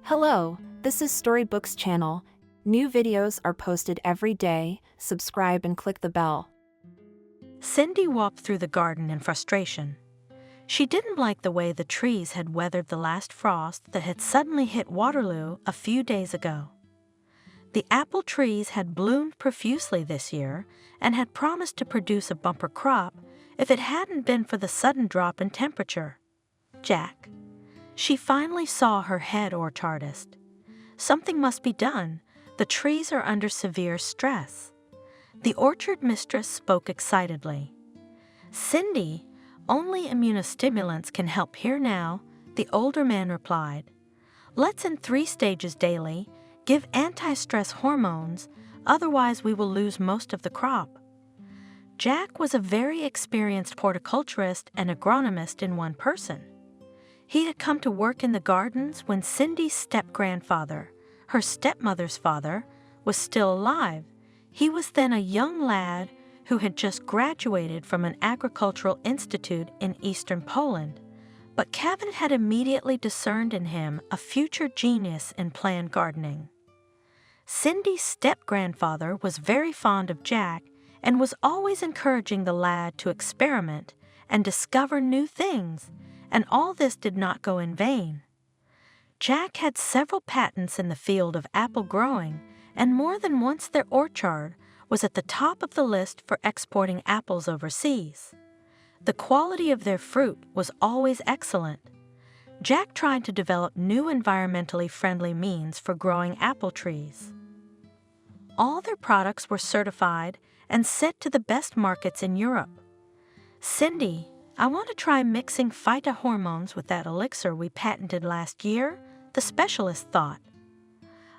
Hello, this is Storybooks channel. New videos are posted every day. Subscribe and click the bell. Cindy walked through the garden in frustration. She didn't like the way the trees had weathered the last frost that had suddenly hit Waterloo a few days ago. The apple trees had bloomed profusely this year and had promised to produce a bumper crop if it hadn't been for the sudden drop in temperature. Jack. She finally saw her head orchardist. Something must be done. The trees are under severe stress. The orchard mistress spoke excitedly. Cindy, only immunostimulants can help here now, the older man replied. Let's in 3 stages daily give anti-stress hormones, otherwise we will lose most of the crop. Jack was a very experienced horticulturist and agronomist in one person. He had come to work in the gardens when Cindy's step-grandfather, her stepmother's father, was still alive. He was then a young lad who had just graduated from an agricultural institute in eastern Poland, but Kevin had immediately discerned in him a future genius in planned gardening. Cindy's step-grandfather was very fond of Jack and was always encouraging the lad to experiment and discover new things, and all this did not go in vain. Jack had several patents in the field of apple growing, and more than once their orchard was at the top of the list for exporting apples overseas. The quality of their fruit was always excellent. Jack tried to develop new environmentally friendly means for growing apple trees. All their products were certified and sent to the best markets in Europe. Cindy, I want to try mixing phytohormones with that elixir we patented last year, the specialist thought.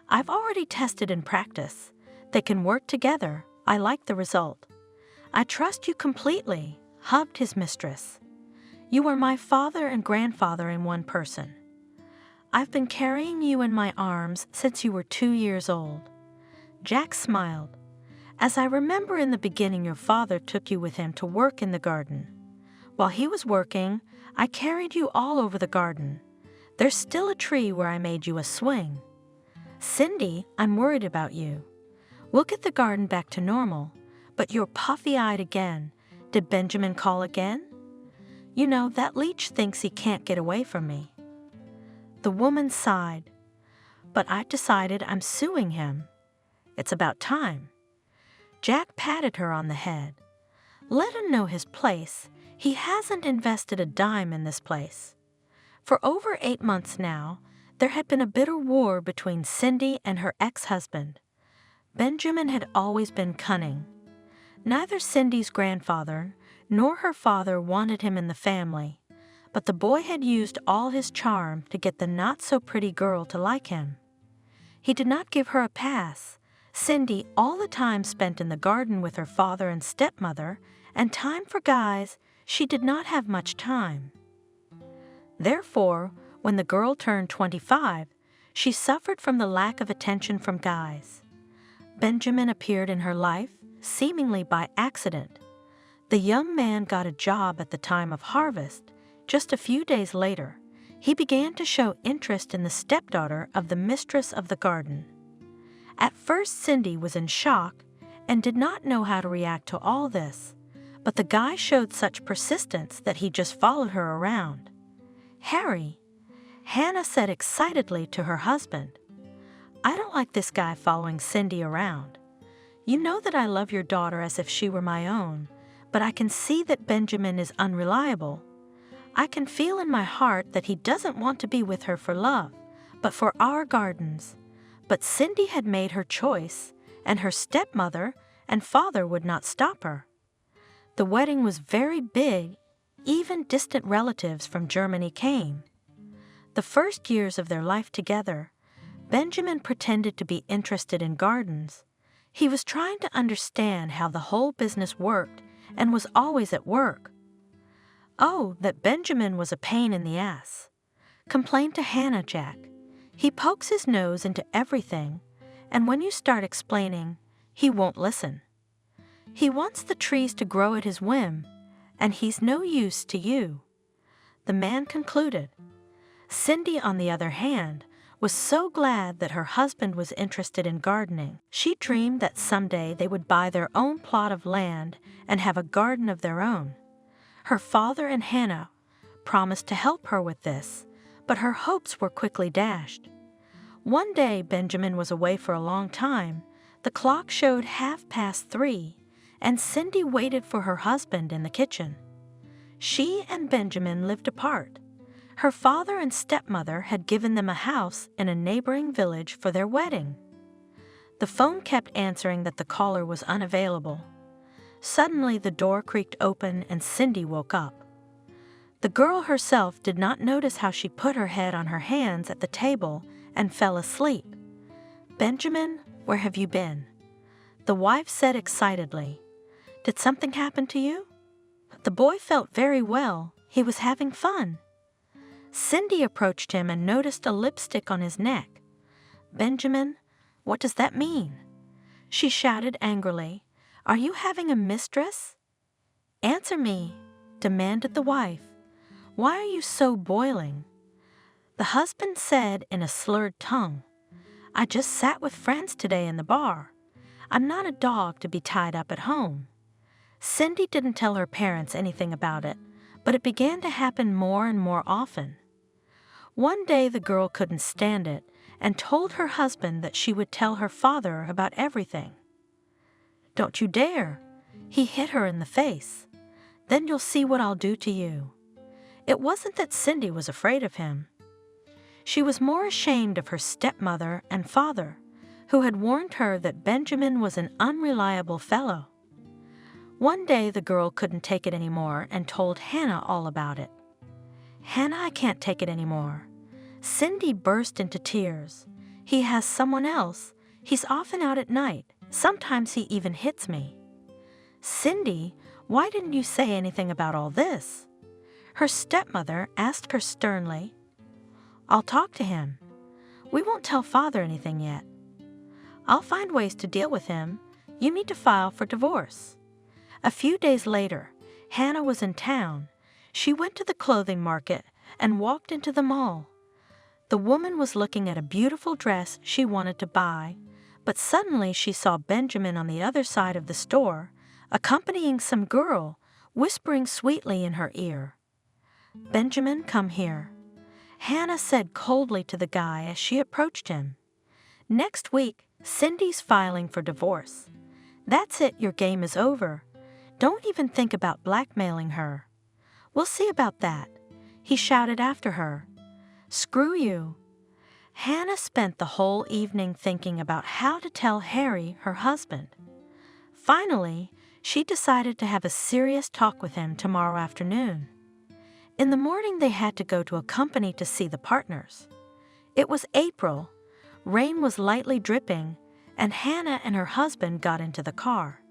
I've already tested in practice. They can work together. I like the result. I trust you completely, hugged his mistress. You are my father and grandfather in one person. I've been carrying you in my arms since you were 2 years old. Jack smiled. As I remember in the beginning, your father took you with him to work in the garden. While he was working, I carried you all over the garden. There's still a tree where I made you a swing. Cindy, I'm worried about you. We'll get the garden back to normal, but you're puffy-eyed again. Did Benjamin call again? You know, that leech thinks he can't get away from me. The woman sighed. But I've decided I'm suing him. It's about time. Jack patted her on the head. Let him know his place. He hasn't invested a dime in this place. For over 8 months now, there had been a bitter war between Cindy and her ex-husband. Benjamin had always been cunning. Neither Cindy's grandfather nor her father wanted him in the family, but the boy had used all his charm to get the not-so-pretty girl to like him. He did not give her a pass. Cindy, all the time spent in the garden with her father and stepmother, and time for guys, she did not have much time. Therefore, when the girl turned 25, she suffered from the lack of attention from guys. Benjamin appeared in her life, seemingly by accident. The young man got a job at the time of harvest. Just a few days later, he began to show interest in the stepdaughter of the mistress of the garden. At first, Cindy was in shock and did not know how to react to all this, but the guy showed such persistence that he just followed her around. Harry, Hannah said excitedly to her husband, I don't like this guy following Cindy around. You know that I love your daughter as if she were my own, but I can see that Benjamin is unreliable. I can feel in my heart that he doesn't want to be with her for love, but for our gardens. But Cindy had made her choice, and her stepmother and father would not stop her. The wedding was very big. Even distant relatives from Germany came. The first years of their life together, Benjamin pretended to be interested in gardens. He was trying to understand how the whole business worked and was always at work. Oh, that Benjamin was a pain in the ass. Complain to Hannah, Jack. He pokes his nose into everything, and when you start explaining, he won't listen. He wants the trees to grow at his whim, and he's no use to you. The man concluded. Cindy, on the other hand, was so glad that her husband was interested in gardening. She dreamed that someday they would buy their own plot of land and have a garden of their own. Her father and Hannah promised to help her with this, but her hopes were quickly dashed. One day Benjamin was away for a long time. The clock showed 3:30, and Cindy waited for her husband in the kitchen. She and Benjamin lived apart. Her father and stepmother had given them a house in a neighboring village for their wedding. The phone kept answering that the caller was unavailable. Suddenly the door creaked open and Cindy woke up. The girl herself did not notice how she put her head on her hands at the table and fell asleep. "Benjamin, where have you been?" The wife said excitedly. "Did something happen to you?" The boy felt very well. He was having fun. Cindy approached him and noticed a lipstick on his neck. "Benjamin, what does that mean?" She shouted angrily. "Are you having a mistress?" "Answer me," demanded the wife. "Why are you so boiling?" The husband said in a slurred tongue, "I just sat with friends today in the bar. I'm not a dog to be tied up at home." Cindy didn't tell her parents anything about it, but it began to happen more and more often. One day the girl couldn't stand it and told her husband that she would tell her father about everything. "Don't you dare!" He hit her in the face. "Then you'll see what I'll do to you." It wasn't that Cindy was afraid of him. She was more ashamed of her stepmother and father, who had warned her that Benjamin was an unreliable fellow. One day the girl couldn't take it anymore and told Hannah all about it. "Hannah, I can't take it anymore." Cindy burst into tears. "He has someone else. He's often out at night. Sometimes he even hits me." "Cindy, why didn't you say anything about all this?" Her stepmother asked her sternly. "I'll talk to him. We won't tell father anything yet. I'll find ways to deal with him. You need to file for divorce." A few days later, Hannah was in town. She went to the clothing market and walked into the mall. The woman was looking at a beautiful dress she wanted to buy, but suddenly she saw Benjamin on the other side of the store, accompanying some girl, whispering sweetly in her ear. "Benjamin, come here," Hannah said coldly to the guy as she approached him. "Next week, Cindy's filing for divorce. That's it, your game is over. Don't even think about blackmailing her." "We'll see about that," he shouted after her. "Screw you." Hannah spent the whole evening thinking about how to tell Harry, her husband. Finally, she decided to have a serious talk with him tomorrow afternoon. In the morning, they had to go to a company to see the partners. It was April. Rain was lightly dripping, and Hannah and her husband got into the car.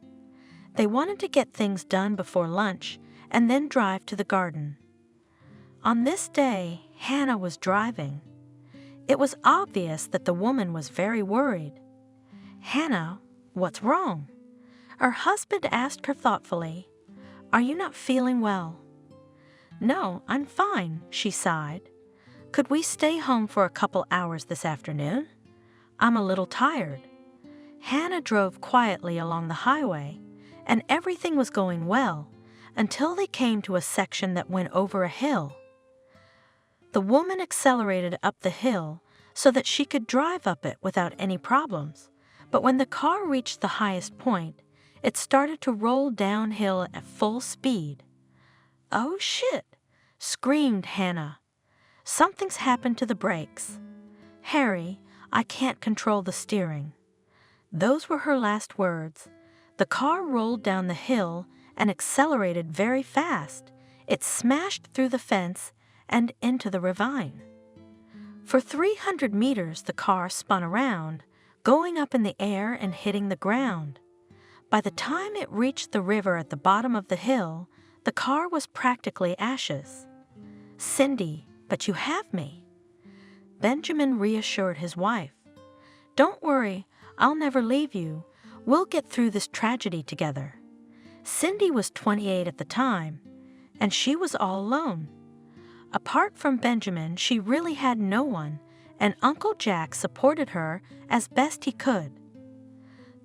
They wanted to get things done before lunch and then drive to the garden. On this day, Hannah was driving. It was obvious that the woman was very worried. "Hannah, what's wrong?" Her husband asked her thoughtfully. "Are you not feeling well?" "No, I'm fine," she sighed. "Could we stay home for a couple hours this afternoon? I'm a little tired." Hannah drove quietly along the highway, and everything was going well until they came to a section that went over a hill. The woman accelerated up the hill so that she could drive up it without any problems, but when the car reached the highest point, it started to roll downhill at full speed. "Oh, shit!" screamed Hannah. "Something's happened to the brakes. Harry, I can't control the steering." Those were her last words. The car rolled down the hill and accelerated very fast. It smashed through the fence and into the ravine. For 300 meters, the car spun around, going up in the air and hitting the ground. By the time it reached the river at the bottom of the hill, the car was practically ashes. "Cindy, but you have me." Benjamin reassured his wife. "Don't worry, I'll never leave you. We'll get through this tragedy together." Cindy was 28 at the time, and she was all alone. Apart from Benjamin, she really had no one, and Uncle Jack supported her as best he could.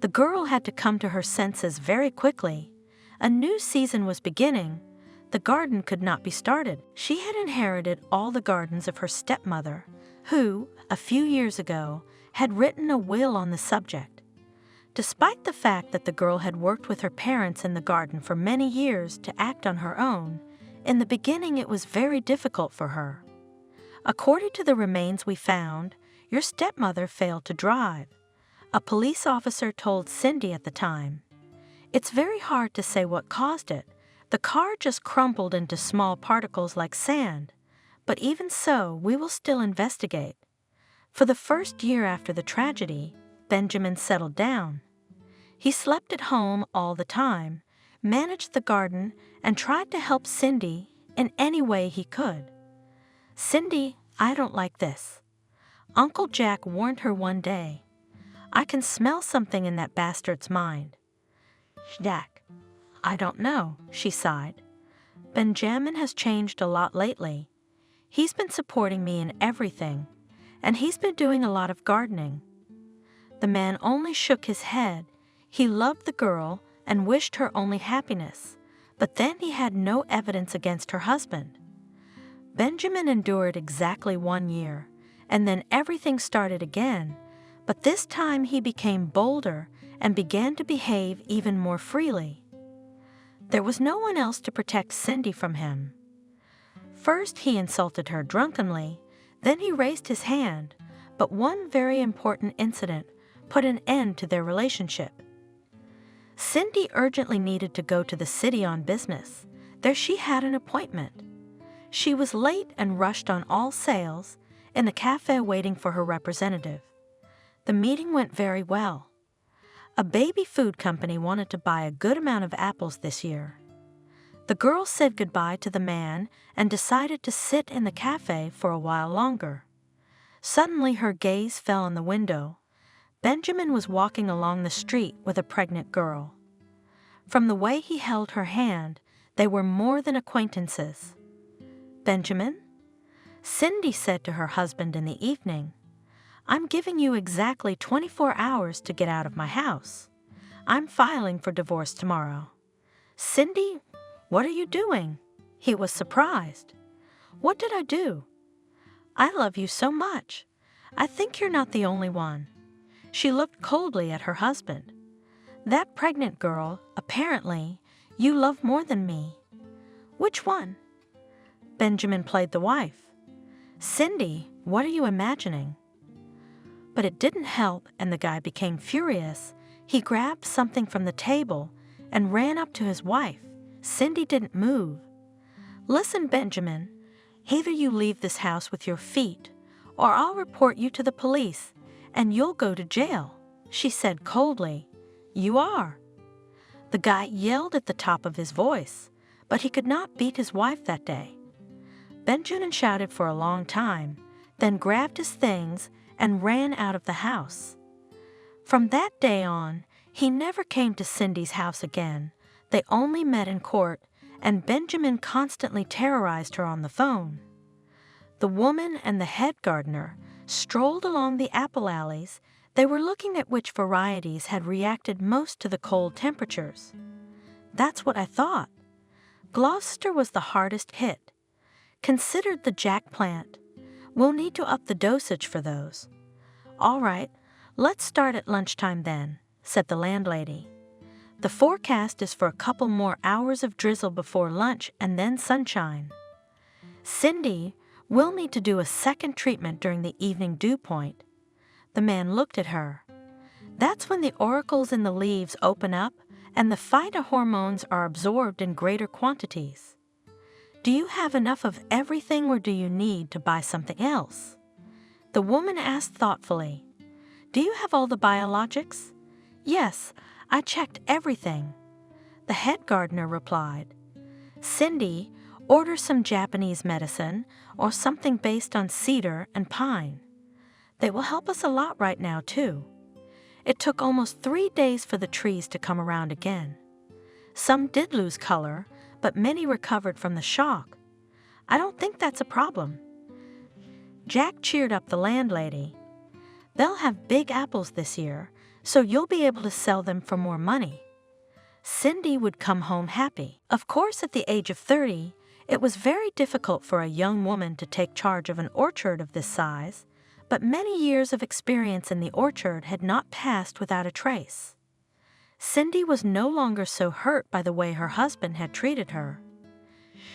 The girl had to come to her senses very quickly. A new season was beginning. The garden could not be started. She had inherited all the gardens of her stepmother, who, a few years ago, had written a will on the subject. Despite the fact that the girl had worked with her parents in the garden for many years to act on her own, in the beginning it was very difficult for her. According to the remains we found, your stepmother failed to drive. A police officer told Cindy at the time. It's very hard to say what caused it. The car just crumpled into small particles like sand. But even so, we will still investigate. For the first year after the tragedy, Benjamin settled down. He slept at home all the time, managed the garden, and tried to help Cindy in any way he could. "Cindy, I don't like this." Uncle Jack warned her one day. "I can smell something in that bastard's mind." "Jack, I don't know," she sighed. "Benjamin has changed a lot lately. He's been supporting me in everything, and he's been doing a lot of gardening." The man only shook his head. He loved the girl and wished her only happiness, but then he had no evidence against her husband. Benjamin endured exactly 1 year, and then everything started again, but this time he became bolder and began to behave even more freely. There was no one else to protect Cindy from him. First he insulted her drunkenly, then he raised his hand, but one very important incident put an end to their relationship. Cindy urgently needed to go to the city on business. There she had an appointment. She was late and rushed on all sails, in the cafe waiting for her representative. The meeting went very well. A baby food company wanted to buy a good amount of apples this year. The girl said goodbye to the man and decided to sit in the cafe for a while longer. Suddenly her gaze fell on the window. Benjamin was walking along the street with a pregnant girl. From the way he held her hand, they were more than acquaintances. "Benjamin?" Cindy said to her husband in the evening. "I'm giving you exactly 24 hours to get out of my house. I'm filing for divorce tomorrow." "Cindy, what are you doing?" He was surprised. "What did I do?" "I love you so much. I think you're not the only one." She looked coldly at her husband. "That pregnant girl, apparently, you love more than me." "Which one?" Benjamin played the wife. "Cindy, what are you imagining?" But it didn't help, and the guy became furious. He grabbed something from the table and ran up to his wife. Cindy didn't move. "Listen, Benjamin, either you leave this house with your feet, or I'll report you to the police, and you'll go to jail," she said coldly. "You are." The guy yelled at the top of his voice, but he could not beat his wife that day. Benjamin shouted for a long time, then grabbed his things and ran out of the house. From that day on, he never came to Cindy's house again. They only met in court, and Benjamin constantly terrorized her on the phone. The woman and the head gardener strolled along the apple alleys. They were looking at which varieties had reacted most to the cold temperatures. "That's what I thought. Gloucester was the hardest hit. Considered the jack plant. We'll need to up the dosage for those." "All right, let's start at lunchtime then," said the landlady. "The forecast is for a couple more hours of drizzle before lunch and then sunshine. Cindy, we'll need to do a second treatment during the evening dew point." The man looked at her. "That's when the auricles in the leaves open up and the phytohormones are absorbed in greater quantities. Do you have enough of everything, or do you need to buy something else?" The woman asked thoughtfully. "Do you have all the biologics?" "Yes, I checked everything." The head gardener replied. "Cindy, order some Japanese medicine or something based on cedar and pine. They will help us a lot right now, too." It took almost 3 days for the trees to come around again. Some did lose color, but many recovered from the shock. "I don't think that's a problem." Jack cheered up the landlady. "They'll have big apples this year, so you'll be able to sell them for more money." Cindy would come home happy. Of course, at the age of 30, it was very difficult for a young woman to take charge of an orchard of this size, but many years of experience in the orchard had not passed without a trace. Cindy was no longer so hurt by the way her husband had treated her.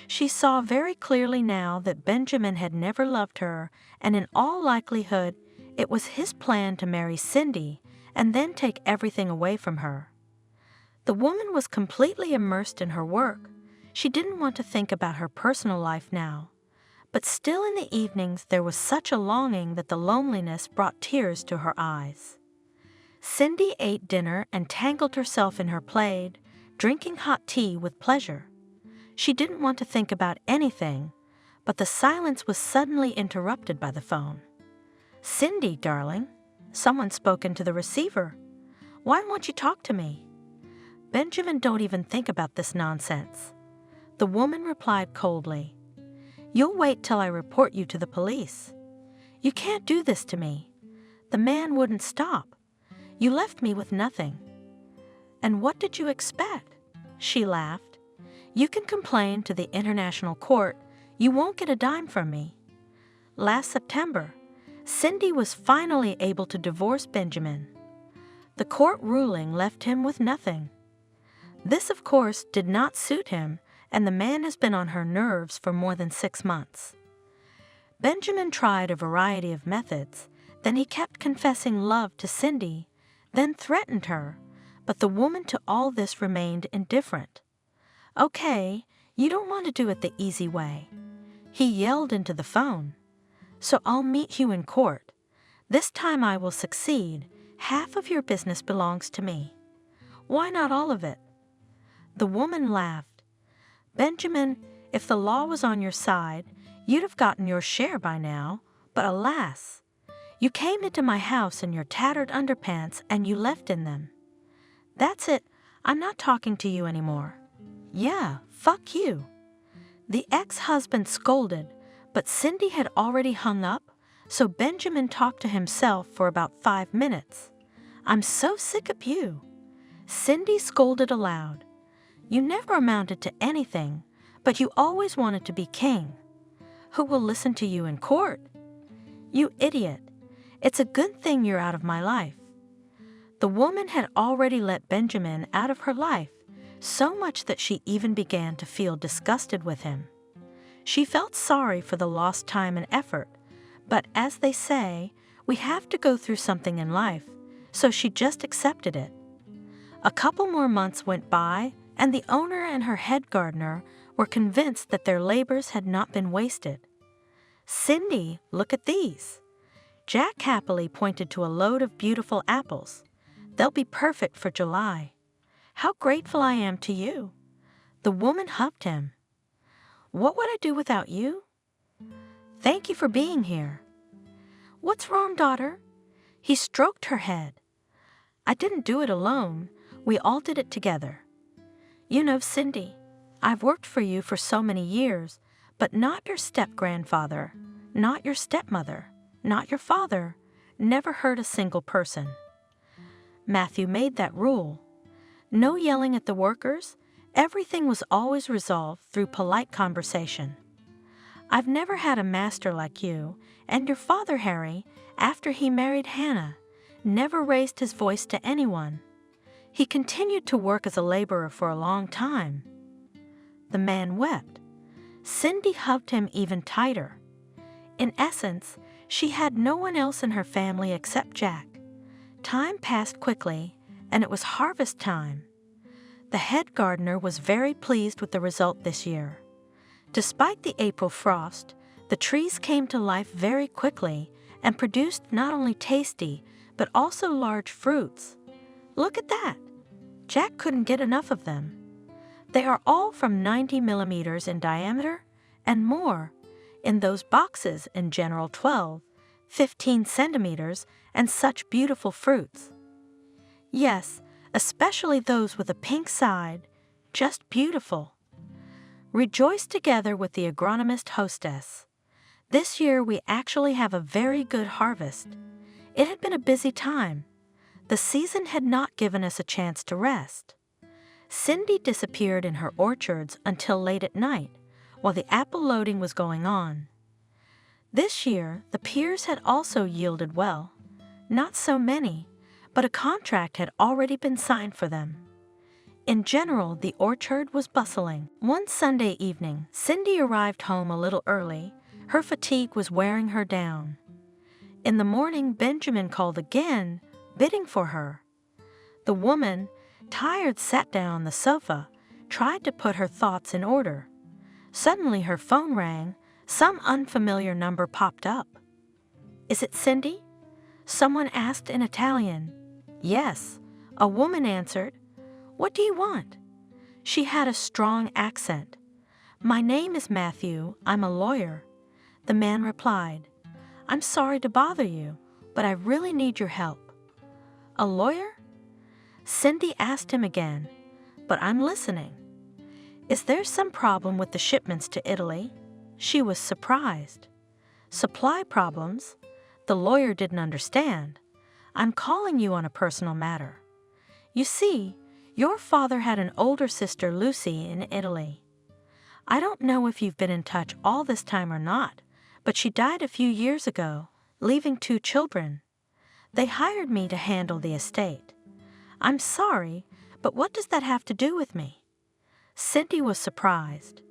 She saw very clearly now that Benjamin had never loved her, and in all likelihood, it was his plan to marry Cindy and then take everything away from her. The woman was completely immersed in her work. She didn't want to think about her personal life now. But still in the evenings there was such a longing that the loneliness brought tears to her eyes. Cindy ate dinner and tangled herself in her plaid, drinking hot tea with pleasure. She didn't want to think about anything, but the silence was suddenly interrupted by the phone. "Cindy, darling," someone spoke into the receiver. "Why won't you talk to me?" "Benjamin, don't even think about this nonsense." The woman replied coldly. "You'll wait till I report you to the police." "You can't do this to me." "The man wouldn't stop. You left me with nothing." "And what did you expect?" She laughed. "You can complain to the International Court. You won't get a dime from me." Last September, Cindy was finally able to divorce Benjamin. The court ruling left him with nothing. This, of course, did not suit him, and the man has been on her nerves for more than 6 months. Benjamin tried a variety of methods. Then he kept confessing love to Cindy, then threatened her, but the woman to all this remained indifferent. "Okay, you don't want to do it the easy way." He yelled into the phone. "So I'll meet you in court. This time I will succeed. Half of your business belongs to me." "Why not all of it?" The woman laughed. "Benjamin, if the law was on your side, you'd have gotten your share by now, but alas, you came into my house in your tattered underpants and you left in them. That's it, I'm not talking to you anymore." "Yeah, fuck you." The ex-husband scolded, but Cindy had already hung up, so Benjamin talked to himself for about 5 minutes. "I'm so sick of you." Cindy scolded aloud. "You never amounted to anything, but you always wanted to be king. Who will listen to you in court?" "You idiot. It's a good thing you're out of my life." The woman had already let Benjamin out of her life, so much that she even began to feel disgusted with him. She felt sorry for the lost time and effort, but as they say, we have to go through something in life, so she just accepted it. A couple more months went by, and the owner and her head gardener were convinced that their labors had not been wasted. "Cindy, look at these." Jack happily pointed to a load of beautiful apples. "They'll be perfect for July." "How grateful I am to you." The woman hugged him. "What would I do without you?" "Thank you for being here." "What's wrong, daughter?" He stroked her head. "I didn't do it alone. We all did it together. You know, Cindy, I've worked for you for so many years, but not your step-grandfather, not your stepmother, not your father, never hurt a single person. Matthew made that rule. No yelling at the workers. Everything was always resolved through polite conversation. I've never had a master like you, and your father, Harry, after he married Hannah, never raised his voice to anyone. He continued to work as a laborer for a long time." The man wept. Cindy hugged him even tighter. In essence, she had no one else in her family except Jack. Time passed quickly, and it was harvest time. The head gardener was very pleased with the result this year. Despite the April frost, the trees came to life very quickly and produced not only tasty, but also large fruits. Look at that! Jack couldn't get enough of them. They are all from 90 millimeters in diameter and more, in those boxes in general 12, 15 centimeters, and such beautiful fruits. Yes, especially those with a pink side, just beautiful. Rejoice together with the agronomist hostess. This year we actually have a very good harvest. It had been a busy time. The season had not given us a chance to rest. Cindy disappeared in her orchards until late at night, while the apple loading was going on. This year, the pears had also yielded well. Not so many, but a contract had already been signed for them. In general, the orchard was bustling. One Sunday evening, Cindy arrived home a little early. Her fatigue was wearing her down. In the morning, Benjamin called again, bidding for her. The woman, tired, sat down on the sofa, tried to put her thoughts in order. Suddenly her phone rang. Some unfamiliar number popped up. "Is it Cindy?" Someone asked in Italian. "Yes," a woman answered. "What do you want?" She had a strong accent. "My name is Matthew. I'm a lawyer." The man replied, "I'm sorry to bother you, but I really need your help." "A lawyer?" Cindy asked him again, "But I'm listening." "Is there some problem with the shipments to Italy?" She was surprised. "Supply problems?" The lawyer didn't understand. "I'm calling you on a personal matter. You see, your father had an older sister, Lucy, in Italy. I don't know if you've been in touch all this time or not, but she died a few years ago, leaving 2 children. They hired me to handle the estate. I'm sorry, but what does that have to do with me?" Cindy was surprised.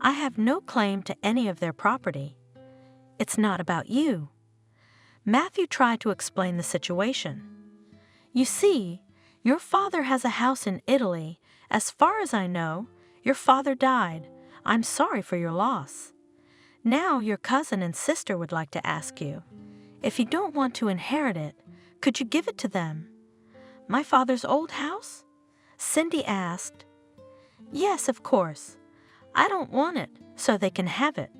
"I have no claim to any of their property. It's not about you." Matthew tried to explain the situation. "You see, your father has a house in Italy. As far as I know, your father died. I'm sorry for your loss. Now your cousin and sister would like to ask you, if you don't want to inherit it, could you give it to them?" "My father's old house?" Cindy asked. "Yes, of course. I don't want it, so they can have it."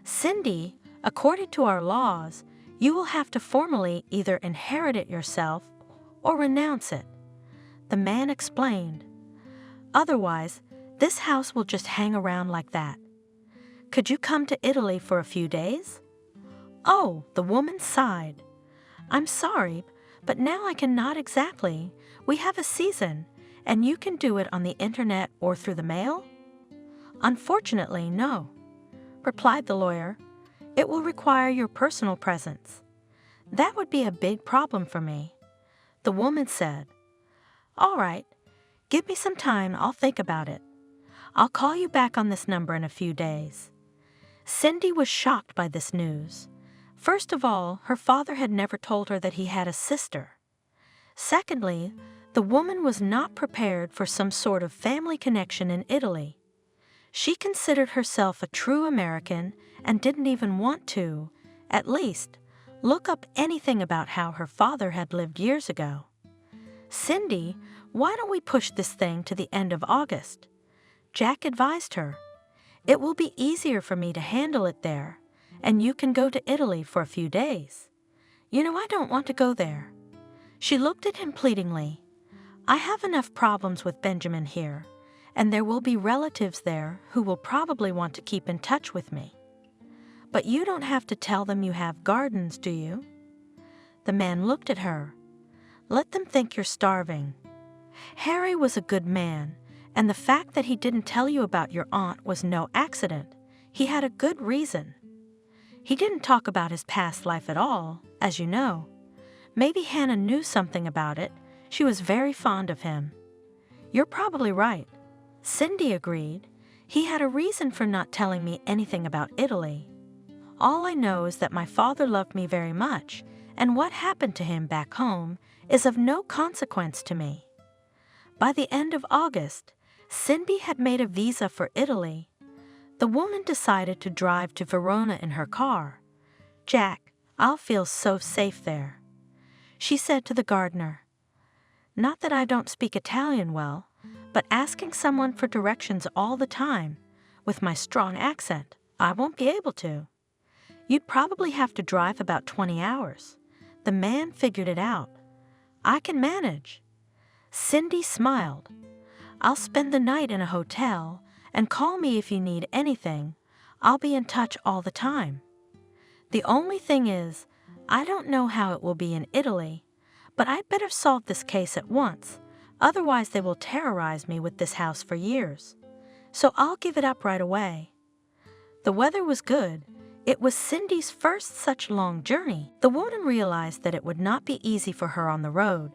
"Cindy, according to our laws, you will have to formally either inherit it yourself or renounce it." The man explained. "Otherwise, this house will just hang around like that. Could you come to Italy for a few days?" "Oh," the woman sighed. "I'm sorry, but now I cannot exactly. We have a season, and you can do it on the internet or through the mail?" "Unfortunately, no," replied the lawyer. "It will require your personal presence." "That would be a big problem for me." The woman said, "All right, give me some time, I'll think about it. I'll call you back on this number in a few days." Cindy was shocked by this news. First of all, her father had never told her that he had a sister. Secondly, the woman was not prepared for some sort of family connection in Italy. She considered herself a true American and didn't even want to, at least, look up anything about how her father had lived years ago. "Cindy, why don't we push this thing to the end of August?" Jack advised her. "It will be easier for me to handle it there, and you can go to Italy for a few days." "You know, I don't want to go there." She looked at him pleadingly. "I have enough problems with Benjamin here, and there will be relatives there who will probably want to keep in touch with me." "But you don't have to tell them you have gardens, do you?" The man looked at her. "Let them think you're starving. Harry was a good man, and the fact that he didn't tell you about your aunt was no accident. He had a good reason. He didn't talk about his past life at all, as you know. Maybe Hannah knew something about it. She was very fond of him." "You're probably right," Cindy agreed. "He had a reason for not telling me anything about Italy. All I know is that my father loved me very much, and what happened to him back home is of no consequence to me." By the end of August, Cindy had made a visa for Italy. The woman decided to drive to Verona in her car. "Jack, I'll feel so safe there." She said to the gardener, "Not that I don't speak Italian well, but asking someone for directions all the time, with my strong accent, I won't be able to. You'd probably have to drive about 20 hours. The man figured it out. I can manage." Cindy smiled. "I'll spend the night in a hotel, and call me if you need anything. I'll be in touch all the time." The only thing is, I don't know how it will be in Italy, but I'd better solve this case at once, otherwise they will terrorize me with this house for years. So I'll give it up right away. The weather was good. It was Cindy's first such long journey. The woman realized that it would not be easy for her on the road,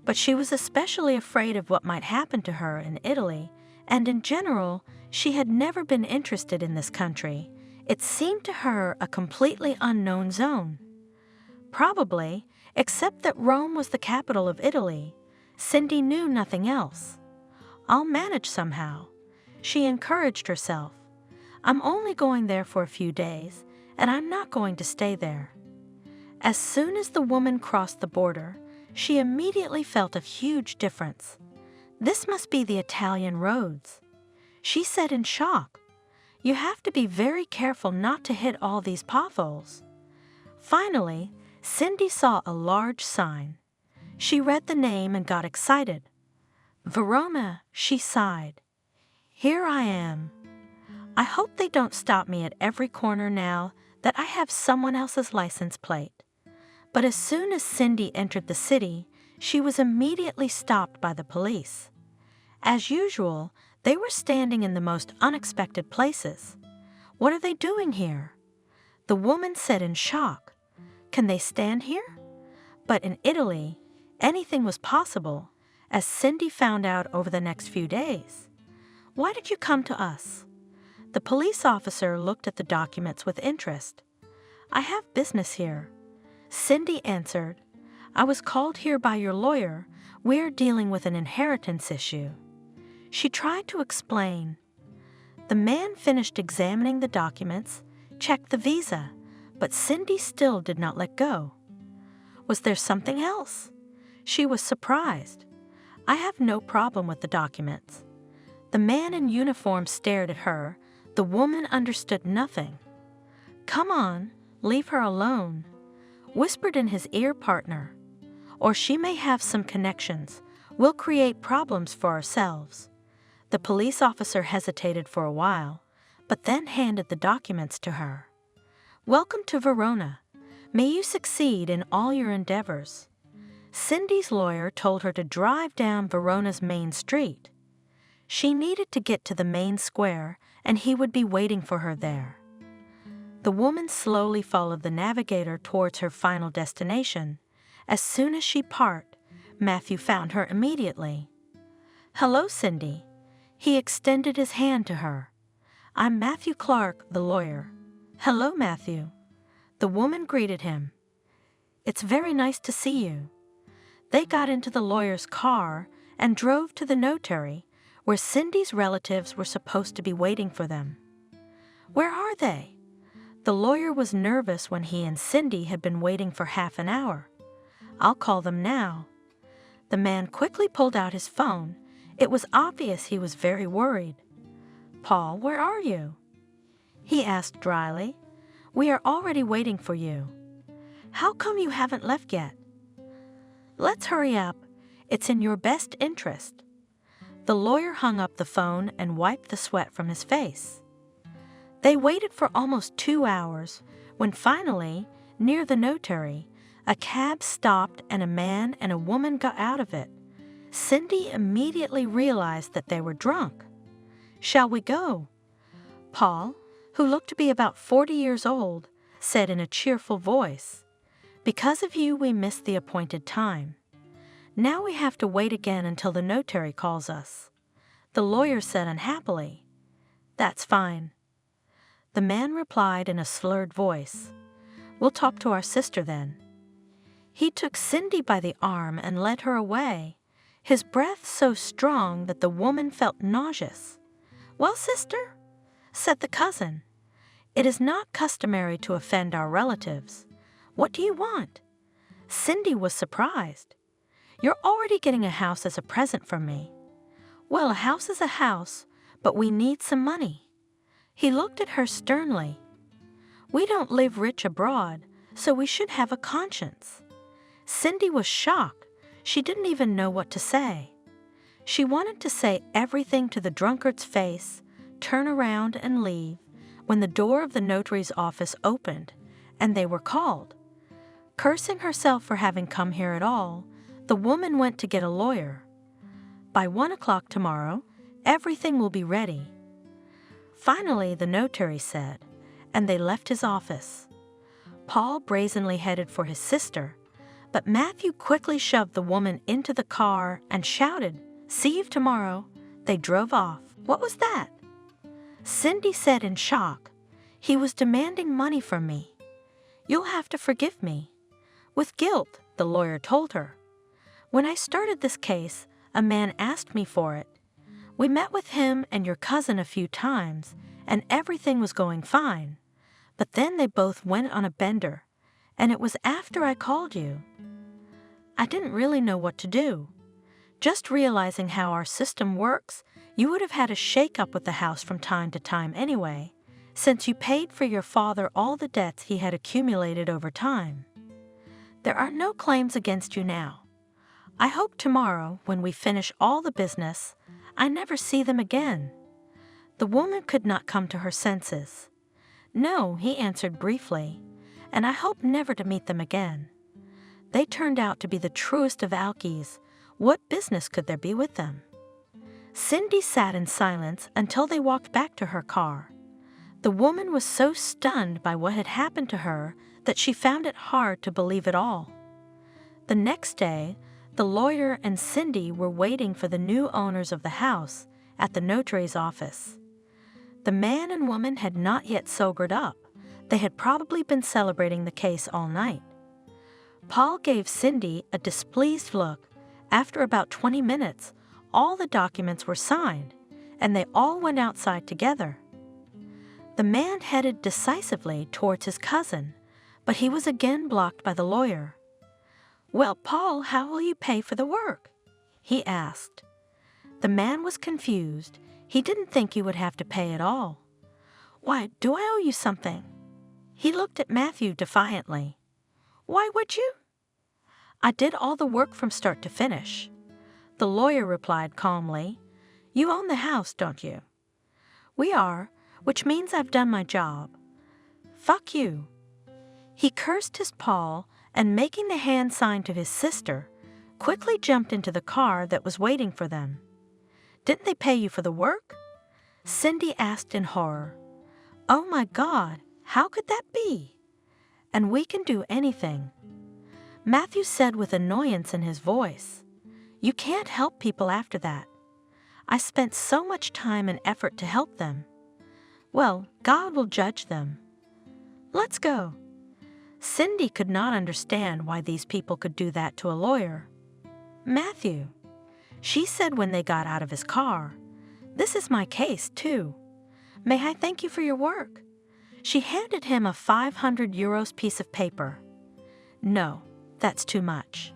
but she was especially afraid of what might happen to her in Italy, and in general, she had never been interested in this country. It seemed to her a completely unknown zone. Probably, except that Rome was the capital of Italy, Cindy knew nothing else. I'll manage somehow, she encouraged herself. I'm only going there for a few days, and I'm not going to stay there. As soon as the woman crossed the border, she immediately felt a huge difference. This must be the Italian roads, she said in shock. You have to be very careful not to hit all these potholes. Finally, Cindy saw a large sign. She read the name and got excited. Verona, she sighed. Here I am. I hope they don't stop me at every corner now that I have someone else's license plate. But as soon as Cindy entered the city, she was immediately stopped by the police. As usual, they were standing in the most unexpected places. What are they doing here? The woman said in shock. Can they stand here? But in Italy, anything was possible, as Cindy found out over the next few days. Why did you come to us? The police officer looked at the documents with interest. I have business here. Cindy answered. I was called here by your lawyer. We're dealing with an inheritance issue. She tried to explain. The man finished examining the documents, checked the visa, but Cindy still did not let go. Was there something else? She was surprised. I have no problem with the documents. The man in uniform stared at her. The woman understood nothing. Come on, leave her alone, whispered in his ear partner. Or she may have some connections. We'll create problems for ourselves. The police officer hesitated for a while, but then handed the documents to her. Welcome to Verona. May you succeed in all your endeavors. Cindy's lawyer told her to drive down Verona's main street. She needed to get to the main square, and he would be waiting for her there. The woman slowly followed the navigator towards her final destination. As soon as she parked, Matthew found her immediately. Hello, Cindy. He extended his hand to her. I'm Matthew Clark, the lawyer. Hello, Matthew. The woman greeted him. It's very nice to see you. They got into the lawyer's car and drove to the notary, where Cindy's relatives were supposed to be waiting for them. Where are they? The lawyer was nervous when he and Cindy had been waiting for half an hour. I'll call them now. The man quickly pulled out his phone. It was obvious he was very worried. Paul, where are you? He asked dryly. We are already waiting for you. How come you haven't left yet? Let's hurry up. It's in your best interest. The lawyer hung up the phone and wiped the sweat from his face. They waited for almost 2 hours when finally, near the notary, a cab stopped and a man and a woman got out of it. Cindy immediately realized that they were drunk. Shall we go? Paul, who looked to be about 40 years old, said in a cheerful voice. Because of you, we missed the appointed time. Now we have to wait again until the notary calls us. The lawyer said unhappily. That's fine. The man replied in a slurred voice. We'll talk to our sister then. He took Cindy by the arm and led her away, his breath so strong that the woman felt nauseous. Well, sister, said the cousin, it is not customary to offend our relatives. What do you want? Cindy was surprised. You're already getting a house as a present from me. Well, a house is a house, but we need some money. He looked at her sternly. We don't live rich abroad, so we should have a conscience. Cindy was shocked. She didn't even know what to say. She wanted to say everything to the drunkard's face, turn around and leave, when the door of the notary's office opened, and they were called. Cursing herself for having come here at all, the woman went to get a lawyer. By 1 o'clock tomorrow, everything will be ready. Finally, the notary said, and they left his office. Paul brazenly headed for his sister, but Matthew quickly shoved the woman into the car and shouted, "See you tomorrow." They drove off. What was that? Cindy said in shock, "He was demanding money from me. You'll have to forgive me." With guilt, the lawyer told her. "When I started this case, a man asked me for it. We met with him and your cousin a few times, and everything was going fine. But then they both went on a bender, and it was after I called you. I didn't really know what to do. Just realizing how our system works, you would have had a shake-up with the house from time to time anyway, since you paid for your father all the debts he had accumulated over time. There are no claims against you now. I hope tomorrow, when we finish all the business, I never see them again." The woman could not come to her senses. "No," he answered briefly, "and I hope never to meet them again. They turned out to be the truest of alkies. What business could there be with them?" Cindy sat in silence until they walked back to her car. The woman was so stunned by what had happened to her that she found it hard to believe it all. The next day, the lawyer and Cindy were waiting for the new owners of the house at the notary's office. The man and woman had not yet sobered up. They had probably been celebrating the case all night. Paul gave Cindy a displeased look. After about 20 minutes, all the documents were signed, and they all went outside together. The man headed decisively towards his cousin, but he was again blocked by the lawyer. "Well, Paul, how will you pay for the work?" he asked. The man was confused. He didn't think you would have to pay at all. "Why, do I owe you something?" He looked at Matthew defiantly. "Why would you?" "I did all the work from start to finish." The lawyer replied calmly, "You own the house, don't you?" "We are, which means I've done my job." "Fuck you." He cursed his Paul and, making the hand sign to his sister, quickly jumped into the car that was waiting for them. "Didn't they pay you for the work?" Cindy asked in horror. "Oh my God, how could that be?" "And we can do anything," Matthew said with annoyance in his voice. "You can't help people after that. I spent so much time and effort to help them. Well, God will judge them. Let's go." Cindy could not understand why these people could do that to a lawyer. "Matthew," she said when they got out of his car, "this is my case, too. May I thank you for your work?" She handed him a 500 euros piece of paper. "No, that's too much."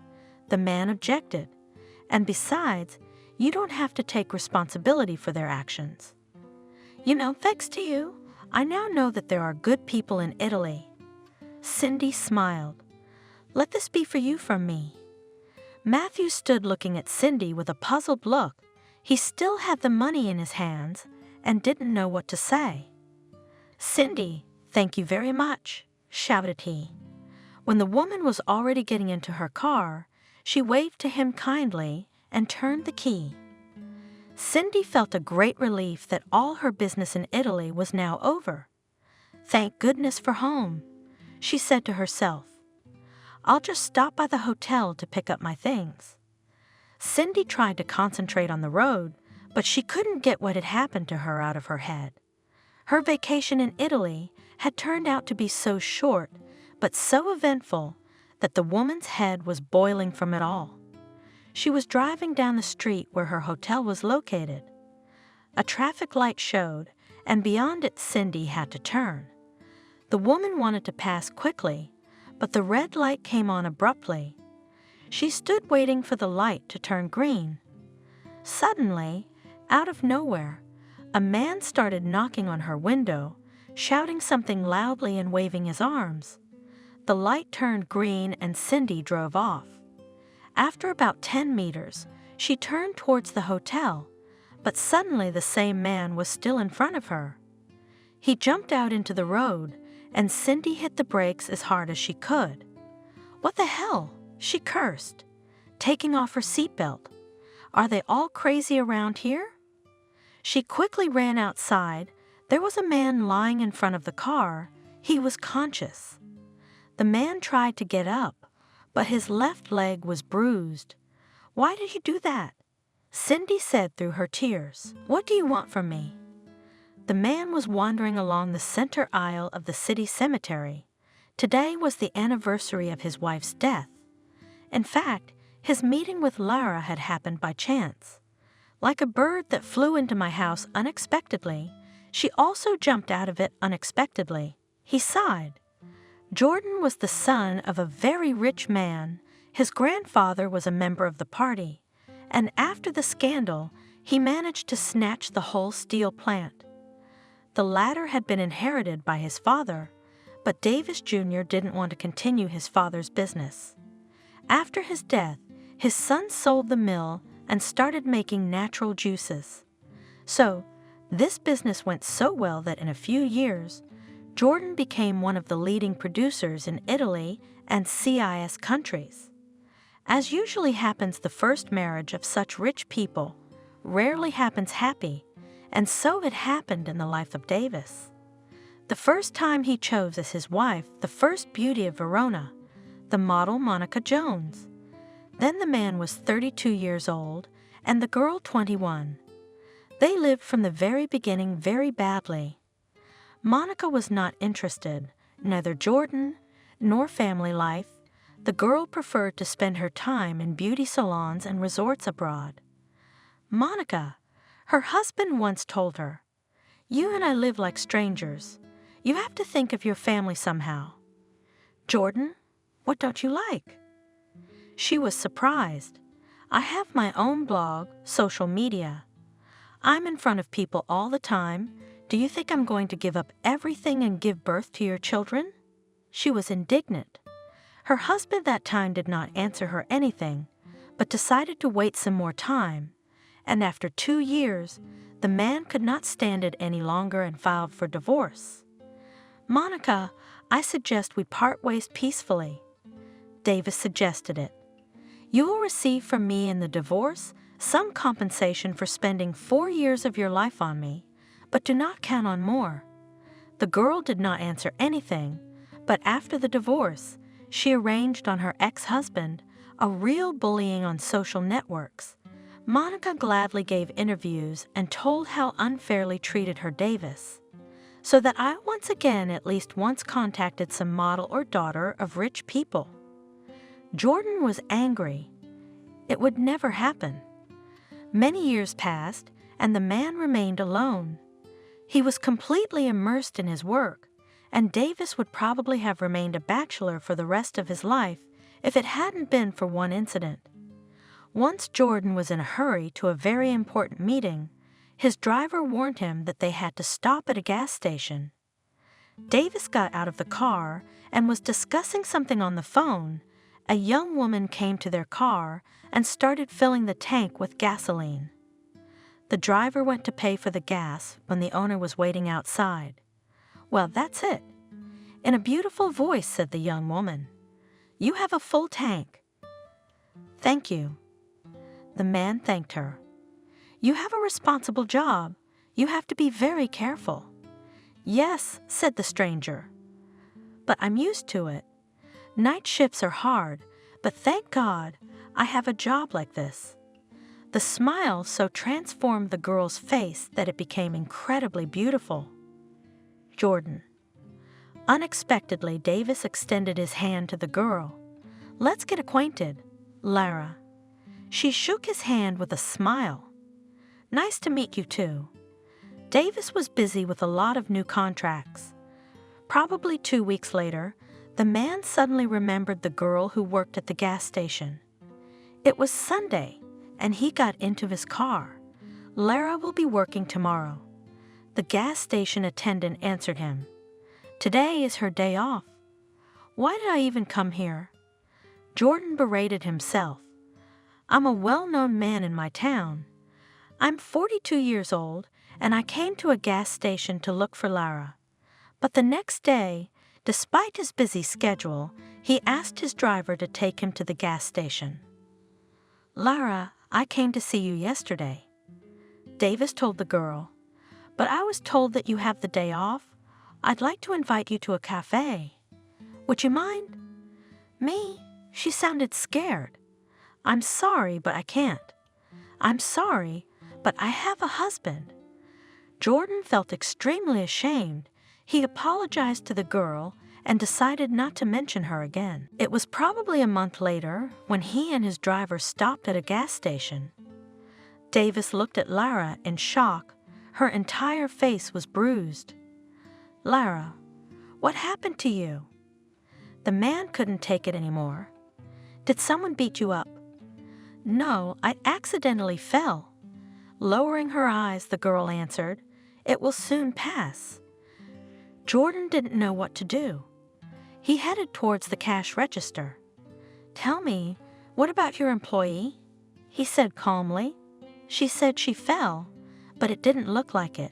The man objected. "And besides, you don't have to take responsibility for their actions." "You know, thanks to you, I now know that there are good people in Italy." Cindy smiled. "Let this be for you from me." Matthew stood looking at Cindy with a puzzled look. He still had the money in his hands and didn't know what to say. "Cindy, thank you very much," shouted he. When the woman was already getting into her car, she waved to him kindly and turned the key. Cindy felt a great relief that all her business in Italy was now over. "Thank goodness for home," she said to herself. "I'll just stop by the hotel to pick up my things." Cindy tried to concentrate on the road, but she couldn't get what had happened to her out of her head. Her vacation in Italy had turned out to be so short, but so eventful, that the woman's head was boiling from it all. She was driving down the street where her hotel was located. A traffic light showed, and beyond it Cindy had to turn. The woman wanted to pass quickly, but the red light came on abruptly. She stood waiting for the light to turn green. Suddenly, out of nowhere, a man started knocking on her window, shouting something loudly and waving his arms. The light turned green and Cindy drove off. After about 10 meters, she turned towards the hotel, but suddenly the same man was still in front of her. He jumped out into the road and Cindy hit the brakes as hard as she could. "What the hell?" she cursed, taking off her seatbelt. "Are they all crazy around here?" She quickly ran outside. There was a man lying in front of the car. He was conscious. The man tried to get up, but his left leg was bruised. "Why did you do that?" Cindy said through her tears. "What do you want from me?" The man was wandering along the center aisle of the city cemetery. Today was the anniversary of his wife's death. In fact, his meeting with Lara had happened by chance. "Like a bird that flew into my house unexpectedly, she also jumped out of it unexpectedly," he sighed. Jordan was the son of a very rich man. His grandfather was a member of the party, and after the scandal, he managed to snatch the whole steel plant. The latter had been inherited by his father, but Davis Jr. didn't want to continue his father's business. After his death, his son sold the mill and started making natural juices. So, this business went so well that in a few years, Jordan became one of the leading producers in Italy and CIS countries. As usually happens, the first marriage of such rich people rarely happens happy, and so it happened in the life of Davis. The first time he chose as his wife the first beauty of Verona, the model Monica Jones. Then the man was 32 years old and the girl 21. They lived from the very beginning very badly. Monica was not interested, neither Jordan nor family life. The girl preferred to spend her time in beauty salons and resorts abroad. Monica, her husband once told her, "You and I live like strangers. You have to think of your family somehow." "Jordan, what don't you like?" She was surprised. "I have my own blog, social media. I'm in front of people all the time. Do you think I'm going to give up everything and give birth to your children?" She was indignant. Her husband that time did not answer her anything, but decided to wait some more time, and after 2 years, the man could not stand it any longer and filed for divorce. "Monica, I suggest we part ways peacefully." Davis suggested it. "You will receive from me in the divorce some compensation for spending 4 years of your life on me, but do not count on more." The girl did not answer anything, but after the divorce, she arranged on her ex-husband a real bullying on social networks. Monica gladly gave interviews and told how unfairly treated her Davis. "So that I once again at least once contacted some model or daughter of rich people." Jordan was angry. It would never happen. Many years passed, and the man remained alone. He was completely immersed in his work, and Davis would probably have remained a bachelor for the rest of his life if it hadn't been for one incident. Once Jordan was in a hurry to a very important meeting. His driver warned him that they had to stop at a gas station. Davis got out of the car and was discussing something on the phone. A young woman came to their car and started filling the tank with gasoline. The driver went to pay for the gas when the owner was waiting outside. "Well, that's it." In a beautiful voice said the young woman, "You have a full tank." "Thank you." The man thanked her. "You have a responsible job. You have to be very careful." "Yes," said the stranger. "But I'm used to it. Night shifts are hard, but thank God I have a job like this." The smile so transformed the girl's face that it became incredibly beautiful. Jordan. Unexpectedly, Davis extended his hand to the girl. "Let's get acquainted, Lara." She shook his hand with a smile. "Nice to meet you too." Davis was busy with a lot of new contracts. Probably 2 weeks later, the man suddenly remembered the girl who worked at the gas station. It was Sunday, and he got into his car. "Lara will be working tomorrow." The gas station attendant answered him. "Today is her day off." "Why did I even come here?" Jordan berated himself. "I'm a well-known man in my town. I'm 42 years old, and I came to a gas station to look for Lara. But the next day, Despite his busy schedule, he asked his driver to take him to the gas station. "Lara, I came to see you yesterday," Davis told the girl, "but I was told that you have the day off. I'd like to invite you to a cafe. Would you mind?" "Me?" She sounded scared. "I'm sorry, but I can't." "I'm sorry, but I have a husband." Jordan felt extremely ashamed. He apologized to the girl and decided not to mention her again. It was probably a month later when he and his driver stopped at a gas station. Davis looked at Lara in shock. Her entire face was bruised. "Lara, what happened to you?" The man couldn't take it anymore. "Did someone beat you up?" "No, I accidentally fell." Lowering her eyes, the girl answered, "It will soon pass." Jordan didn't know what to do. He headed towards the cash register. "Tell me, what about your employee?" he said calmly. "She said she fell, but it didn't look like it."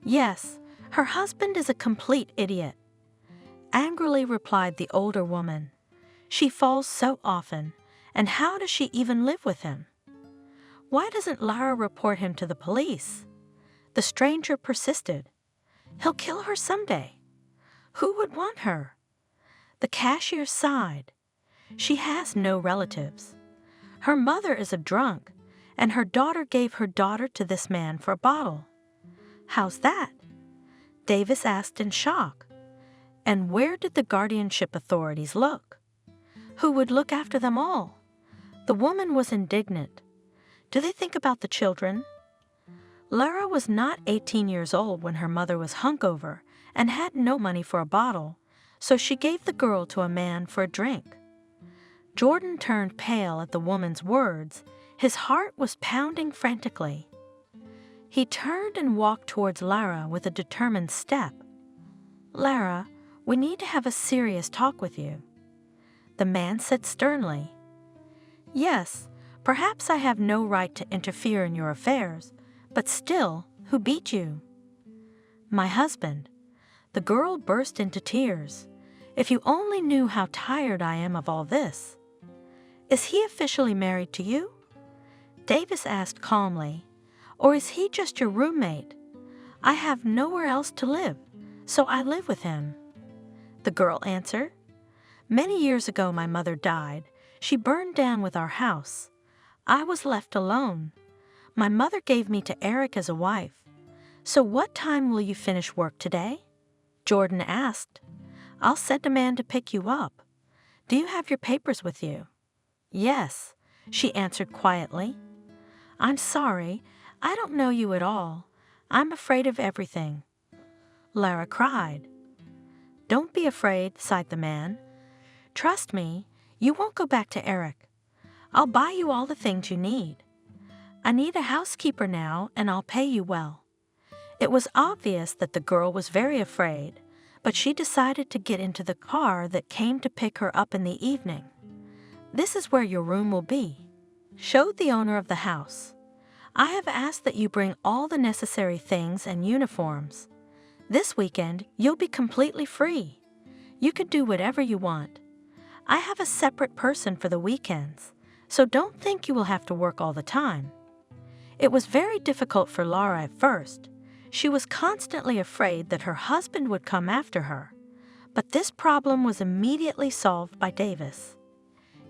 "Yes, her husband is a complete idiot," angrily replied the older woman. "She falls so often, and how does she even live with him?" "Why doesn't Lara report him to the police?" The stranger persisted. "He'll kill her someday. Who would want her?" The cashier sighed. "She has no relatives. Her mother is a drunk, and her daughter gave her daughter to this man for a bottle." "How's that?" Davis asked in shock. "And where did the guardianship authorities look? Who would look after them all?" The woman was indignant. "Do they think about the children?" Lara was not 18 years old when her mother was hungover and had no money for a bottle, so she gave the girl to a man for a drink. Jordan turned pale at the woman's words. His heart was pounding frantically. He turned and walked towards Lara with a determined step. "Lara, we need to have a serious talk with you," the man said sternly. "Yes, perhaps I have no right to interfere in your affairs, but still, who beat you?" "My husband." The girl burst into tears. "If you only knew how tired I am of all this." "Is he officially married to you?" Davis asked calmly. "Or is he just your roommate?" "I have nowhere else to live, so I live with him," the girl answered. "Many years ago my mother died. She burned down with our house. I was left alone. My mother gave me to Eric as a wife. So what time will you finish work today?" Jordan asked. "I'll send a man to pick you up. Do you have your papers with you?" "Yes," she answered quietly. "I'm sorry, I don't know you at all. I'm afraid of everything," Lara cried. "Don't be afraid," sighed the man. "Trust me, you won't go back to Eric. I'll buy you all the things you need. I need a housekeeper now, and I'll pay you well." It was obvious that the girl was very afraid, but she decided to get into the car that came to pick her up in the evening. "This is where your room will be," showed the owner of the house. "I have asked that you bring all the necessary things and uniforms. This weekend, you'll be completely free. You can do whatever you want. I have a separate person for the weekends, so don't think you will have to work all the time." It was very difficult for Lara at first. She was constantly afraid that her husband would come after her, but this problem was immediately solved by Davis.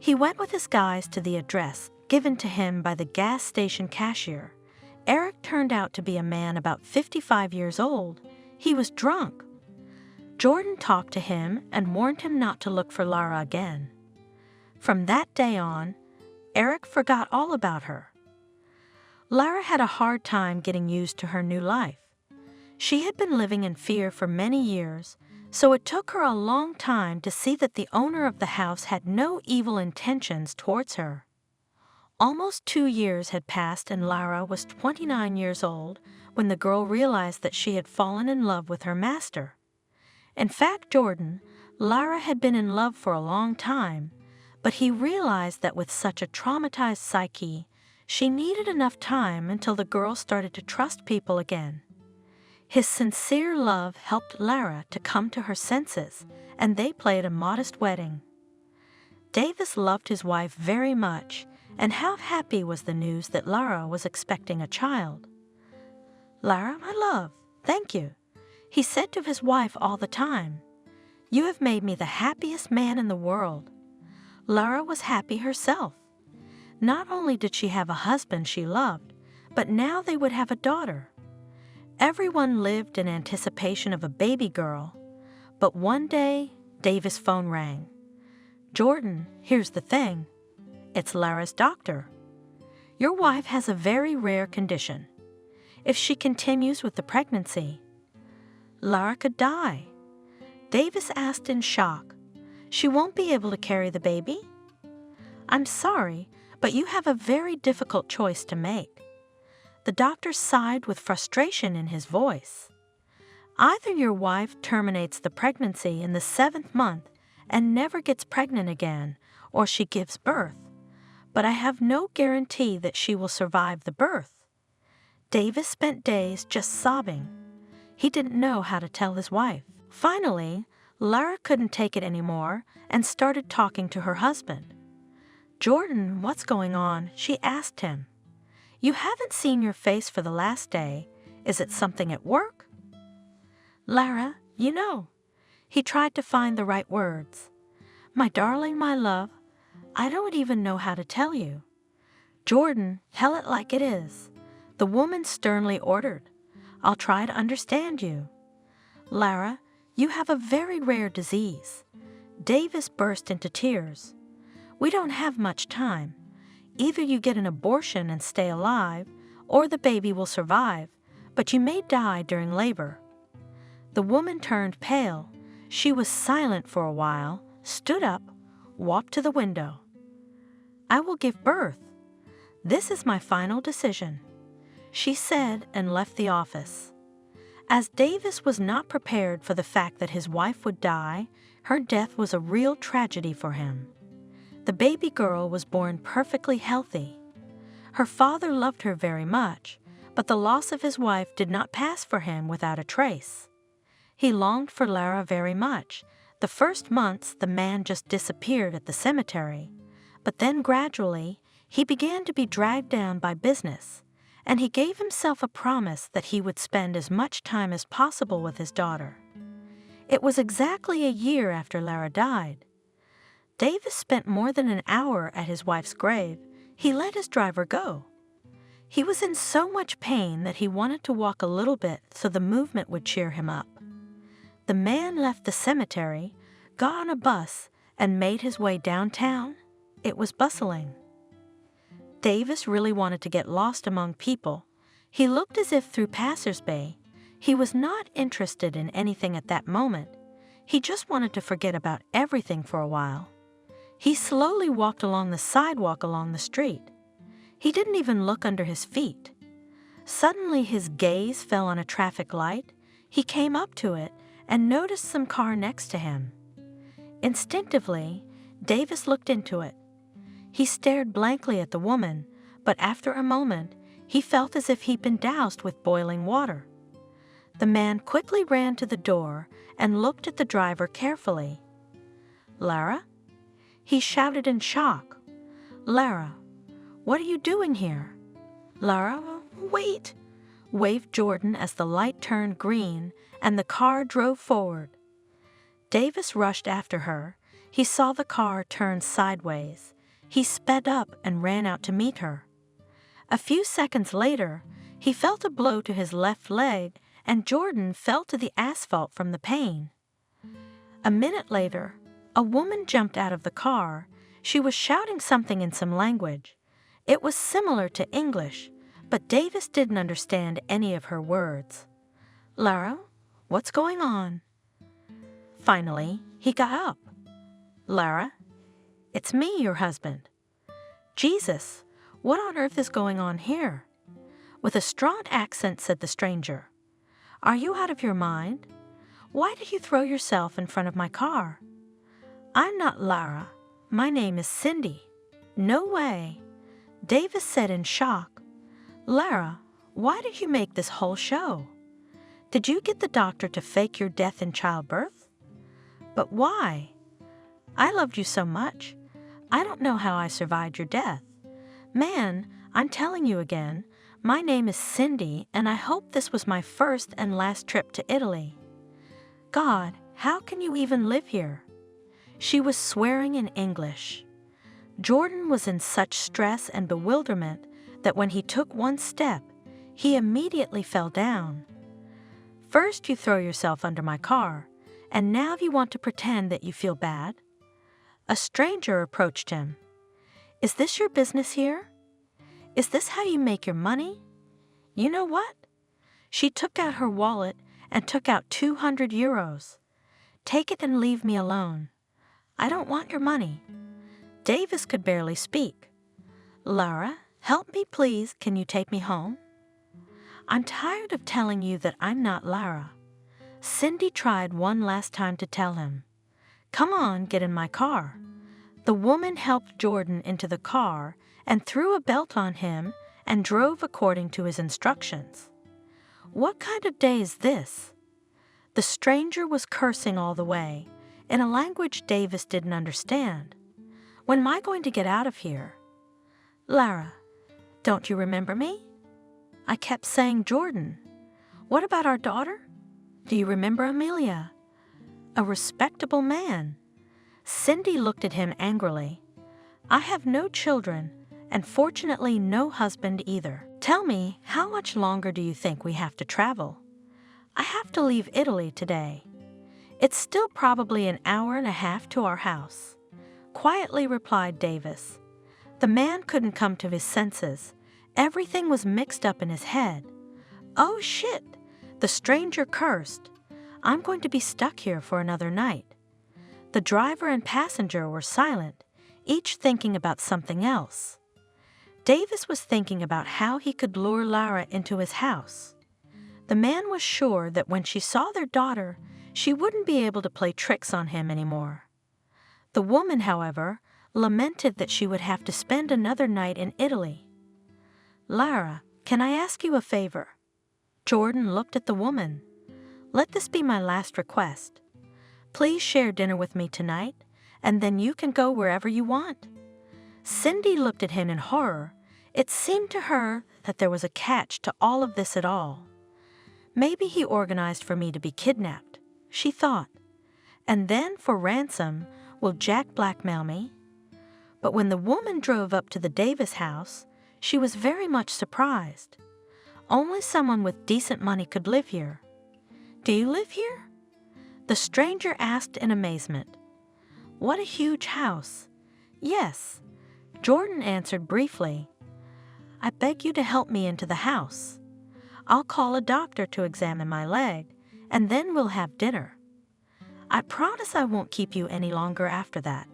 He went with his guys to the address given to him by the gas station cashier. Eric turned out to be a man about 55 years old. He was drunk. Jordan talked to him and warned him not to look for Lara again. From that day on, Eric forgot all about her. Lara had a hard time getting used to her new life. She had been living in fear for many years, so it took her a long time to see that the owner of the house had no evil intentions towards her. Almost 2 years had passed and Lara was 29 years old when the girl realized that she had fallen in love with her master. In fact, Jordan, Lara had been in love for a long time, but he realized that with such a traumatized psyche, she needed enough time until the girl started to trust people again. His sincere love helped Lara to come to her senses, and they played a modest wedding. Davis loved his wife very much, and how happy was the news that Lara was expecting a child. "Lara, my love, thank you," he said to his wife all the time. "You have made me the happiest man in the world." Lara was happy herself. Not only did she have a husband she loved, but now they would have a daughter. Everyone lived in anticipation of a baby girl, but one day Davis' phone rang. "Jordan, here's the thing. It's Lara's doctor. Your wife has a very rare condition. If she continues with the pregnancy, Lara could die." Davis asked in shock, "She won't be able to carry the baby?" "I'm sorry, but you have a very difficult choice to make." The doctor sighed with frustration in his voice. "Either your wife terminates the pregnancy in the 7th month and never gets pregnant again, or she gives birth. But I have no guarantee that she will survive the birth." Davis spent days just sobbing. He didn't know how to tell his wife. Finally, Lara couldn't take it anymore and started talking to her husband. "Jordan, what's going on?" she asked him. "You haven't seen your face for the last day. Is it something at work?" "Lara, you know." He tried to find the right words. "My darling, my love, I don't even know how to tell you." "Jordan, tell it like it is," the woman sternly ordered. "I'll try to understand you." "Lara, you have a very rare disease." Davis burst into tears. "We don't have much time. Either you get an abortion and stay alive, or the baby will survive, but you may die during labor." The woman turned pale. She was silent for a while, stood up, walked to the window. "I will give birth. This is my final decision," she said and left the office. As Davis was not prepared for the fact that his wife would die, her death was a real tragedy for him. The baby girl was born perfectly healthy. Her father loved her very much, but the loss of his wife did not pass for him without a trace. He longed for Lara very much. The first months, the man just disappeared at the cemetery, but then gradually, he began to be dragged down by business, and he gave himself a promise that he would spend as much time as possible with his daughter. It was exactly a year after Lara died. Davis spent more than an hour at his wife's grave. He let his driver go. He was in so much pain that he wanted to walk a little bit so the movement would cheer him up. The man left the cemetery, got on a bus, and made his way downtown. It was bustling. Davis really wanted to get lost among people. He looked as if through passers-by. He was not interested in anything at that moment. He just wanted to forget about everything for a while. He slowly walked along the sidewalk along the street. He didn't even look under his feet. Suddenly his gaze fell on a traffic light. He came up to it and noticed some car next to him. Instinctively, Davis looked into it. He stared blankly at the woman, but after a moment, he felt as if he'd been doused with boiling water. The man quickly ran to the door and looked at the driver carefully. "Lara?" He shouted in shock. "Lara, what are you doing here?" "Lara, wait," waved Jordan as the light turned green and the car drove forward. Davis rushed after her. He saw the car turn sideways. He sped up and ran out to meet her. A few seconds later, he felt a blow to his left leg, and Jordan fell to the asphalt from the pain. A minute later, a woman jumped out of the car. She was shouting something in some language. It was similar to English, but Davis didn't understand any of her words. "Lara, what's going on?" Finally, he got up. "Lara, it's me, your husband." "Jesus, what on earth is going on here?" With a strong accent said the stranger. "Are you out of your mind? Why did you throw yourself in front of my car?" "I'm not Lara. My name is Cindy." "No way," Davis said in shock. "Lara, why did you make this whole show?" Did you get the doctor to fake your death in childbirth? But why? I loved you so much. I don't know how I survived your death. Man, I'm telling you again, my name is Cindy, and I hope this was my first and last trip to Italy. God, how can you even live here? She was swearing in English. Jordan was in such stress and bewilderment that when he took one step, he immediately fell down. First you throw yourself under my car, and now you want to pretend that you feel bad? A stranger approached him. Is this your business here? Is this how you make your money? You know what? She took out her wallet and took out 200 euros. Take it and leave me alone. I don't want your money. Davis could barely speak. Lara, help me please, can you take me home? I'm tired of telling you that I'm not Lara. Cindy tried one last time to tell him. Come on, get in my car. The woman helped Jordan into the car and threw a belt on him and drove according to his instructions. What kind of day is this? The stranger was cursing all the way, in a language Davis didn't understand. When am I going to get out of here? Lara, don't you remember me? I kept saying Jordan. What about our daughter? Do you remember Amelia? A respectable man. Cindy looked at him angrily. I have no children, and fortunately no husband either. Tell me, how much longer do you think we have to travel? I have to leave Italy today. It's still probably an hour and a half to our house. Quietly replied Davis. The man couldn't come to his senses. Everything was mixed up in his head. Oh shit! The stranger cursed. I'm going to be stuck here for another night. The driver and passenger were silent, each thinking about something else. Davis was thinking about how he could lure Lara into his house. The man was sure that when she saw their daughter, she wouldn't be able to play tricks on him anymore. The woman, however, lamented that she would have to spend another night in Italy. Lara, can I ask you a favor? Jordan looked at the woman. Let this be my last request. Please share dinner with me tonight, and then you can go wherever you want. Cindy looked at him in horror. It seemed to her that there was a catch to all of this at all. Maybe he organized for me to be kidnapped, she thought. And then for ransom, will Jack blackmail me? But when the woman drove up to the Davis house, she was very much surprised. Only someone with decent money could live here. Do you live here? The stranger asked in amazement. What a huge house. Yes, Jordan answered briefly. I beg you to help me into the house. I'll call a doctor to examine my leg, and then we'll have dinner. I promise I won't keep you any longer after that.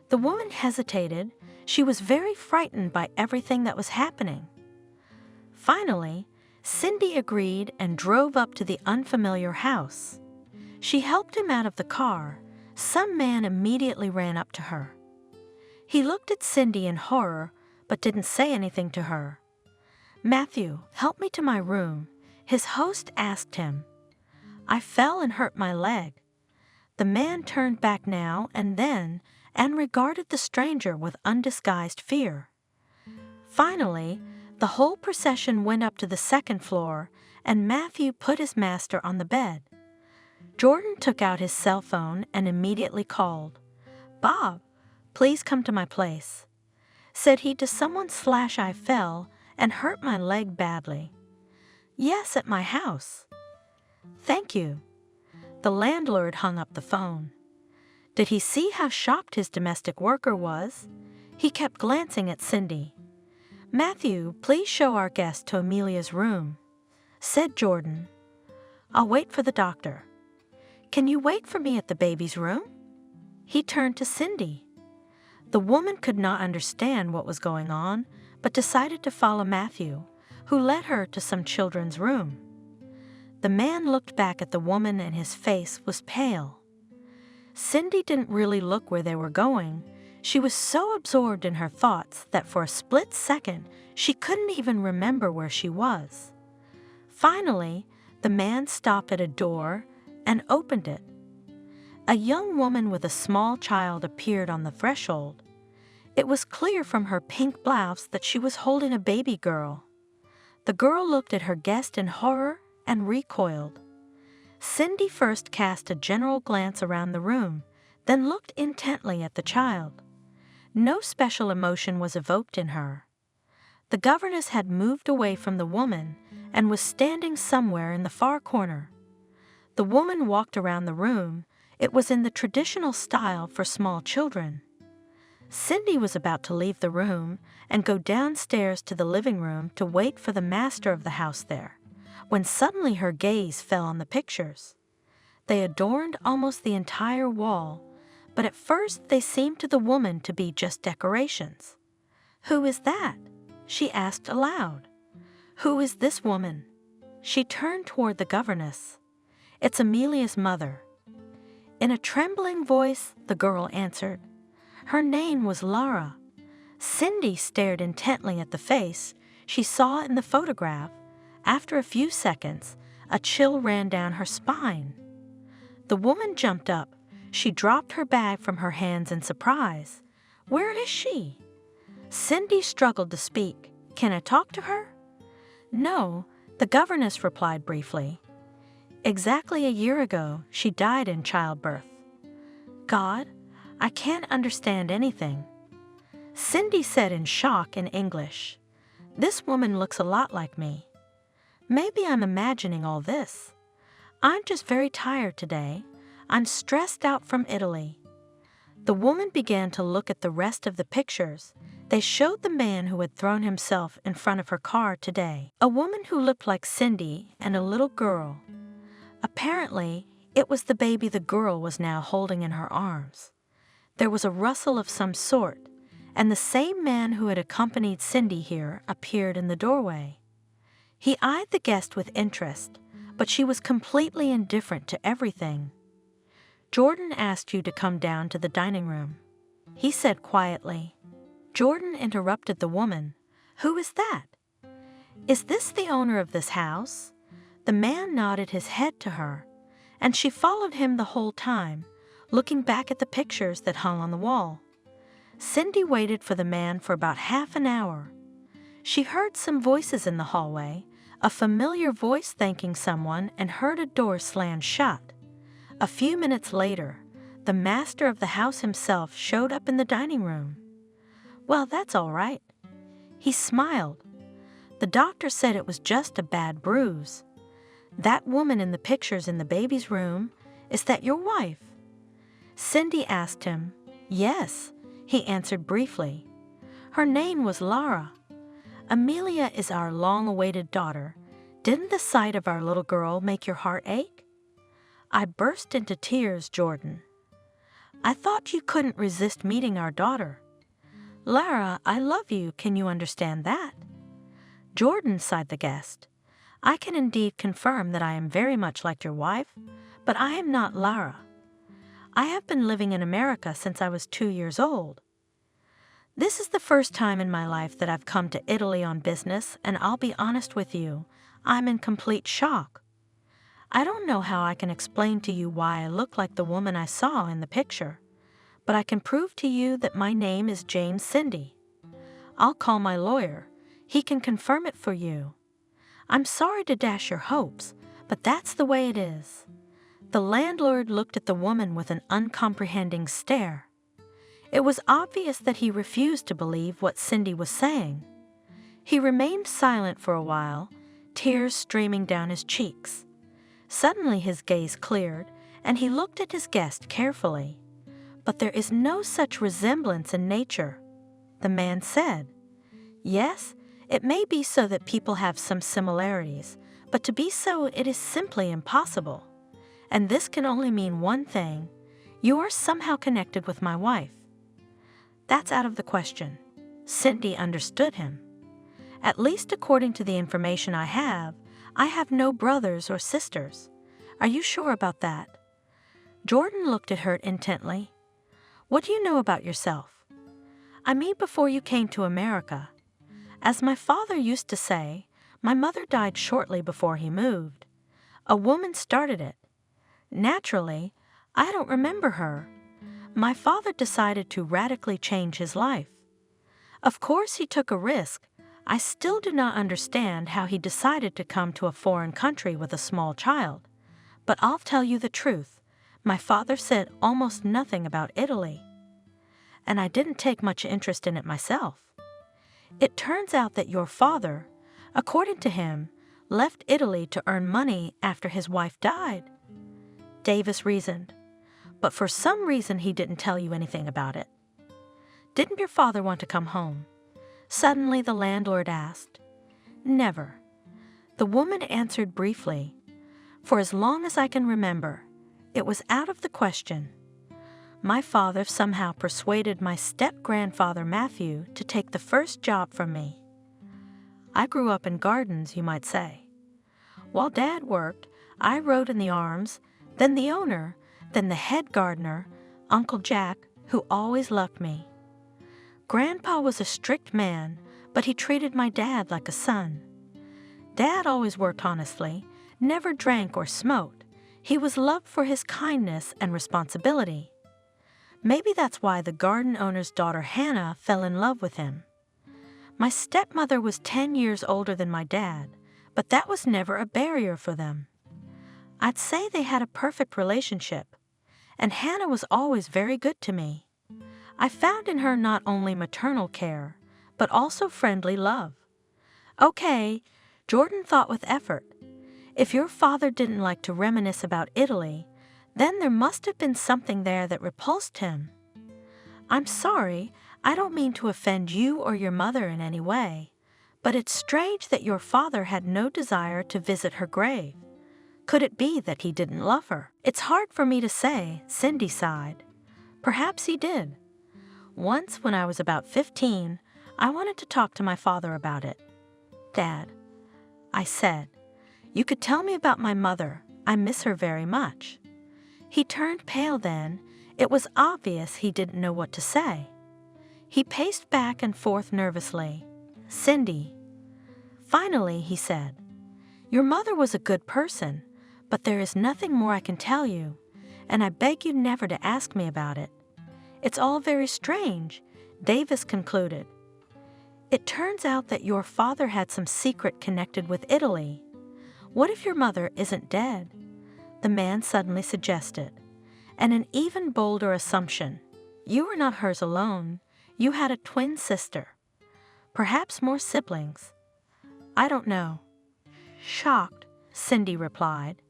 The woman hesitated. She was very frightened by everything that was happening. Finally, Cindy agreed and drove up to the unfamiliar house. She helped him out of the car. Some man immediately ran up to her. He looked at Cindy in horror, but didn't say anything to her. Matthew, help me to my room, his host asked him. I fell and hurt my leg. The man turned back now and then and regarded the stranger with undisguised fear. Finally, the whole procession went up to the second floor, and Matthew put his master on the bed. Jordan took out his cell phone and immediately called. Bob, please come to my place. Said he to someone / I fell and hurt my leg badly. Yes, at my house. Thank you. The landlord hung up the phone. Did he see how shocked his domestic worker was? He kept glancing at Cindy. Matthew, please show our guest to Amelia's room, said Jordan. I'll wait for the doctor. Can you wait for me at the baby's room? He turned to Cindy. The woman could not understand what was going on, but decided to follow Matthew, who led her to some children's room. The man looked back at the woman and his face was pale. Cindy didn't really look where they were going. She was so absorbed in her thoughts that for a split second she couldn't even remember where she was. Finally, The man stopped at a door and opened it. A young woman with a small child appeared on the threshold. It was clear from her pink blouse that she was holding a baby girl. The girl looked at her guest in horror and recoiled. Cindy first cast a general glance around the room, then looked intently at the child. No special emotion was evoked in her. The governess had moved away from the woman and was standing somewhere in the far corner. The woman walked around the room. It was in the traditional style for small children. Cindy was about to leave the room and go downstairs to the living room to wait for the master of the house there, when suddenly her gaze fell on the pictures. They adorned almost the entire wall, but at first they seemed to the woman to be just decorations. "Who is that?" she asked aloud. "Who is this woman?" She turned toward the governess. "It's Amelia's mother." In a trembling voice, the girl answered. Her name was Lara. Cindy stared intently at the face she saw in the photograph. After a few seconds, a chill ran down her spine. The woman jumped up. She dropped her bag from her hands in surprise. "Where is she?" Cindy struggled to speak. "Can I talk to her?" "No," the governess replied briefly. "Exactly a year ago, she died in childbirth." "God, I can't understand anything." Cindy said in shock in English, "This woman looks a lot like me. Maybe I'm imagining all this. I'm just very tired today. I'm stressed out from Italy." The woman began to look at the rest of the pictures. They showed the man who had thrown himself in front of her car today, a woman who looked like Cindy, and a little girl. Apparently, it was the baby the girl was now holding in her arms. There was a rustle of some sort, and the same man who had accompanied Cindy here appeared in the doorway. He eyed the guest with interest, but she was completely indifferent to everything. "Jordan asked you to come down to the dining room," he said quietly. Jordan interrupted the woman. "Who is that? Is this the owner of this house?" The man nodded his head to her, and she followed him the whole time, looking back at the pictures that hung on the wall. Cindy waited for the man for about half an hour. She heard some voices in the hallway, a familiar voice thanking someone, and heard a door slam shut. A few minutes later, the master of the house himself showed up in the dining room. "Well, that's all right." He smiled. "The doctor said it was just a bad bruise. That woman in the pictures in the baby's room, is that your wife?" Cindy asked him. "Yes," he answered briefly. "Her name was Lara. Amelia is our long-awaited daughter. Didn't the sight of our little girl make your heart ache?" I burst into tears, Jordan. "I thought you couldn't resist meeting our daughter." "Lara, I love you. Can you understand that?" "Jordan," sighed the guest, "I can indeed confirm that I am very much like your wife, but I am not Lara. I have been living in America since I was 2 years old. This is the first time in my life that I've come to Italy on business, and I'll be honest with you, I'm in complete shock. I don't know how I can explain to you why I look like the woman I saw in the picture, but I can prove to you that my name is James Cindy. I'll call my lawyer. He can confirm it for you. I'm sorry to dash your hopes, but that's the way it is." The landlord looked at the woman with an uncomprehending stare. It was obvious that he refused to believe what Cindy was saying. He remained silent for a while, tears streaming down his cheeks. Suddenly his gaze cleared, and he looked at his guest carefully. "But there is no such resemblance in nature," the man said. "Yes, it may be so that people have some similarities, but to be so it is simply impossible. And this can only mean one thing. You are somehow connected with my wife." "That's out of the question." Cindy understood him. "At least according to the information I have no brothers or sisters. Are you sure about that?" Jordan looked at her intently. "What do you know about yourself?" "I mean before you came to America. As my father used to say, my mother died shortly before he moved. A woman started it. Naturally, I don't remember her. My father decided to radically change his life. Of course, he took a risk. I still do not understand how he decided to come to a foreign country with a small child. But I'll tell you the truth. My father said almost nothing about Italy. And I didn't take much interest in it myself. It turns out that your father, according to him, left Italy to earn money after his wife died. Davis reasoned. But for some reason he didn't tell you anything about it. Didn't your father want to come home? Suddenly the landlord asked. Never. The woman answered briefly. For as long as I can remember, it was out of the question. My father somehow persuaded my step-grandfather Matthew to take the first job from me. I grew up in gardens, you might say. While Dad worked, I rode in the arms, then the owner, then the head gardener, Uncle Jack, who always loved me. Grandpa was a strict man, but he treated my dad like a son. Dad always worked honestly, never drank or smoked. He was loved for his kindness and responsibility. Maybe that's why the garden owner's daughter Hannah fell in love with him. My stepmother was 10 years older than my dad, but that was never a barrier for them. I'd say they had a perfect relationship, and Hannah was always very good to me. I found in her not only maternal care, but also friendly love. Okay, Jordan thought with effort. If your father didn't like to reminisce about Italy, then there must have been something there that repulsed him. I'm sorry, I don't mean to offend you or your mother in any way, but it's strange that your father had no desire to visit her grave. Could it be that he didn't love her? It's hard for me to say, Cindy sighed. Perhaps he did. Once, when I was about 15, I wanted to talk to my father about it. Dad, I said, you could tell me about my mother. I miss her very much. He turned pale then. It was obvious he didn't know what to say. He paced back and forth nervously. Cindy. Finally, he said, your mother was a good person, but there is nothing more I can tell you, and I beg you never to ask me about it. It's all very strange, Davis concluded. It turns out that your father had some secret connected with Italy. What if your mother isn't dead? The man suddenly suggested. And an even bolder assumption. You were not hers alone. You had a twin sister. Perhaps more siblings. I don't know. Shocked, Cindy replied.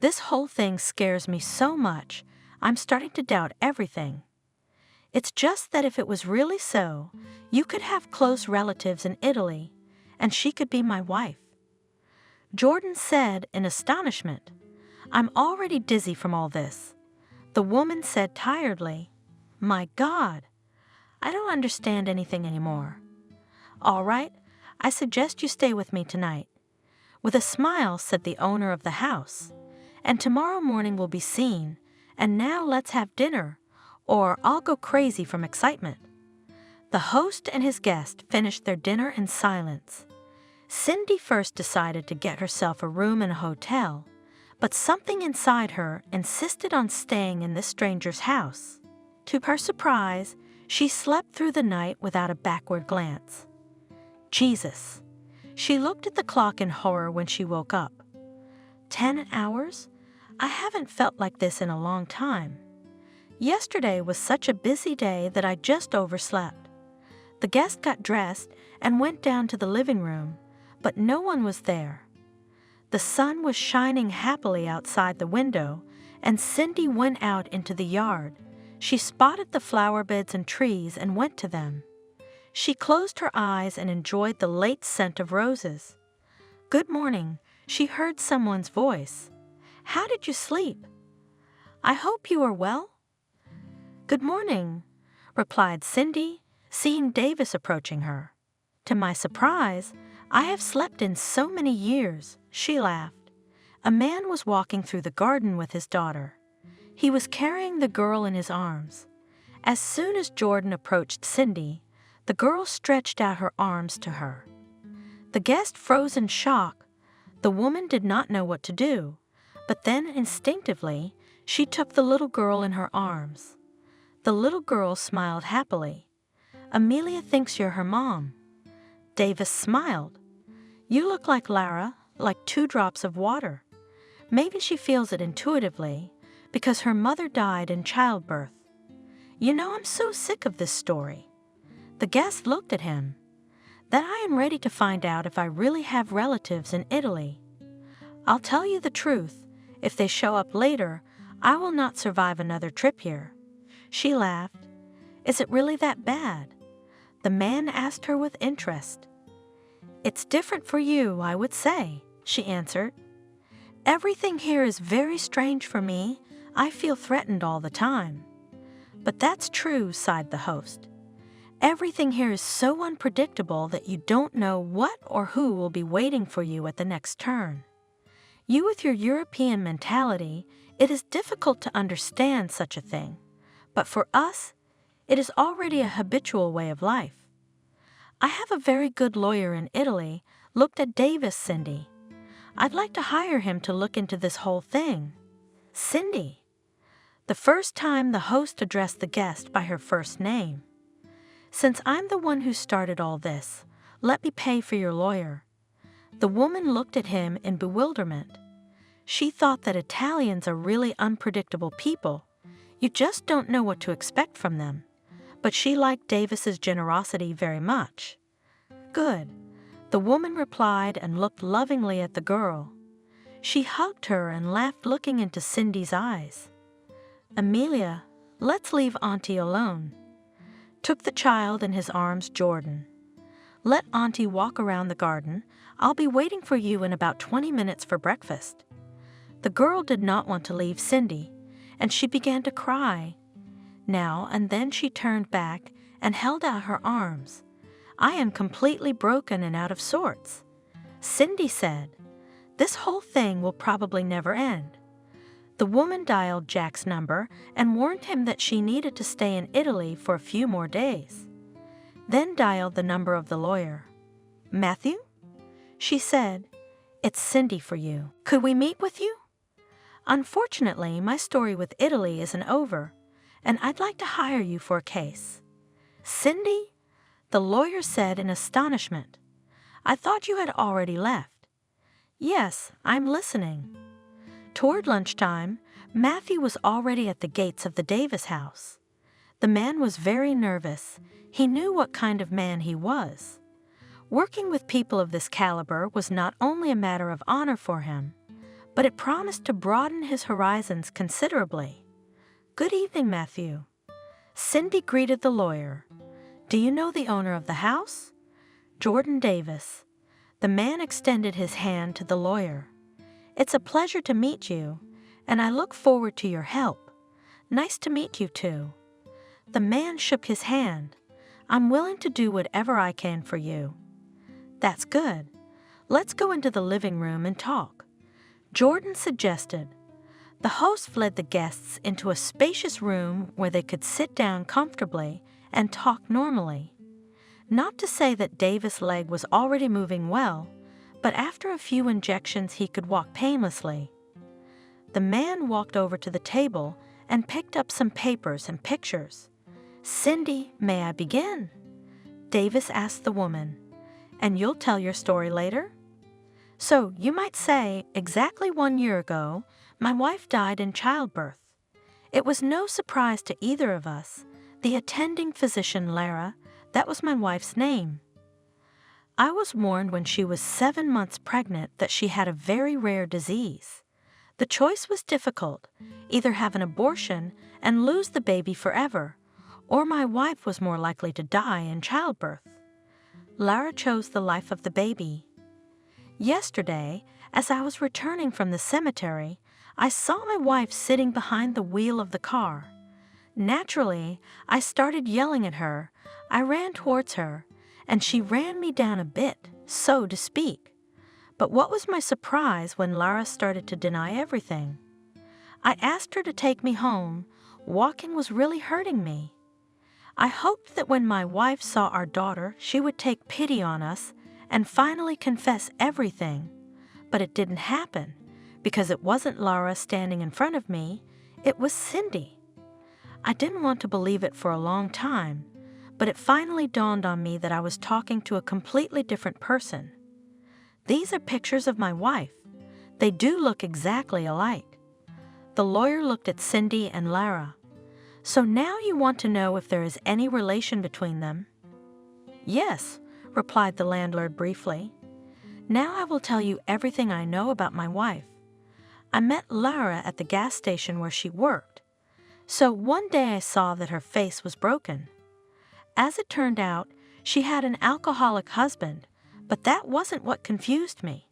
This whole thing scares me so much, I'm starting to doubt everything. It's just that if it was really so, you could have close relatives in Italy, and she could be my wife. Jordan said in astonishment, I'm already dizzy from all this. The woman said tiredly, My God, I don't understand anything anymore. All right, I suggest you stay with me tonight. With a smile said the owner of the house, and tomorrow morning we'll be seen, and now let's have dinner, or I'll go crazy from excitement. The host and his guest finished their dinner in silence. Cindy first decided to get herself a room in a hotel, but something inside her insisted on staying in this stranger's house. To her surprise, she slept through the night without a backward glance. Jesus! She looked at the clock in horror when she woke up. 10 hours? I haven't felt like this in a long time. Yesterday was such a busy day that I just overslept. The guest got dressed and went down to the living room, but no one was there. The sun was shining happily outside the window, and Cindy went out into the yard. She spotted the flower beds and trees and went to them. She closed her eyes and enjoyed the late scent of roses. Good morning, she heard someone's voice. How did you sleep? I hope you are well. Good morning, replied Cindy, seeing Davis approaching her. To my surprise, I have slept in so many years, she laughed. A man was walking through the garden with his daughter. He was carrying the girl in his arms. As soon as Jordan approached Cindy, the girl stretched out her arms to her. The guest froze in shock. The woman did not know what to do, But then instinctively, she took the little girl in her arms. The little girl smiled happily. "Amelia thinks you're her mom." Davis smiled. "You look like Lara, like 2 drops of water." Maybe she feels it intuitively, because her mother died in childbirth. "You know, I'm so sick of this story." The guest looked at him. "That I am ready to find out if I really have relatives in Italy. I'll tell you the truth, if they show up later, I will not survive another trip here." She laughed. "Is it really that bad?" The man asked her with interest. "It's different for you, I would say," she answered. "Everything here is very strange for me. I feel threatened all the time." "But that's true," sighed the host. "Everything here is so unpredictable that you don't know what or who will be waiting for you at the next turn. You with your European mentality, it is difficult to understand such a thing. But for us, it is already a habitual way of life. I have a very good lawyer in Italy," looked at Davis, Cindy. "I'd like to hire him to look into this whole thing." "Cindy." The first time the host addressed the guest by her first name. "Since I'm the one who started all this, let me pay for your lawyer." The woman looked at him in bewilderment. She thought that Italians are really unpredictable people. You just don't know what to expect from them. But she liked Davis's generosity very much. "Good," the woman replied and looked lovingly at the girl. She hugged her and laughed, looking into Cindy's eyes. "Amelia, let's leave Auntie alone." Took the child in his arms, Jordan. "Let Auntie walk around the garden. I'll be waiting for you in about 20 minutes for breakfast." The girl did not want to leave Cindy, and she began to cry. Now and then she turned back and held out her arms. "I am completely broken and out of sorts." Cindy said, "This whole thing will probably never end." The woman dialed Jack's number and warned him that she needed to stay in Italy for a few more days. Then dialed the number of the lawyer. "Matthew?" She said, "It's Cindy for you. Could we meet with you? Unfortunately, my story with Italy isn't over, and I'd like to hire you for a case." "Cindy?" the lawyer said in astonishment. "I thought you had already left." "Yes, I'm listening." Toward lunchtime, Matthew was already at the gates of the Davis house. The man was very nervous. He knew what kind of man he was. Working with people of this caliber was not only a matter of honor for him, but it promised to broaden his horizons considerably. "Good evening, Matthew." Cindy greeted the lawyer. "Do you know the owner of the house?" "Jordan Davis." The man extended his hand to the lawyer. "It's a pleasure to meet you, and I look forward to your help. Nice to meet you too." The man shook his hand. "I'm willing to do whatever I can for you." "That's good. Let's go into the living room and talk," Jordan suggested. The host led the guests into a spacious room where they could sit down comfortably and talk normally. Not to say that Davis' leg was already moving well, but after a few injections he could walk painlessly. The man walked over to the table and picked up some papers and pictures. "Cindy, may I begin?" Davis asked the woman. "And you'll tell your story later?" "So, you might say, exactly 1 year ago, my wife died in childbirth. It was no surprise to either of us. The attending physician, Lara, that was my wife's name. I was warned when she was 7 months pregnant that she had a very rare disease. The choice was difficult, either have an abortion and lose the baby forever, or my wife was more likely to die in childbirth. Lara chose the life of the baby. Yesterday, as I was returning from the cemetery, I saw my wife sitting behind the wheel of the car. Naturally, I started yelling at her. I ran towards her, and she ran me down a bit, so to speak. But what was my surprise when Lara started to deny everything? I asked her to take me home. Walking was really hurting me. I hoped that when my wife saw our daughter, she would take pity on us and finally confess everything. But it didn't happen, because it wasn't Laura standing in front of me, it was Cindy. I didn't want to believe it for a long time, but it finally dawned on me that I was talking to a completely different person. These are pictures of my wife. They do look exactly alike. The lawyer looked at Cindy and Lara. So now you want to know if there is any relation between them? Yes, replied the landlord briefly. Now I will tell you everything I know about my wife. I met Lara at the gas station where she worked. So one day I saw that her face was broken. As it turned out, she had an alcoholic husband, but that wasn't what confused me.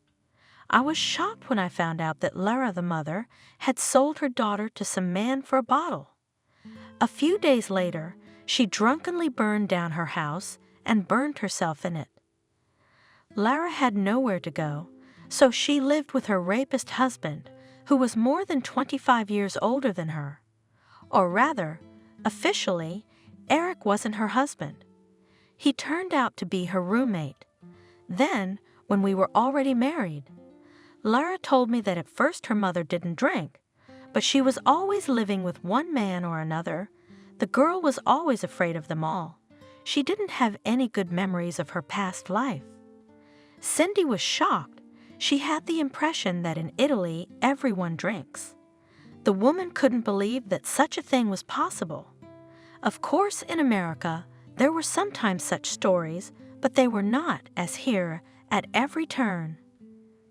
I was shocked when I found out that Lara, the mother, had sold her daughter to some man for a bottle. A few days later, she drunkenly burned down her house and burned herself in it. Lara had nowhere to go, so she lived with her rapist husband, who was more than 25 years older than her. Or rather, officially, Eric wasn't her husband. He turned out to be her roommate. Then, when we were already married, Lara told me that at first her mother didn't drink, but she was always living with one man or another. The girl was always afraid of them all. She didn't have any good memories of her past life. Cindy was shocked. She had the impression that in Italy everyone drinks. The woman couldn't believe that such a thing was possible. Of course, in America, there were sometimes such stories, but they were not, as here, at every turn.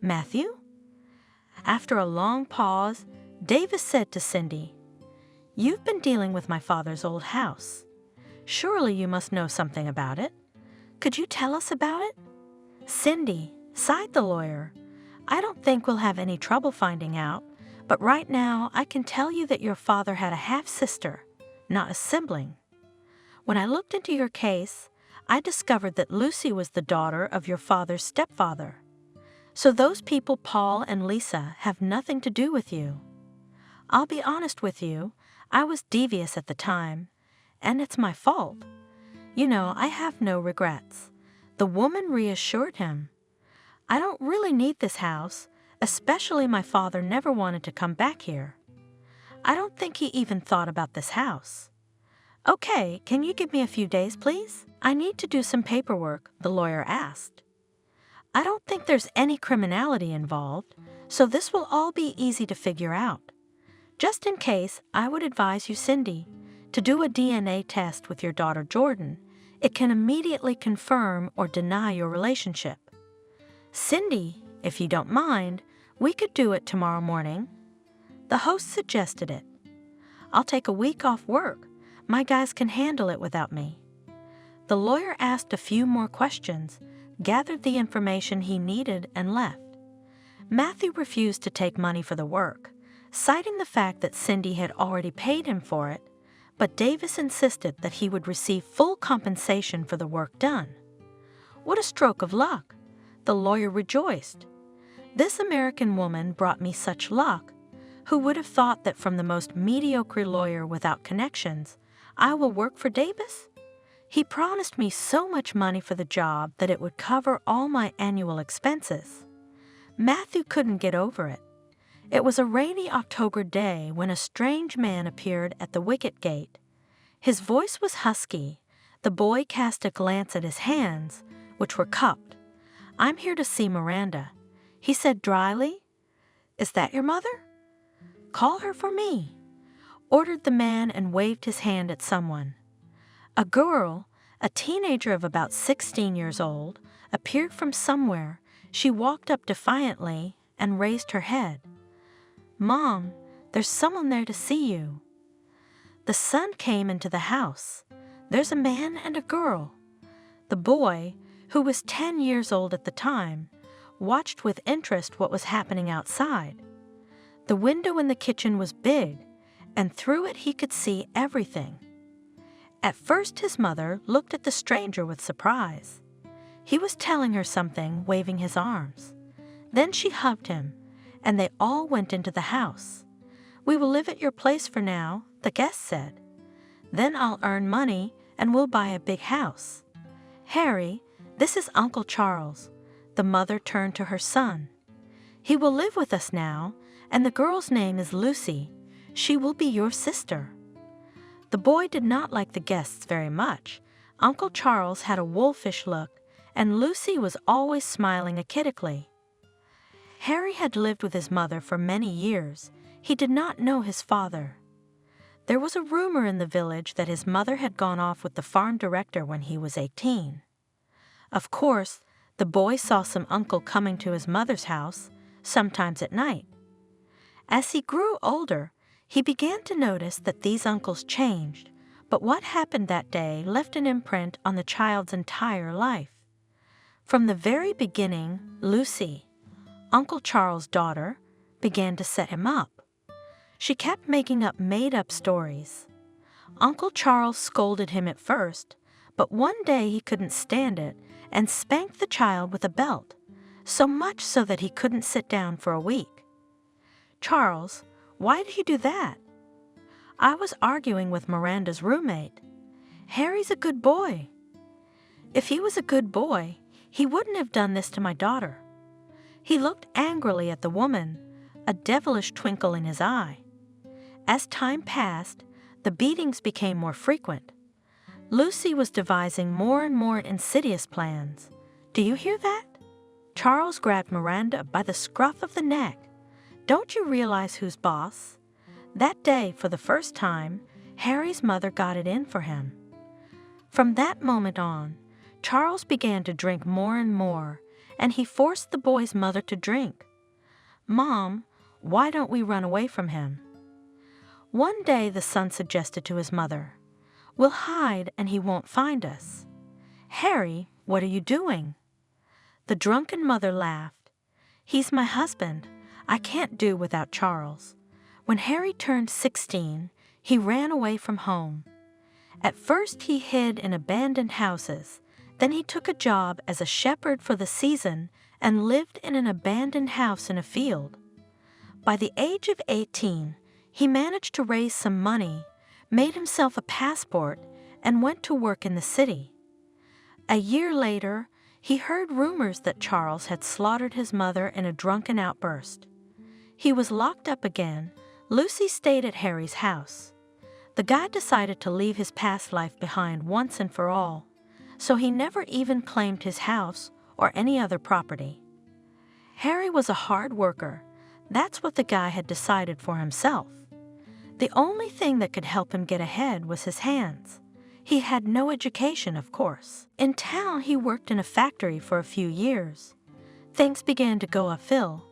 Matthew? After a long pause, Davis said to Cindy, "You've been dealing with my father's old house. Surely you must know something about it. Could you tell us about it?" "Cindy," sighed the lawyer, "I don't think we'll have any trouble finding out, but right now I can tell you that your father had a half-sister, not a sibling. When I looked into your case, I discovered that Lucy was the daughter of your father's stepfather. So those people, Paul and Lisa, have nothing to do with you. I'll be honest with you, I was devious at the time, and it's my fault. You know, I have no regrets." The woman reassured him. "I don't really need this house, especially my father never wanted to come back here. I don't think he even thought about this house." "Okay, can you give me a few days, please? I need to do some paperwork," the lawyer asked. "I don't think there's any criminality involved, so this will all be easy to figure out. Just in case, I would advise you, Cindy, to do a DNA test with your daughter Jordan. It can immediately confirm or deny your relationship. Cindy, if you don't mind, we could do it tomorrow morning." The host suggested it. "I'll take a week off work. My guys can handle it without me." The lawyer asked a few more questions, gathered the information he needed, and left. Matthew refused to take money for the work, citing the fact that Cindy had already paid him for it, but Davis insisted that he would receive full compensation for the work done. What a stroke of luck! The lawyer rejoiced. This American woman brought me such luck. Who would have thought that from the most mediocre lawyer without connections, I will work for Davis? He promised me so much money for the job that it would cover all my annual expenses. Matthew couldn't get over it. It was a rainy October day when a strange man appeared at the wicket gate. His voice was husky. The boy cast a glance at his hands, which were cupped. "I'm here to see Miranda," he said dryly. "Is that your mother?" "Call her for me," ordered the man and waved his hand at someone. A girl, a teenager of about 16 years old, appeared from somewhere. She walked up defiantly and raised her head. "Mom, there's someone there to see you." The son came into the house. There's a man and a girl. The boy, who was 10 years old at the time, watched with interest what was happening outside. The window in the kitchen was big, and through it he could see everything. At first his mother looked at the stranger with surprise. He was telling her something, waving his arms. Then she hugged him, and they all went into the house. "We will live at your place for now," the guest said. "Then I'll earn money, and we'll buy a big house. Harry, this is Uncle Charles." The mother turned to her son. "He will live with us now, and the girl's name is Lucy. She will be your sister." The boy did not like the guests very much. Uncle Charles had a wolfish look, and Lucy was always smiling achidically. Harry had lived with his mother for many years. He did not know his father. There was a rumor in the village that his mother had gone off with the farm director when he was 18. Of course, the boy saw some uncle coming to his mother's house, sometimes at night. As he grew older, he began to notice that these uncles changed, but what happened that day left an imprint on the child's entire life. From the very beginning, Lucy, Uncle Charles' daughter, began to set him up. She kept making up made-up stories. Uncle Charles scolded him at first, but one day he couldn't stand it and spanked the child with a belt, so much so that he couldn't sit down for a week. "Charles, why did you do that?" "I was arguing with Miranda's roommate. Harry's a good boy." "If he was a good boy, he wouldn't have done this to my daughter." He looked angrily at the woman, a devilish twinkle in his eye. As time passed, the beatings became more frequent. Lucy was devising more and more insidious plans. "Do you hear that?" Charles grabbed Miranda by the scruff of the neck. "Don't you realize who's boss?" That day, for the first time, Harry's mother got it in for him. From that moment on, Charles began to drink more and more, and he forced the boy's mother to drink. "Mom, why don't we run away from him?" One day the son suggested to his mother, "We'll hide and he won't find us." "Harry, what are you doing?" The drunken mother laughed. "He's my husband. I can't do without Charles." When Harry turned 16, he ran away from home. At first he hid in abandoned houses. Then he took a job as a shepherd for the season and lived in an abandoned house in a field. By the age of 18, he managed to raise some money, made himself a passport, and went to work in the city. A year later, he heard rumors that Charles had slaughtered his mother in a drunken outburst. He was locked up again. Lucy stayed at Harry's house. The guy decided to leave his past life behind once and for all, so he never even claimed his house or any other property. Harry was a hard worker. That's what the guy had decided for himself. The only thing that could help him get ahead was his hands. He had no education, of course. In town, he worked in a factory for a few years. Things began to go uphill.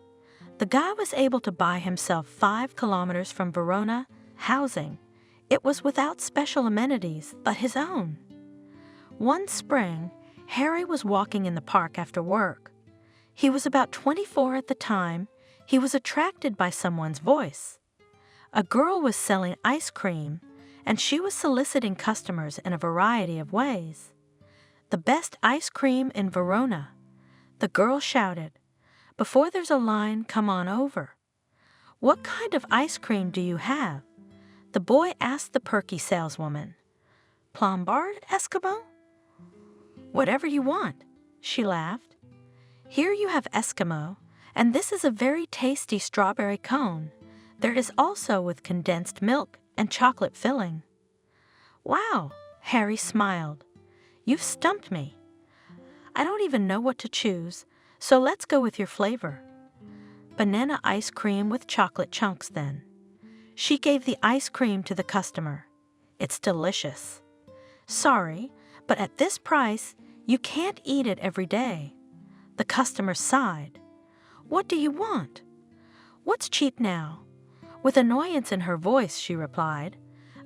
The guy was able to buy himself 5 kilometers from Verona housing. It was without special amenities, but his own. One spring, Harry was walking in the park after work. He was about 24 at the time. He was attracted by someone's voice. A girl was selling ice cream, and she was soliciting customers in a variety of ways. "The best ice cream in Verona," the girl shouted. "Before there's a line, come on over." "What kind of ice cream do you have?" the boy asked the perky saleswoman. "Plombard Eskimo?" "Whatever you want," she laughed. "Here you have Eskimo, and this is a very tasty strawberry cone. There is also with condensed milk and chocolate filling." "Wow," Harry smiled. "You've stumped me. I don't even know what to choose, so let's go with your flavor." "Banana ice cream with chocolate chunks, then." She gave the ice cream to the customer. "It's delicious." "Sorry, but at this price, you can't eat it every day." The customer sighed. "What do you want?" "What's cheap now?" With annoyance in her voice, she replied,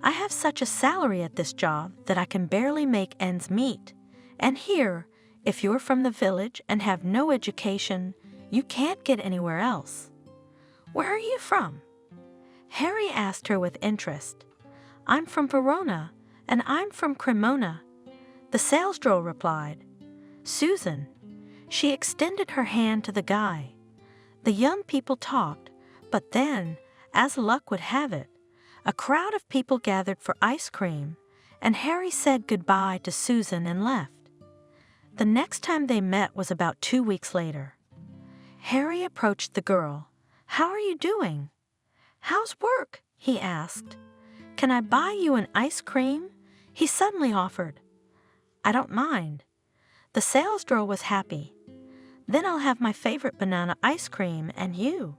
"I have such a salary at this job that I can barely make ends meet. And here, if you're from the village and have no education, you can't get anywhere else." "Where are you from?" Harry asked her with interest. "I'm from Verona, and I'm from Cremona," the sales girl replied. "Susan." She extended her hand to the guy. The young people talked, but then, as luck would have it, a crowd of people gathered for ice cream, and Harry said goodbye to Susan and left. The next time they met was about 2 weeks later. Harry approached the girl. "How are you doing? How's work?" he asked. "Can I buy you an ice cream?" he suddenly offered. "I don't mind." The sales girl was happy. "Then I'll have my favorite banana ice cream and you.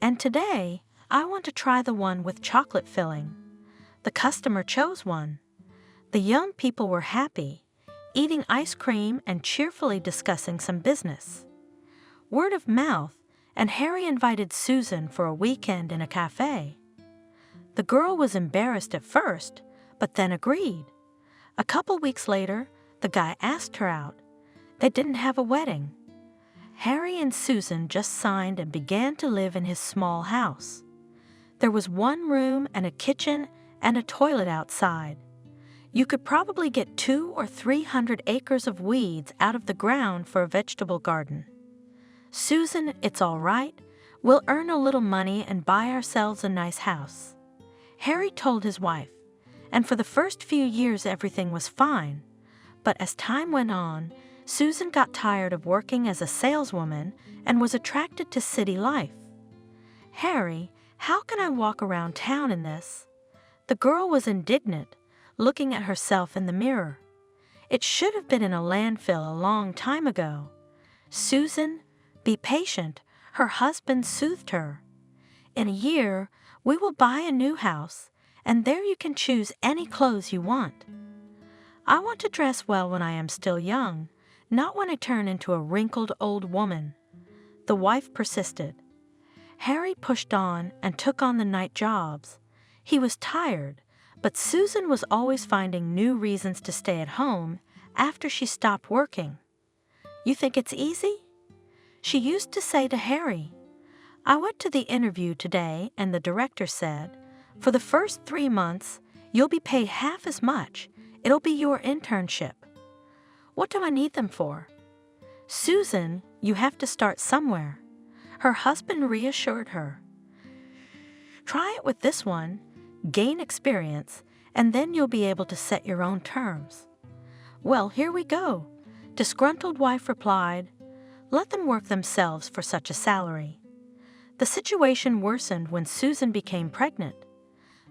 And today, I want to try the one with chocolate filling." The customer chose one. The young people were happy, eating ice cream and cheerfully discussing some business. Word of mouth, and Harry invited Susan for a weekend in a cafe. The girl was embarrassed at first, but then agreed. A couple weeks later, the guy asked her out. They didn't have a wedding. Harry and Susan just signed and began to live in his small house. There was one room and a kitchen and a toilet outside. You could probably get 200 or 300 acres of weeds out of the ground for a vegetable garden. "Susan, it's all right. We'll earn a little money and buy ourselves a nice house," Harry told his wife. And for the first few years everything was fine. But as time went on, Susan got tired of working as a saleswoman and was attracted to city life. "Harry, how can I walk around town in this?" The girl was indignant, looking at herself in the mirror. "It should have been in a landfill a long time ago." "Susan, be patient," her husband soothed her. "In a year, we will buy a new house, and there you can choose any clothes you want." "I want to dress well when I am still young, not when I turn into a wrinkled old woman," the wife persisted. Harry pushed on and took on the night jobs. He was tired, but Susan was always finding new reasons to stay at home after she stopped working. "You think it's easy?" She used to say to Harry. "I went to the interview today and the director said, for the first 3 months, you'll be paid half as much. It'll be your internship." "What do I need them for?" "Susan, you have to start somewhere," her husband reassured her. "Try it with this one, gain experience, and then you'll be able to set your own terms." "Well, here we go," disgruntled wife replied. "Let them work themselves for such a salary." The situation worsened when Susan became pregnant.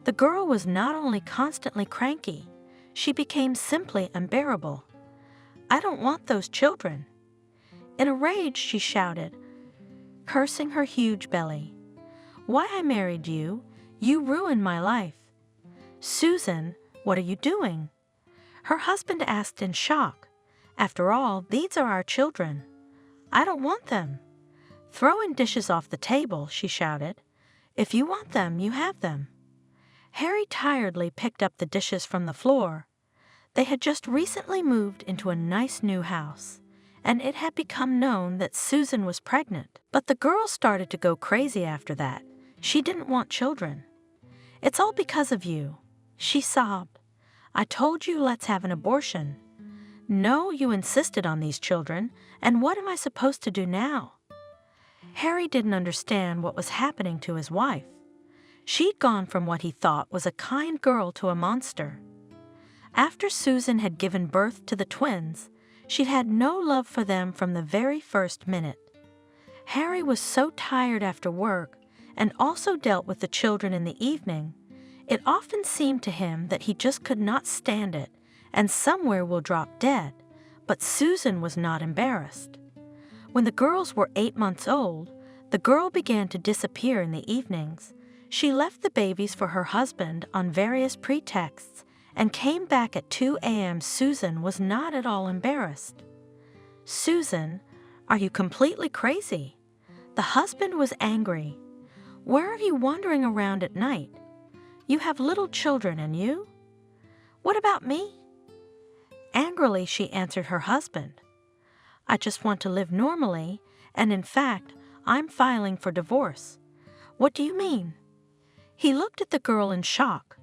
The girl was not only constantly cranky, she became simply unbearable. "I don't want those children." In a rage, she shouted, cursing her huge belly. "Why I married you? You ruined my life." "Susan, what are you doing?" Her husband asked in shock. "After all, these are our children." "I don't want them." "Throwing dishes off the table," she shouted. "If you want them, you have them." Harry tiredly picked up the dishes from the floor. They had just recently moved into a nice new house, and it had become known that Susan was pregnant. But the girl started to go crazy after that. She didn't want children. "It's all because of you," she sobbed. "I told you let's have an abortion. No, you insisted on these children, and what am I supposed to do now?" Harry didn't understand what was happening to his wife. She'd gone from what he thought was a kind girl to a monster. After Susan had given birth to the twins, she'd had no love for them from the very first minute. Harry was so tired after work and also dealt with the children in the evening, it often seemed to him that he just could not stand it and somewhere will drop dead, but Susan was not embarrassed. When the girls were 8 months old, the girl began to disappear in the evenings. She left the babies for her husband on various pretexts and came back at 2 a.m. Susan was not at all embarrassed. "Susan, are you completely crazy?" The husband was angry. "Where are you wandering around at night? You have little children, and you? What about me?" Angrily, she answered her husband. "I just want to live normally, and in fact, I'm filing for divorce." "What do you mean?" He looked at the girl in shock.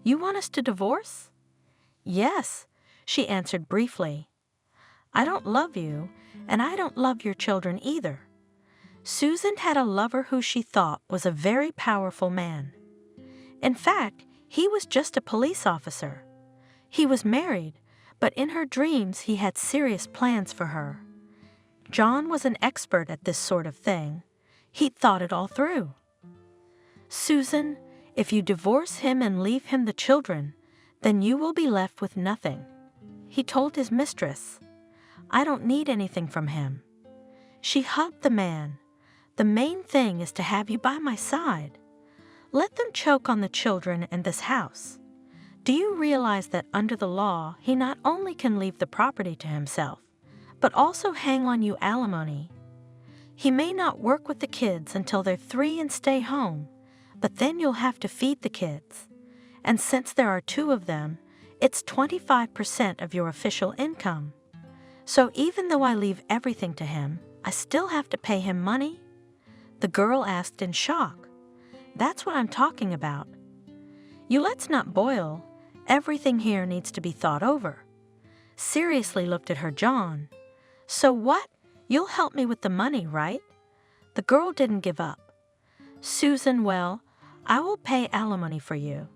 "You want us to divorce?" "Yes," she answered briefly. "I don't love you, and I don't love your children either." Susan had a lover who she thought was a very powerful man. In fact, he was just a police officer. He was married, but in her dreams he had serious plans for her. John was an expert at this sort of thing. He'd thought it all through. "Susan, if you divorce him and leave him the children, then you will be left with nothing," he told his mistress. "I don't need anything from him." She hugged the man. "The main thing is to have you by my side. Let them choke on the children and this house. Do you realize that under the law, he not only can leave the property to himself, but also hang on you alimony? He may not work with the kids until they're 3 and stay home, but then you'll have to feed the kids. And since there are 2 of them, it's 25% of your official income. So even though I leave everything to him, I still have to pay him money?" The girl asked in shock. "That's what I'm talking about. You let's not boil. Everything here needs to be thought over." Seriously looked at her John. "So what? You'll help me with the money, right?" The girl didn't give up. "Susan, well, I will pay alimony for you.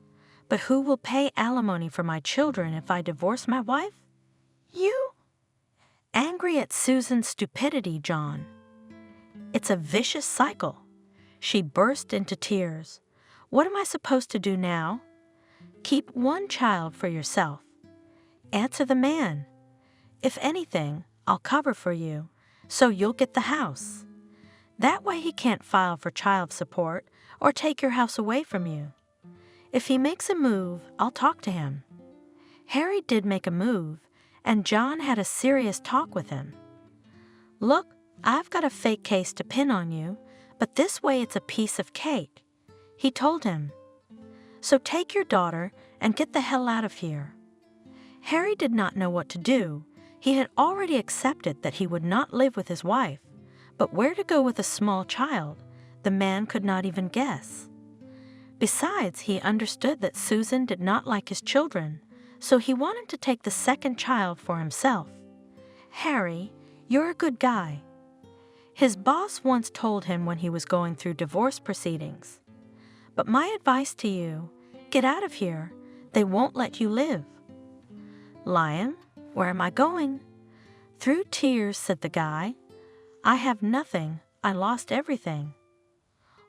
But who will pay alimony for my children if I divorce my wife?" "You?" Angry at Susan's stupidity, John. "It's a vicious cycle." She burst into tears. "What am I supposed to do now?" "Keep 1 child for yourself." "Answer the man. If anything, I'll cover for you, so you'll get the house. That way he can't file for child support or take your house away from you. If he makes a move, I'll talk to him." Harry did make a move, and John had a serious talk with him. "Look, I've got a fake case to pin on you, but this way it's a piece of cake," he told him. "So take your daughter and get the hell out of here." Harry did not know what to do. He had already accepted that he would not live with his wife, but where to go with a small child, the man could not even guess. Besides, he understood that Susan did not like his children, so he wanted to take the second child for himself. "Harry, you're a good guy." His boss once told him when he was going through divorce proceedings. "But my advice to you, get out of here. They won't let you live." "Lion, where am I going?" Through tears said the guy. "I have nothing. I lost everything.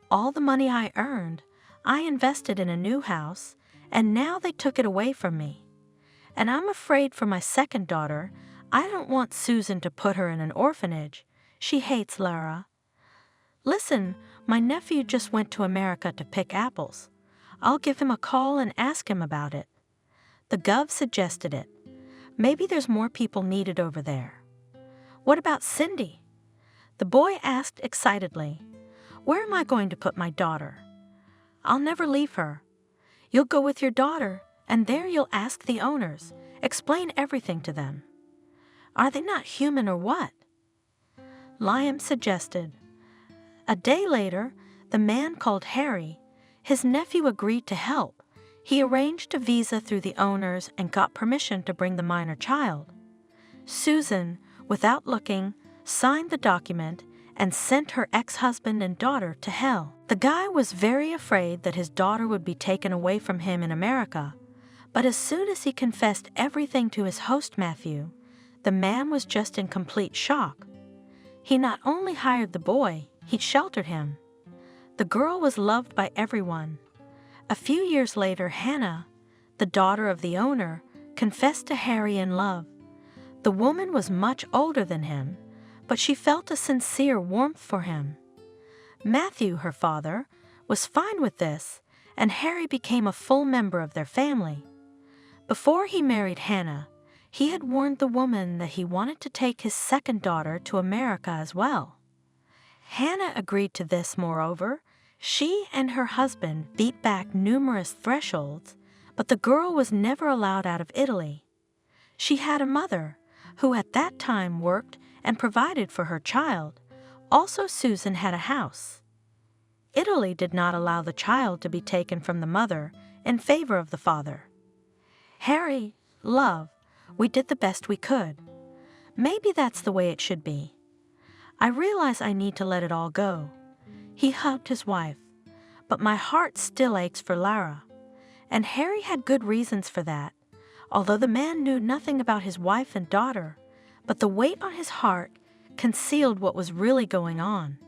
All the money I earned, I invested in a new house, and now they took it away from me. And I'm afraid for my second daughter. I don't want Susan to put her in an orphanage. She hates Lara. Listen, my nephew just went to America to pick apples. I'll give him a call and ask him about it." The gov suggested it. "Maybe there's more people needed over there." "What about Cindy?" The boy asked excitedly. "Where am I going to put my daughter?" "I'll never leave her." "You'll go with your daughter, and there you'll ask the owners, explain everything to them." "Are they not human or what?" Liam suggested. A day later, the man called Harry. His nephew agreed to help. He arranged a visa through the owners and got permission to bring the minor child. Susan, without looking, signed the document and sent her ex-husband and daughter to hell. The guy was very afraid that his daughter would be taken away from him in America, but as soon as he confessed everything to his host Matthew, the man was just in complete shock. He not only hired the boy, he sheltered him. The girl was loved by everyone. A few years later, Hannah, the daughter of the owner, confessed to Harry in love. The woman was much older than him, but she felt a sincere warmth for him. Matthew, her father, was fine with this, and Harry became a full member of their family. Before he married Hannah, he had warned the woman that he wanted to take his second daughter to America as well. Hannah agreed to this. Moreover, she and her husband beat back numerous thresholds, but the girl was never allowed out of Italy. She had a mother, who at that time worked and provided for her child. Also, Susan had a house. Italy did not allow the child to be taken from the mother in favor of the father. "Harry, love, we did the best we could. Maybe that's the way it should be. I realize I need to let it all go." He hugged his wife. "But my heart still aches for Lara." And Harry had good reasons for that, although the man knew nothing about his wife and daughter, but the weight on his heart concealed what was really going on.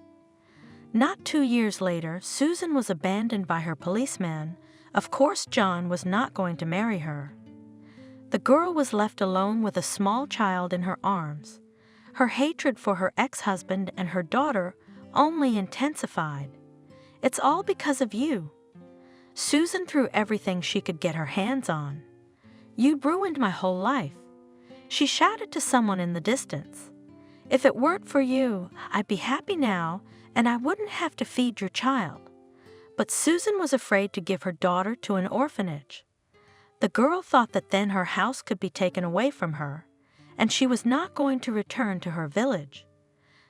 Not 2 years later, Susan was abandoned by her policeman. Of course, John was not going to marry her. The girl was left alone with a small child in her arms. Her hatred for her ex-husband and her daughter only intensified. "It's all because of you." Susan threw everything she could get her hands on. "You ruined my whole life." She shouted to someone in the distance. "If it weren't for you, I'd be happy now, and I wouldn't have to feed your child." But Susan was afraid to give her daughter to an orphanage. The girl thought that then her house could be taken away from her, and she was not going to return to her village.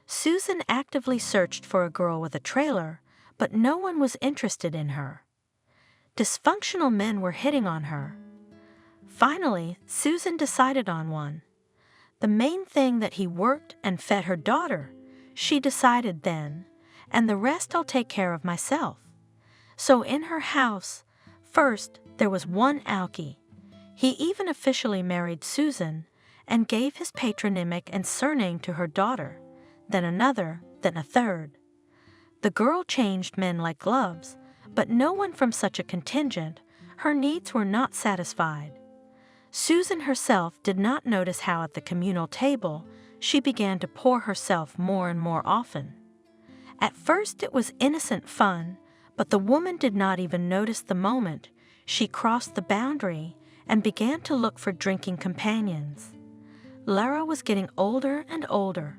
Susan actively searched for a girl with a trailer, but no one was interested in her. Dysfunctional men were hitting on her. Finally, Susan decided on one. The main thing that he worked and fed her daughter, she decided then, and the rest I'll take care of myself. So in her house, first there was one Alki. He even officially married Susan and gave his patronymic and surname to her daughter, then another, then a third. The girl changed men like gloves, but no one from such a contingent, her needs were not satisfied. Susan herself did not notice how at the communal table she began to pour herself more and more often. At first it was innocent fun, but the woman did not even notice the moment she crossed the boundary and began to look for drinking companions. Lara was getting older and older.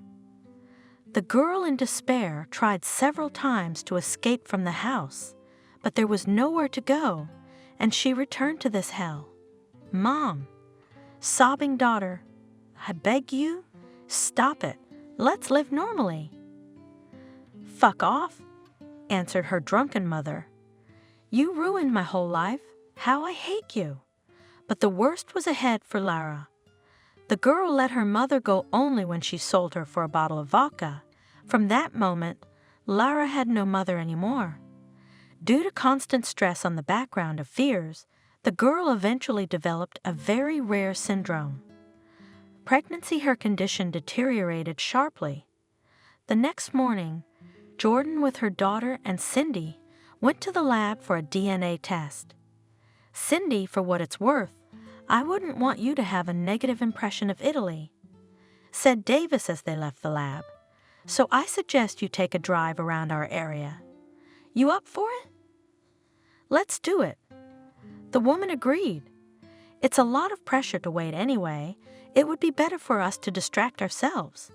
The girl in despair tried several times to escape from the house, but there was nowhere to go, and she returned to this hell. "Mom," sobbing daughter, "I beg you, stop it. Let's live normally." "Fuck off," answered her drunken mother. "You ruined my whole life. How I hate you." But the worst was ahead for Lara. The girl let her mother go only when she sold her for a bottle of vodka. From that moment, Lara had no mother anymore. Due to constant stress on the background of fears, the girl eventually developed a very rare syndrome. Pregnancy, her condition deteriorated sharply. The next morning, Jordan with her daughter and Cindy went to the lab for a DNA test. "Cindy, for what it's worth, I wouldn't want you to have a negative impression of Italy," said Davis as they left the lab. "So I suggest you take a drive around our area. You up for it?" "Let's do it." The woman agreed. "It's a lot of pressure to wait anyway. It would be better for us to distract ourselves.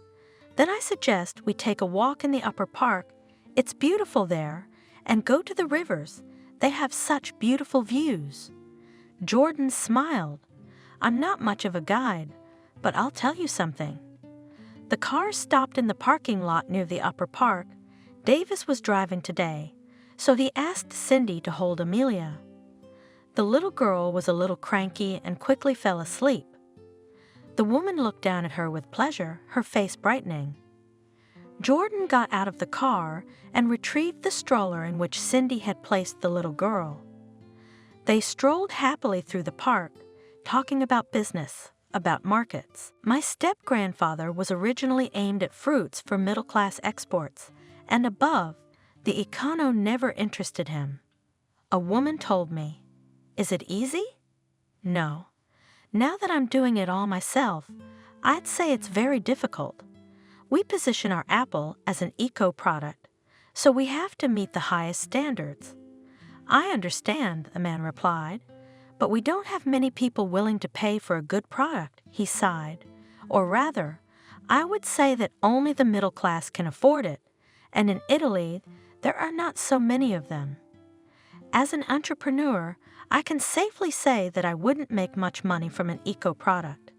Then I suggest we take a walk in the upper park. It's beautiful there. And go to the rivers. They have such beautiful views." Jordan smiled. "I'm not much of a guide, but I'll tell you something." The car stopped in the parking lot near the upper park. Davis was driving today, so he asked Cindy to hold Amelia. The little girl was a little cranky and quickly fell asleep. The woman looked down at her with pleasure, her face brightening. Jordan got out of the car and retrieved the stroller in which Cindy had placed the little girl. They strolled happily through the park, talking about business, about markets. My step-grandfather was originally aimed at fruits for middle-class exports, and above, the econo never interested him. A woman told me, "Is it easy?" "No. Now that I'm doing it all myself, I'd say it's very difficult. We position our apple as an eco-product, so we have to meet the highest standards." "I understand," the man replied, "but we don't have many people willing to pay for a good product," he sighed. "Or rather, I would say that only the middle class can afford it, and in Italy, there are not so many of them. As an entrepreneur, I can safely say that I wouldn't make much money from an eco-product.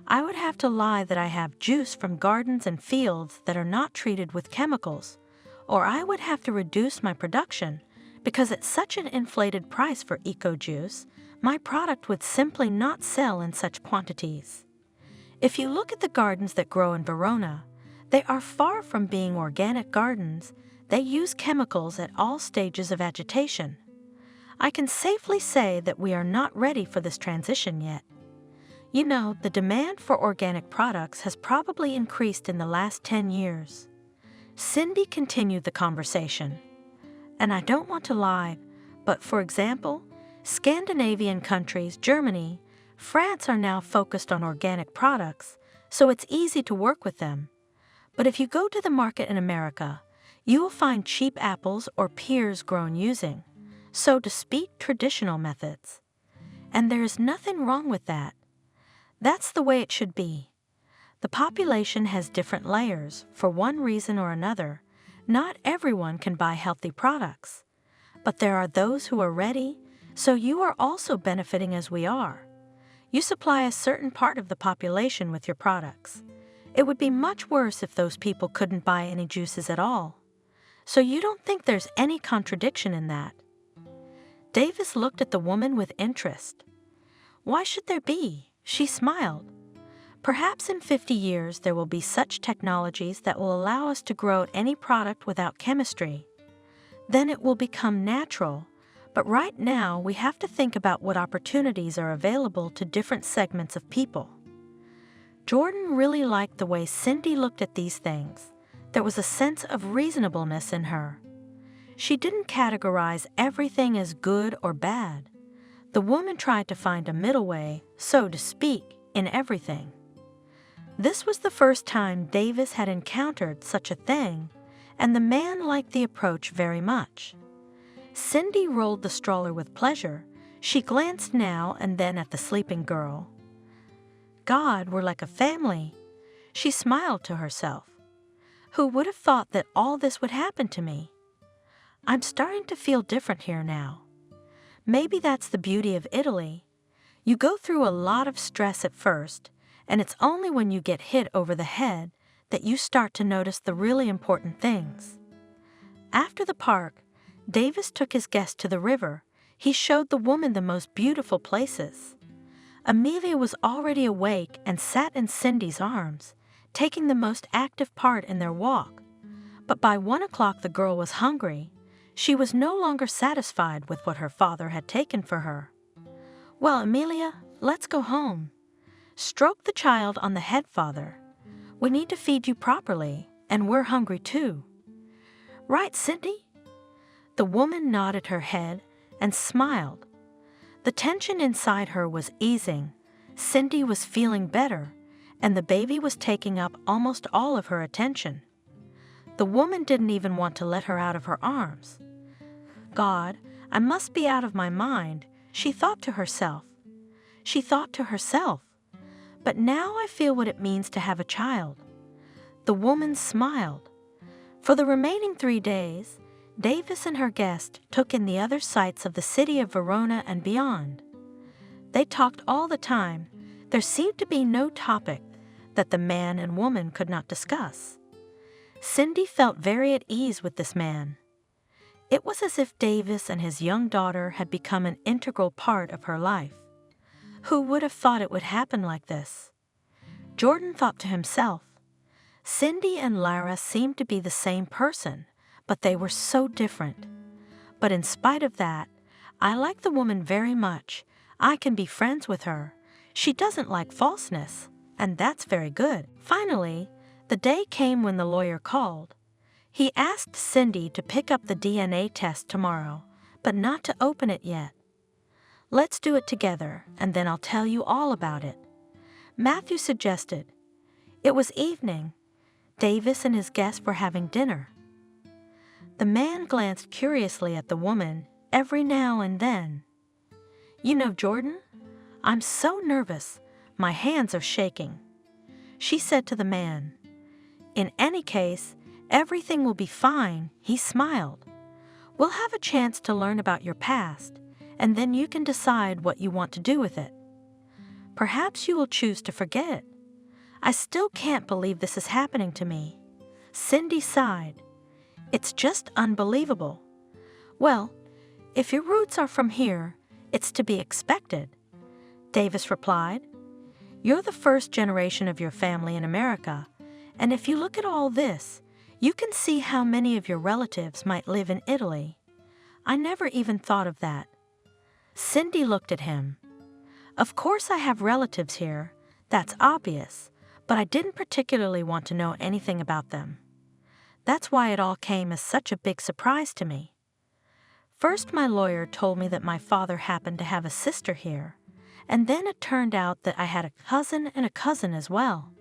I would have to lie that I have juice from gardens and fields that are not treated with chemicals, or I would have to reduce my production because at such an inflated price for eco-juice, my product would simply not sell in such quantities. If you look at the gardens that grow in Verona, they are far from being organic gardens. They use chemicals at all stages of agitation. I can safely say that we are not ready for this transition yet. You know, the demand for organic products has probably increased in the last 10 years. Cindy continued the conversation. And I don't want to lie, but for example, Scandinavian countries, Germany, France are now focused on organic products, so it's easy to work with them. But if you go to the market in America, you will find cheap apples or pears grown using, so to speak, traditional methods. And there is nothing wrong with that. That's the way it should be. The population has different layers for one reason or another. Not everyone can buy healthy products. But there are those who are ready, so you are also benefiting as we are. You supply a certain part of the population with your products. It would be much worse if those people couldn't buy any juices at all. So you don't think there's any contradiction in that? Davis looked at the woman with interest. Why should there be? She smiled. Perhaps in 50 years there will be such technologies that will allow us to grow any product without chemistry. Then it will become natural, but right now we have to think about what opportunities are available to different segments of people. Jordan really liked the way Cindy looked at these things. There was a sense of reasonableness in her. She didn't categorize everything as good or bad. The woman tried to find a middle way, so to speak, in everything. This was the first time Davis had encountered such a thing, and the man liked the approach very much. Cindy rolled the stroller with pleasure. She glanced now and then at the sleeping girl. God, we're like a family. She smiled to herself. Who would have thought that all this would happen to me? I'm starting to feel different here now. Maybe that's the beauty of Italy. You go through a lot of stress at first, and it's only when you get hit over the head that you start to notice the really important things. After the park, Davis took his guest to the river. He showed the woman the most beautiful places. Amelia was already awake and sat in Cindy's arms, taking the most active part in their walk. But by 1 o'clock the girl was hungry. She was no longer satisfied with what her father had taken for her. Well, Amelia, let's go home. Stroke the child on the head, father. We need to feed you properly, and we're hungry too. Right, Cindy? The woman nodded her head and smiled. The tension inside her was easing. Cindy was feeling better, and the baby was taking up almost all of her attention. The woman didn't even want to let her out of her arms. God, I must be out of my mind, she thought to herself. But now I feel what it means to have a child. The woman smiled. For the remaining 3 days, Davis and her guest took in the other sights of the city of Verona and beyond. They talked all the time. There seemed to be no topic that the man and woman could not discuss. Cindy felt very at ease with this man. It was as if Davis and his young daughter had become an integral part of her life. Who would have thought it would happen like this? Jordan thought to himself, Cindy and Lara seemed to be the same person, but they were so different. But in spite of that, I like the woman very much. I can be friends with her. She doesn't like falseness, and that's very good. Finally, the day came when the lawyer called. He asked Cindy to pick up the DNA test tomorrow, but not to open it yet. Let's do it together, and then I'll tell you all about it. Matthew suggested. It was evening. Davis and his guest were having dinner. The man glanced curiously at the woman every now and then. You know, Jordan, I'm so nervous. My hands are shaking. She said to the man. In any case, everything will be fine, he smiled. We'll have a chance to learn about your past, and then you can decide what you want to do with it. Perhaps you will choose to forget it. I still can't believe this is happening to me. Cindy sighed. It's just unbelievable. Well, if your roots are from here, it's to be expected. Davis replied. You're the first generation of your family in America, and if you look at all this, you can see how many of your relatives might live in Italy. I never even thought of that. Cindy looked at him. Of course I have relatives here, that's obvious, but I didn't particularly want to know anything about them. That's why it all came as such a big surprise to me. First, my lawyer told me that my father happened to have a sister here, and then it turned out that I had a cousin and a cousin as well.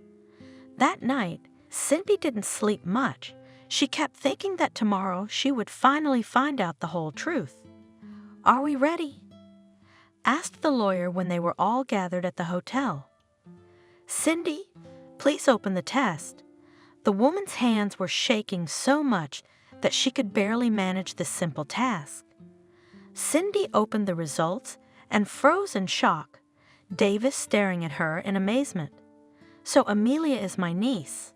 That night, Cindy didn't sleep much. She kept thinking that tomorrow she would finally find out the whole truth. "Are we ready?" asked the lawyer when they were all gathered at the hotel. "Cindy, please open the test." The woman's hands were shaking so much that she could barely manage this simple task. Cindy opened the results and froze in shock, Davis staring at her in amazement. "So Amelia is my niece."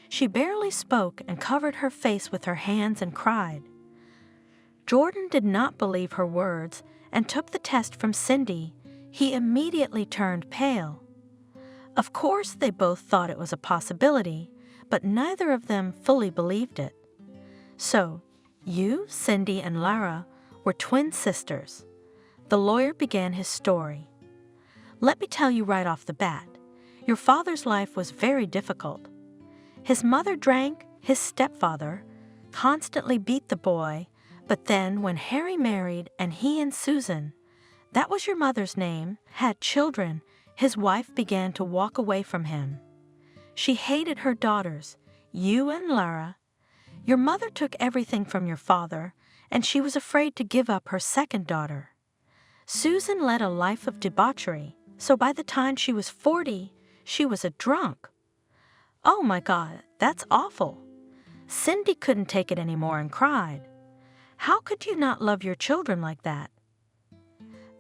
She barely spoke and covered her face with her hands and cried. Jordan did not believe her words and took the test from Cindy. He immediately turned pale. Of course, they both thought it was a possibility, but neither of them fully believed it. "So, you, Cindy, and Lara were twin sisters." The lawyer began his story. "Let me tell you right off the bat, your father's life was very difficult. His mother drank, his stepfather constantly beat the boy, but then when Harry married and he and Susan, that was your mother's name, had children, his wife began to walk away from him. She hated her daughters, you and Lara. Your mother took everything from your father, and she was afraid to give up her second daughter. Susan led a life of debauchery, so by the time she was 40, she was a drunk." "Oh my God, that's awful." Cindy couldn't take it anymore and cried. "How could you not love your children like that?"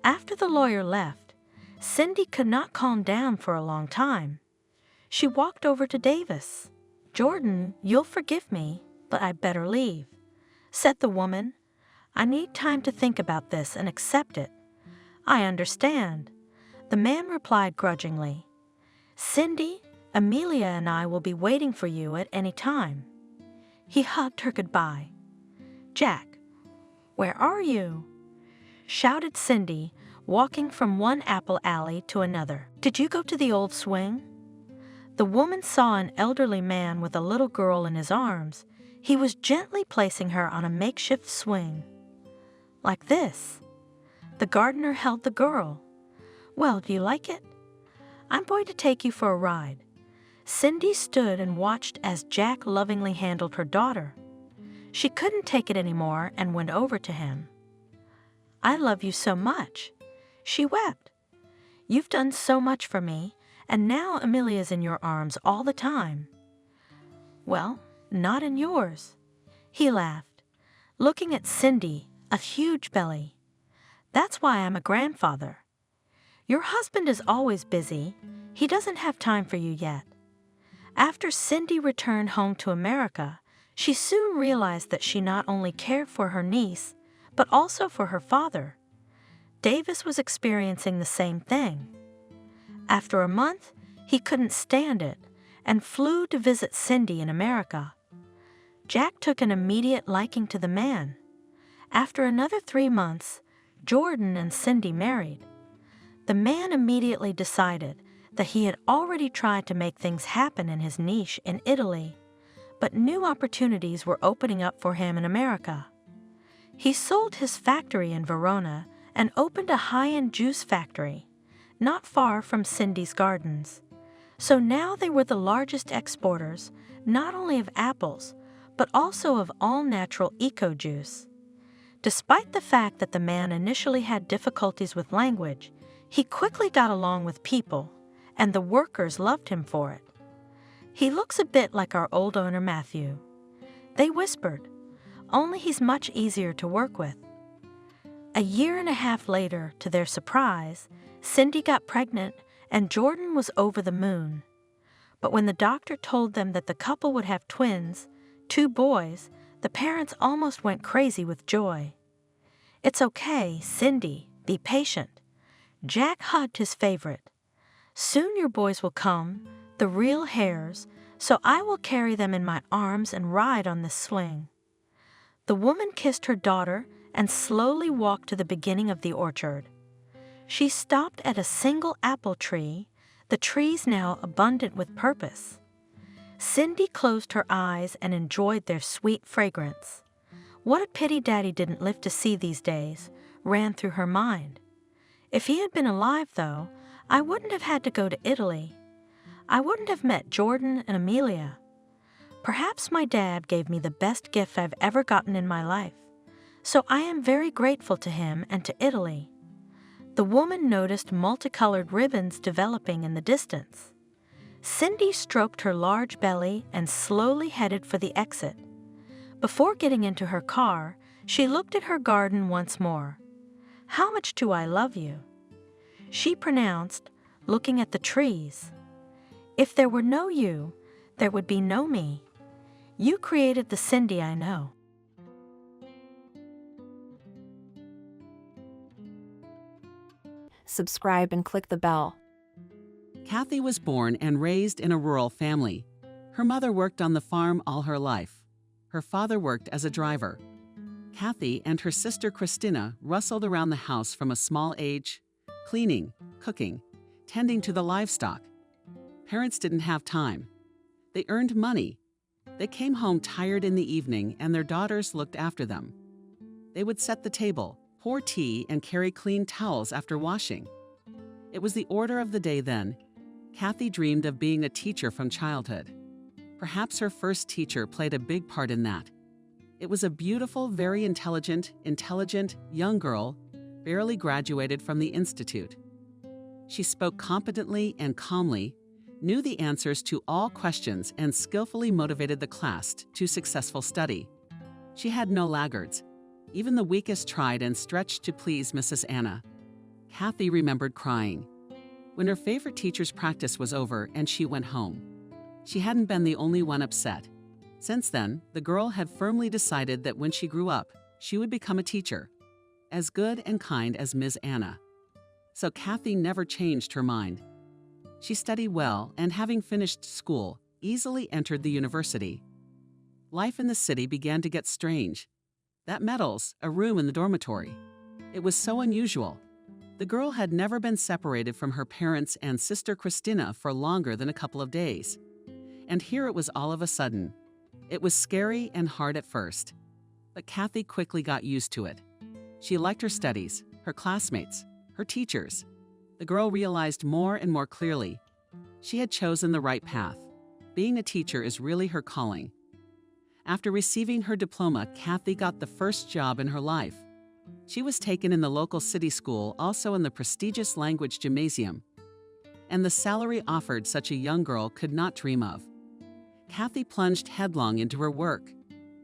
After the lawyer left, Cindy could not calm down for a long time. She walked over to Davis. "Jordan, you'll forgive me, but I'd better leave," said the woman. "I need time to think about this and accept it." "I understand," the man replied grudgingly. "Cindy, Amelia and I will be waiting for you at any time." He hugged her goodbye. "Jack, where are you?" shouted Cindy, walking from one apple alley to another. "Did you go to the old swing?" The woman saw an elderly man with a little girl in his arms. He was gently placing her on a makeshift swing. "Like this." The gardener held the girl. "Well, do you like it? I'm going to take you for a ride." Cindy stood and watched as Jack lovingly handled her daughter. She couldn't take it anymore and went over to him. "I love you so much." She wept. "You've done so much for me, and now Amelia's in your arms all the time." "Well, not in yours." He laughed, looking at Cindy, a huge belly. "That's why I'm a grandfather. Your husband is always busy. He doesn't have time for you yet." After Cindy returned home to America, she soon realized that she not only cared for her niece, but also for her father. Davis was experiencing the same thing. After a month, he couldn't stand it and flew to visit Cindy in America. Jack took an immediate liking to the man. After another 3 months, Jordan and Cindy married. The man immediately decided that he had already tried to make things happen in his niche in Italy, but new opportunities were opening up for him in America. He sold his factory in Verona and opened a high-end juice factory, not far from Cindy's gardens. So now they were the largest exporters, not only of apples, but also of all-natural eco-juice. Despite the fact that the man initially had difficulties with language, he quickly got along with people, and the workers loved him for it. "He looks a bit like our old owner Matthew," they whispered, "only he's much easier to work with." A year and a half later, to their surprise, Cindy got pregnant and Jordan was over the moon. But when the doctor told them that the couple would have twins, 2 boys, the parents almost went crazy with joy. "It's okay, Cindy, be patient." Jack hugged his favorite. "Soon your boys will come, the real hares, so I will carry them in my arms and ride on this swing." The woman kissed her daughter and slowly walked to the beginning of the orchard. She stopped at a single apple tree, the trees now abundant with purpose. Cindy closed her eyes and enjoyed their sweet fragrance. What a pity Daddy didn't live to see these days, ran through her mind. If he had been alive, though, I wouldn't have had to go to Italy. I wouldn't have met Jordan and Amelia. Perhaps my dad gave me the best gift I've ever gotten in my life, so I am very grateful to him and to Italy. The woman noticed multicolored ribbons developing in the distance. Cindy stroked her large belly and slowly headed for the exit. Before getting into her car, she looked at her garden once more. "How much do I love you?" she pronounced, looking at the trees. "If there were no you, there would be no me. You created the Cindy I know." Subscribe and click the bell. Kathy was born and raised in a rural family. Her mother worked on the farm all her life. Her father worked as a driver. Kathy and her sister Christina rustled around the house from a small age, cleaning, cooking, tending to the livestock. Parents didn't have time. They earned money. They came home tired in the evening, and their daughters looked after them. They would set the table, pour tea, and carry clean towels after washing. It was the order of the day then. Kathy dreamed of being a teacher from childhood. Perhaps her first teacher played a big part in that. It was a beautiful, very intelligent young girl, barely graduated from the institute. She spoke competently and calmly, knew the answers to all questions, and skillfully motivated the class to successful study. She had no laggards. Even the weakest tried and stretched to please Mrs. Anna. Kathy remembered crying when her favorite teacher's practice was over and she went home. She hadn't been the only one upset. Since then, the girl had firmly decided that when she grew up, she would become a teacher, as good and kind as Ms. Anna. So Kathy never changed her mind. She studied well and, having finished school, easily entered the university. Life in the city began to get strange. That Metals, a room in the dormitory. It was so unusual. The girl had never been separated from her parents and sister Christina for longer than a couple of days. And here it was all of a sudden. It was scary and hard at first. But Kathy quickly got used to it. She liked her studies, her classmates, her teachers. The girl realized more and more clearly. She had chosen the right path. Being a teacher is really her calling. After receiving her diploma, Kathy got the first job in her life. She was taken in the local city school, also in the prestigious language gymnasium. And the salary offered such a young girl could not dream of. Kathy plunged headlong into her work.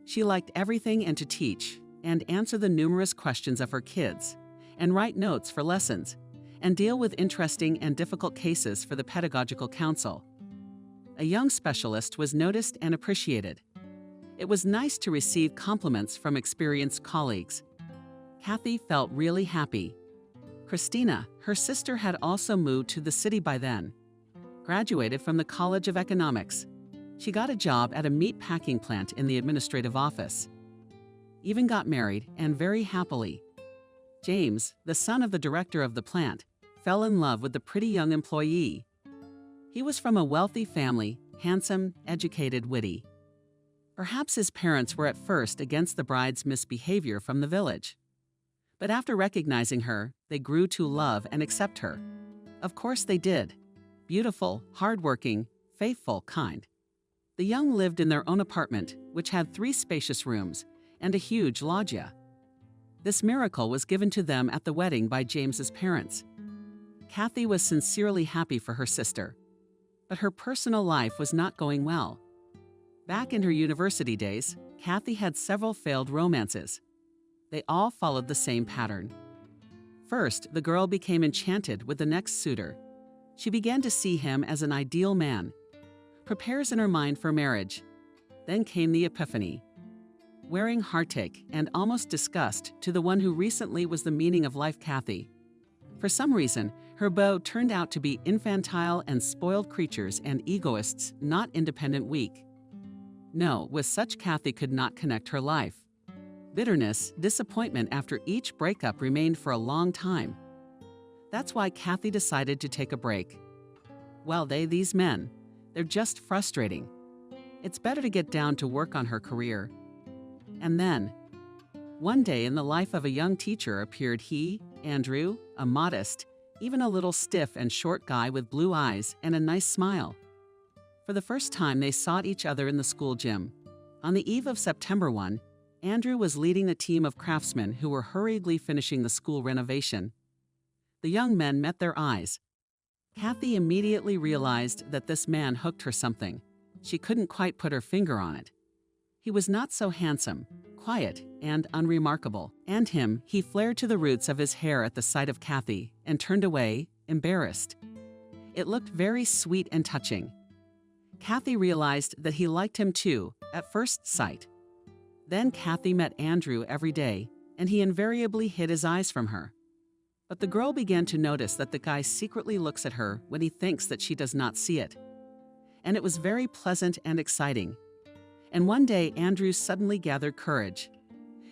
She liked everything and to teach, and answer the numerous questions of her kids, and write notes for lessons, and deal with interesting and difficult cases for the pedagogical council. A young specialist was noticed and appreciated. It was nice to receive compliments from experienced colleagues. Kathy felt really happy. Christina, her sister, had also moved to the city by then. Graduated from the College of Economics. She got a job at a meat packing plant in the administrative office. Even got married, and very happily. James, the son of the director of the plant, fell in love with the pretty young employee. He was from a wealthy family, handsome, educated, witty. Perhaps his parents were at first against the bride's misbehavior from the village. But after recognizing her, they grew to love and accept her. Of course they did. Beautiful, hardworking, faithful, kind. The young lived in their own apartment, which had 3 spacious rooms and a huge loggia. This miracle was given to them at the wedding by James's parents. Kathy was sincerely happy for her sister. But her personal life was not going well. Back in her university days, Kathy had several failed romances. They all followed the same pattern. First, the girl became enchanted with the next suitor. She began to see him as an ideal man. Prepares in her mind for marriage. Then came the epiphany. Wearing heartache and almost disgust to the one who recently was the meaning of life, Kathy. For some reason, her beau turned out to be infantile and spoiled creatures and egoists, not independent, weak. No, with such Kathy could not connect her life. Bitterness, disappointment after each breakup remained for a long time. That's why Kathy decided to take a break. Well, these men, they're just frustrating. It's better to get down to work on her career. And then, one day in the life of a young teacher appeared he, Andrew, a modest, even a little stiff and short guy with blue eyes and a nice smile. For the first time, they sought each other in the school gym. On the eve of September 1, Andrew was leading a team of craftsmen who were hurriedly finishing the school renovation. The young men met their eyes. Kathy immediately realized that this man hooked her something. She couldn't quite put her finger on it. He was not so handsome, quiet, and unremarkable. And he flared to the roots of his hair at the sight of Kathy and turned away, embarrassed. It looked very sweet and touching. Kathy realized that he liked him too, at first sight. Then Kathy met Andrew every day, and he invariably hid his eyes from her. But the girl began to notice that the guy secretly looks at her when he thinks that she does not see it. And it was very pleasant and exciting. And one day, Andrew suddenly gathered courage.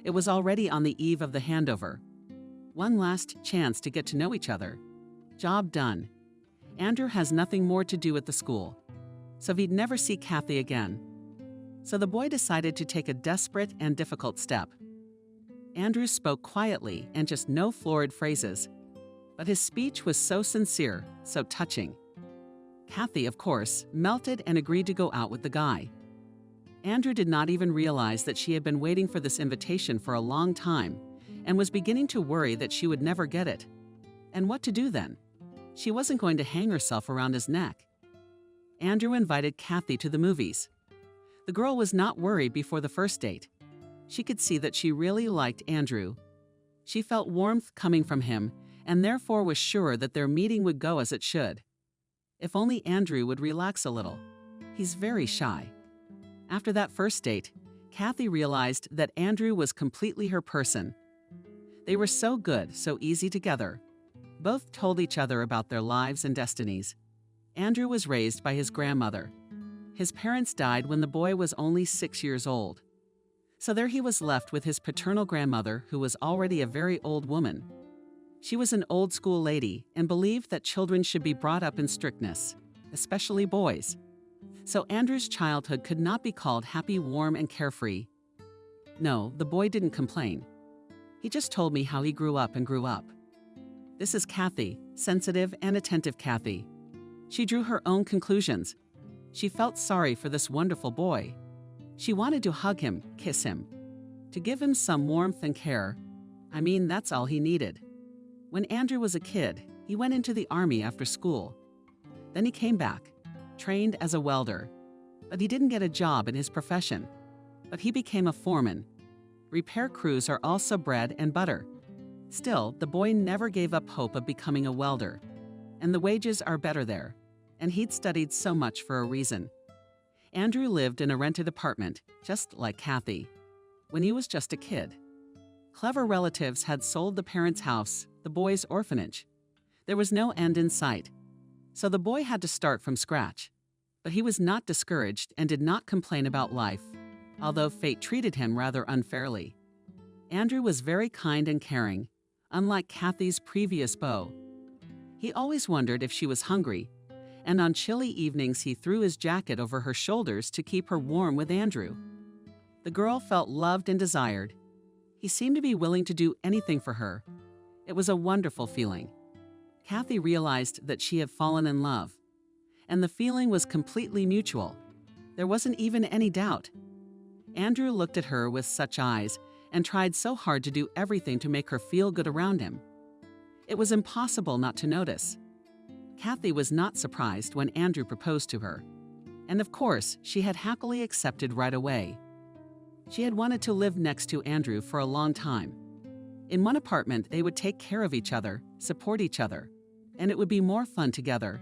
It was already on the eve of the handover. One last chance to get to know each other. Job done. Andrew has nothing more to do at the school, so he'd never see Kathy again. So the boy decided to take a desperate and difficult step. Andrew spoke quietly and just no florid phrases, but his speech was so sincere, so touching. Kathy, of course, melted and agreed to go out with the guy. Andrew did not even realize that she had been waiting for this invitation for a long time and was beginning to worry that she would never get it. And what to do then? She wasn't going to hang herself around his neck. Andrew invited Kathy to the movies. The girl was not worried before the first date. She could see that she really liked Andrew. She felt warmth coming from him and therefore was sure that their meeting would go as it should. If only Andrew would relax a little. He's very shy. After that first date, Kathy realized that Andrew was completely her person. They were so good, so easy together. Both told each other about their lives and destinies. Andrew was raised by his grandmother. His parents died when the boy was only 6 years old. So there he was left with his paternal grandmother, who was already a very old woman. She was an old school lady and believed that children should be brought up in strictness, especially boys. So Andrew's childhood could not be called happy, warm, and carefree. No, the boy didn't complain. He just told me how he grew up and grew up. This is Kathy, sensitive and attentive Kathy. She drew her own conclusions. She felt sorry for this wonderful boy. She wanted to hug him, kiss him, to give him some warmth and care. I mean, that's all he needed. When Andrew was a kid, he went into the army after school. Then he came back, trained as a welder. But he didn't get a job in his profession. But he became a foreman. Repair crews are also bread and butter. Still, the boy never gave up hope of becoming a welder. And the wages are better there. And he'd studied so much for a reason. Andrew lived in a rented apartment, just like Kathy, when he was just a kid. Clever relatives had sold the parents' house, the boy's orphanage. There was no end in sight, so the boy had to start from scratch. But he was not discouraged and did not complain about life, although fate treated him rather unfairly. Andrew was very kind and caring, unlike Kathy's previous beau. He always wondered if she was hungry, and on chilly evenings he threw his jacket over her shoulders to keep her warm with Andrew. The girl felt loved and desired. He seemed to be willing to do anything for her. It was a wonderful feeling. Kathy realized that she had fallen in love, and the feeling was completely mutual. There wasn't even any doubt. Andrew looked at her with such eyes and tried so hard to do everything to make her feel good around him. It was impossible not to notice. Kathy was not surprised when Andrew proposed to her. And of course, she had happily accepted right away. She had wanted to live next to Andrew for a long time. In one apartment, they would take care of each other, support each other, and it would be more fun together.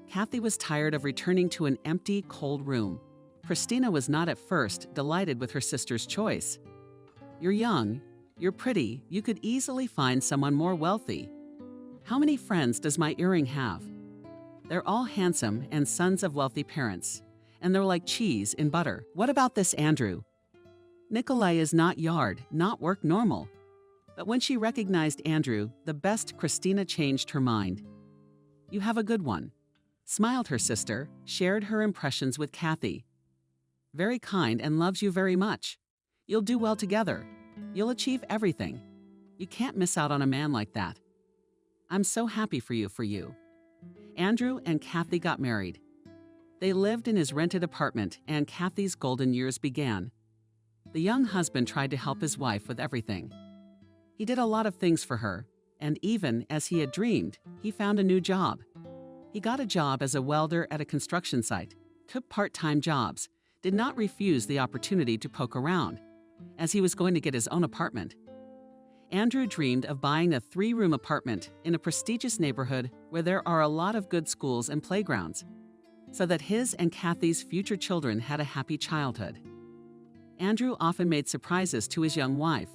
Kathy was tired of returning to an empty, cold room. Christina was not at first delighted with her sister's choice. You're young, you're pretty, you could easily find someone more wealthy. How many friends does my earring have? They're all handsome and sons of wealthy parents, and they're like cheese in butter. What about this Andrew? Nikolai is not yard, not work normal. But when she recognized Andrew, the best Christina changed her mind. You have a good one. Smiled her sister, shared her impressions with Kathy. very kind, and loves you very much. You'll do well together. You'll achieve everything. You can't miss out on a man like that. I'm so happy for you. Andrew and Kathy got married. They lived in his rented apartment, and Kathy's golden years began. The young husband tried to help his wife with everything. He did a lot of things for her, and even as he had dreamed, he found a new job. He got a job as a welder at a construction site, took part-time jobs, did not refuse the opportunity to poke around, as he was going to get his own apartment. Andrew dreamed of buying a 3-room apartment in a prestigious neighborhood where there are a lot of good schools and playgrounds, so that his and Kathy's future children had a happy childhood. Andrew often made surprises to his young wife.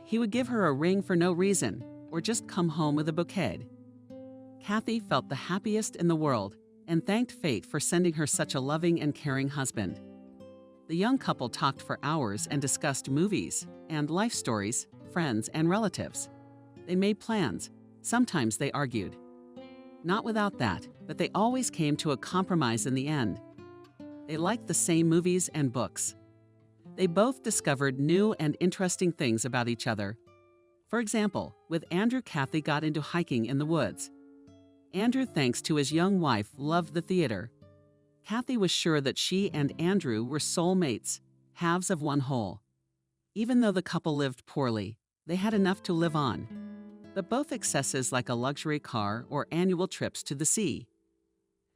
He would give her a ring for no reason, or just come home with a bouquet. Kathy felt the happiest in the world and thanked fate for sending her such a loving and caring husband. The young couple talked for hours and discussed movies and life stories, friends and relatives. They made plans. Sometimes they argued. Not without that, but they always came to a compromise in the end. They liked the same movies and books. They both discovered new and interesting things about each other. For example, with Andrew, Kathy got into hiking in the woods. Andrew, thanks to his young wife, loved the theater. Kathy was sure that she and Andrew were soulmates, halves of one whole. Even though the couple lived poorly, they had enough to live on. But both excesses like a luxury car or annual trips to the sea.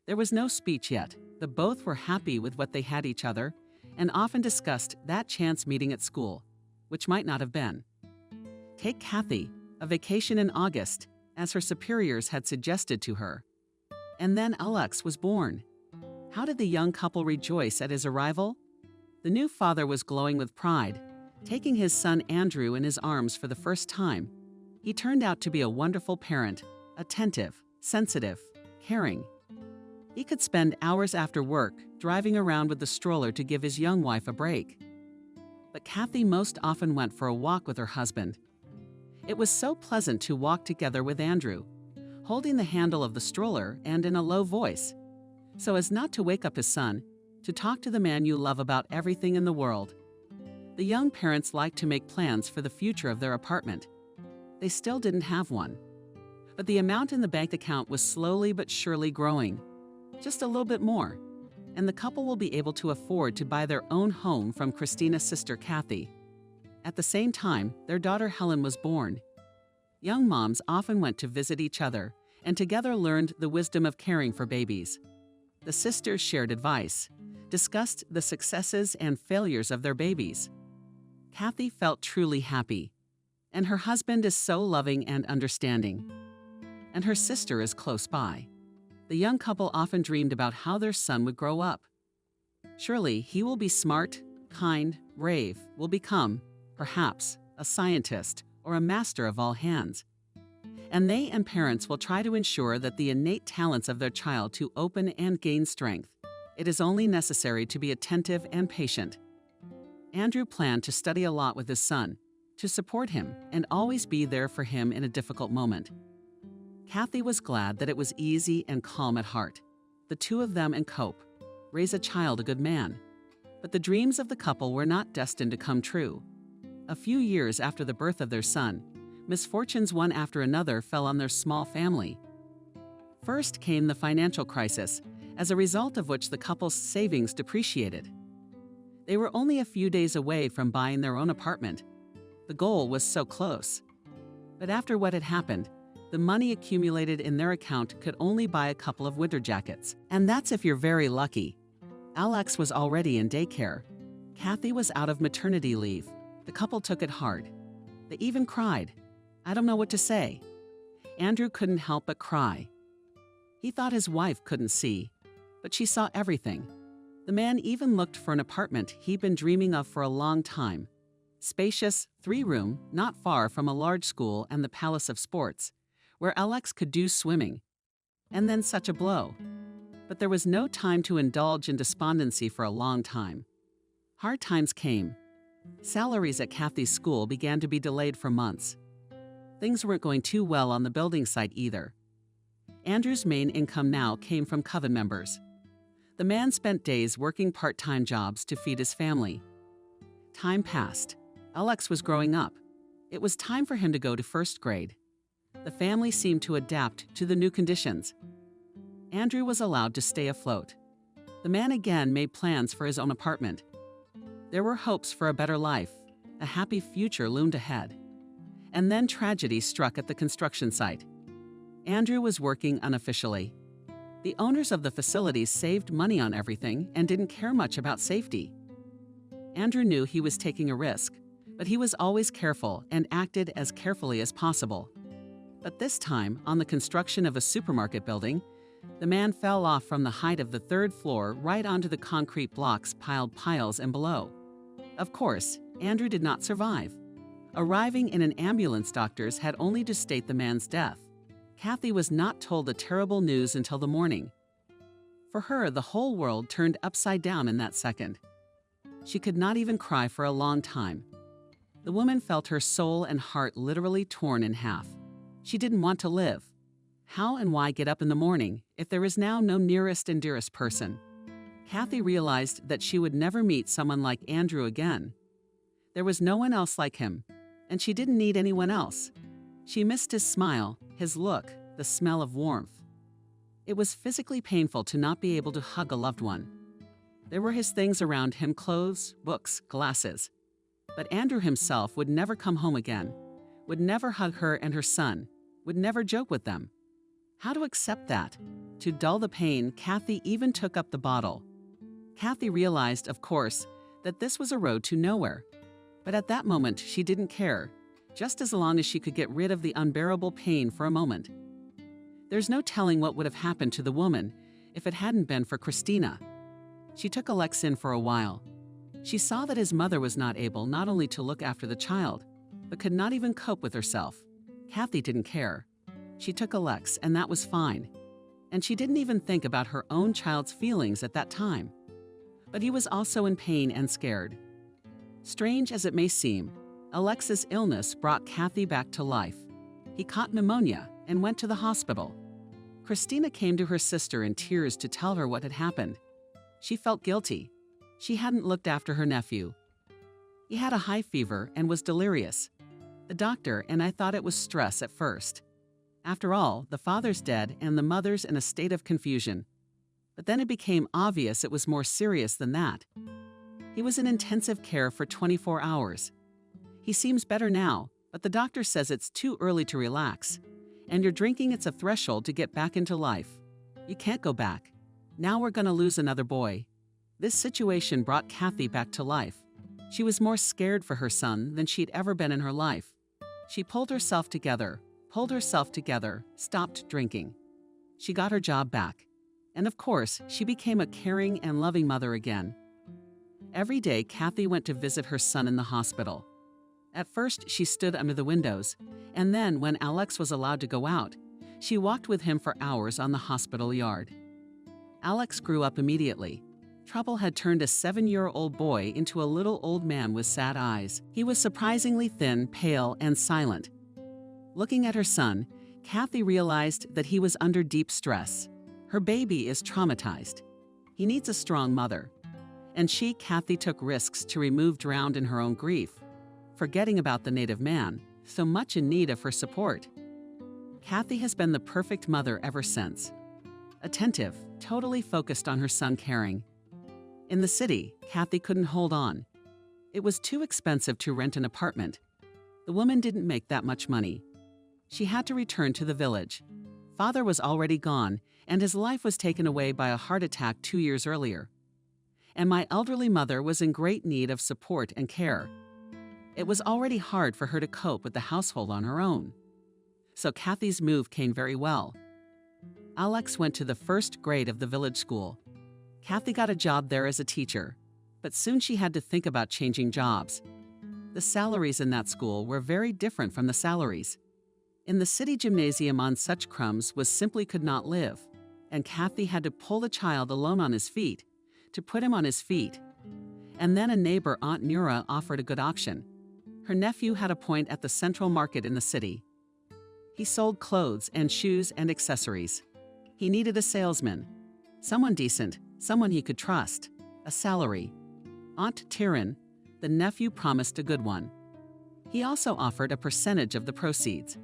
There was no speech yet, but both were happy with what they had each other and often discussed that chance meeting at school, which might not have been. Take Kathy, a vacation in August, as her superiors had suggested to her. And then Alex was born. How did the young couple rejoice at his arrival? The new father was glowing with pride, taking his son Andrew in his arms for the first time. He turned out to be a wonderful parent, attentive, sensitive, caring. He could spend hours after work driving around with the stroller to give his young wife a break. But Kathy most often went for a walk with her husband. It was so pleasant to walk together with Andrew, holding the handle of the stroller and in a low voice, so as not to wake up his son, to talk to the man you love about everything in the world. The young parents liked to make plans for the future of their apartment. They still didn't have one. But the amount in the bank account was slowly but surely growing. Just a little bit more, and the couple will be able to afford to buy their own home from Christina's sister Kathy. At the same time, their daughter Helen was born. Young moms often went to visit each other and together learned the wisdom of caring for babies. The sisters shared advice, discussed the successes and failures of their babies. Kathy felt truly happy, and her husband is so loving and understanding. And her sister is close by. The young couple often dreamed about how their son would grow up. Surely he will be smart, kind, brave, will become, perhaps, a scientist or a master of all hands. And they and parents will try to ensure that the innate talents of their child to open and gain strength. It is only necessary to be attentive and patient. Andrew planned to study a lot with his son, to support him and always be there for him in a difficult moment. Kathy was glad that it was easy and calm at heart. The two of them and cope, raise a child a good man. But the dreams of the couple were not destined to come true. A few years after the birth of their son, misfortunes one after another fell on their small family. First came the financial crisis, as a result of which the couple's savings depreciated. They were only a few days away from buying their own apartment. The goal was so close. But after what had happened, the money accumulated in their account could only buy a couple of winter jackets. And that's if you're very lucky. Alex was already in daycare. Kathy was out of maternity leave. The couple took it hard. They even cried. I don't know what to say. Andrew couldn't help but cry. He thought his wife couldn't see, but she saw everything. The man even looked for an apartment he'd been dreaming of for a long time. Spacious, 3-room, not far from a large school and the Palace of Sports, where Alex could do swimming. And then such a blow. But there was no time to indulge in despondency for a long time. Hard times came. Salaries at Kathy's school began to be delayed for months. Things weren't going too well on the building site either. Andrew's main income now came from coven members. The man spent days working part-time jobs to feed his family. Time passed. Alex was growing up. It was time for him to go to first grade. The family seemed to adapt to the new conditions. Andrew was allowed to stay afloat. The man again made plans for his own apartment. There were hopes for a better life. A happy future loomed ahead. And then tragedy struck at the construction site. Andrew was working unofficially. The owners of the facilities saved money on everything and didn't care much about safety. Andrew knew he was taking a risk, but he was always careful and acted as carefully as possible. But this time, on the construction of a supermarket building, the man fell off from the height of the third floor right onto the concrete blocks piled piles and below. Of course, Andrew did not survive. Arriving in an ambulance, doctors had only to state the man's death. Kathy was not told the terrible news until the morning. For her, the whole world turned upside down in that second. She could not even cry for a long time. The woman felt her soul and heart literally torn in half. She didn't want to live. How and why get up in the morning if there is now no nearest and dearest person? Kathy realized that she would never meet someone like Andrew again. There was no one else like him, and she didn't need anyone else. She missed his smile, his look, the smell of warmth. It was physically painful to not be able to hug a loved one. There were his things around him: clothes, books, glasses. But Andrew himself would never come home again, would never hug her and her son, would never joke with them. How to accept that? To dull the pain, Kathy even took up the bottle. Kathy realized, of course, that this was a road to nowhere. But at that moment, she didn't care, just as long as she could get rid of the unbearable pain for a moment. There's no telling what would have happened to the woman if it hadn't been for Christina. She took Alex in for a while. She saw that his mother was not able not only to look after the child, but could not even cope with herself. Kathy didn't care. She took Alex, and that was fine. And she didn't even think about her own child's feelings at that time. But he was also in pain and scared. Strange as it may seem, Alex's illness brought Kathy back to life. He caught pneumonia and went to the hospital. Christina came to her sister in tears to tell her what had happened. She felt guilty. She hadn't looked after her nephew. He had a high fever and was delirious. The doctor and I thought it was stress at first. After all, the father's dead and the mother's in a state of confusion. But then it became obvious it was more serious than that. He was in intensive care for 24 hours. He seems better now, but the doctor says it's too early to relax. And your drinking, it's a threshold to get back into life. You can't go back. Now we're going to lose another boy. This situation brought Kathy back to life. She was more scared for her son than she'd ever been in her life. She pulled herself together, stopped drinking. She got her job back. And of course, she became a caring and loving mother again. Every day, Kathy went to visit her son in the hospital. At first, she stood under the windows, and then when Alex was allowed to go out, she walked with him for hours on the hospital yard. Alex grew up immediately. Trouble had turned a 7-year-old boy into a little old man with sad eyes. He was surprisingly thin, pale, and silent. Looking at her son, Kathy realized that he was under deep stress. Her baby is traumatized. He needs a strong mother. And she, Kathy, took risks to remove drowned in her own grief, forgetting about the native man, so much in need of her support. Kathy has been the perfect mother ever since. Attentive, totally focused on her son, caring. In the city, Kathy couldn't hold on. It was too expensive to rent an apartment. The woman didn't make that much money. She had to return to the village. Father was already gone, and his life was taken away by a heart attack 2 years earlier. And my elderly mother was in great need of support and care. It was already hard for her to cope with the household on her own. So Kathy's move came very well. Alex went to the first grade of the village school. Kathy got a job there as a teacher, but soon she had to think about changing jobs. The salaries in that school were very different from the salaries. In the city gymnasium on such crumbs was simply could not live, and Kathy had to pull the child alone on his feet, to put him on his feet. And then a neighbor, Aunt Nura, offered a good option. Her nephew had a point at the central market in the city. He sold clothes and shoes and accessories. He needed a salesman, someone decent, someone he could trust, a salary. Aunt Tyrion, the nephew, promised a good one. He also offered a percentage of the proceeds.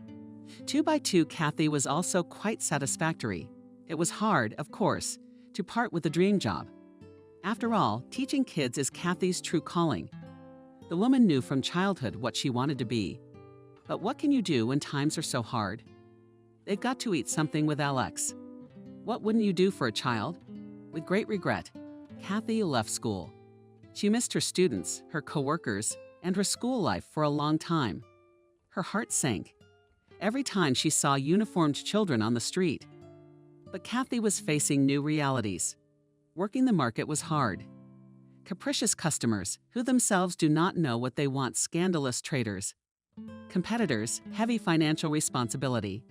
2 by 2 Kathy was also quite satisfactory. It was hard, of course, to part with the dream job. After all, teaching kids is Kathy's true calling. The woman knew from childhood what she wanted to be. But what can you do when times are so hard? They've got to eat something with Alex. What wouldn't you do for a child? With great regret, Kathy left school. She missed her students, her coworkers, and her school life for a long time. Her heart sank every time she saw uniformed children on the street. But Kathy was facing new realities. Working the market was hard. Capricious customers who themselves do not know what they want, scandalous traders. Competitors, heavy financial responsibility.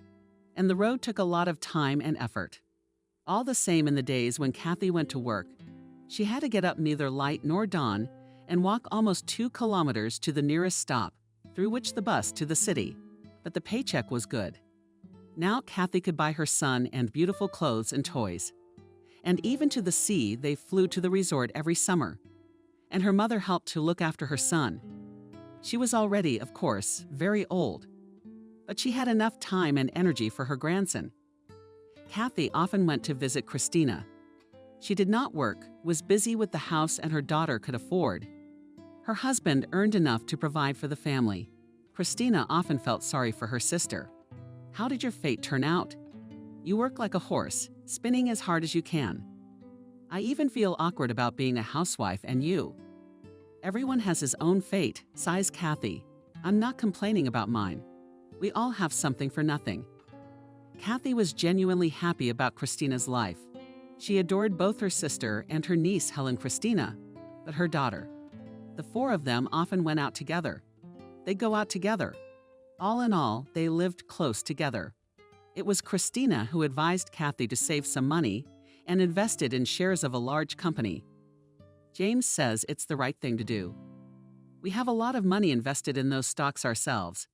And the road took a lot of time and effort. All the same, in the days when Kathy went to work, she had to get up neither light nor dawn and walk almost 2 kilometers to the nearest stop, through which the bus to the city. But the paycheck was good. Now Kathy could buy her son and beautiful clothes and toys. And even to the sea, they flew to the resort every summer. And her mother helped to look after her son. She was already, of course, very old. But she had enough time and energy for her grandson. Kathy often went to visit Christina. She did not work, was busy with the house and her daughter could afford. Her husband earned enough to provide for the family. Christina often felt sorry for her sister. How did your fate turn out? You work like a horse, spinning as hard as you can. I even feel awkward about being a housewife, and you. Everyone has his own fate, sighs Kathy. I'm not complaining about mine. We all have something for nothing. Kathy was genuinely happy about Christina's life. She adored both her sister and her niece Helen Christina, but her daughter. The 4 of them often went out together. They'd go out together. All in all, they lived close together. It was Christina who advised Kathy to save some money and invested in shares of a large company. James says it's the right thing to do. We have a lot of money invested in those stocks ourselves.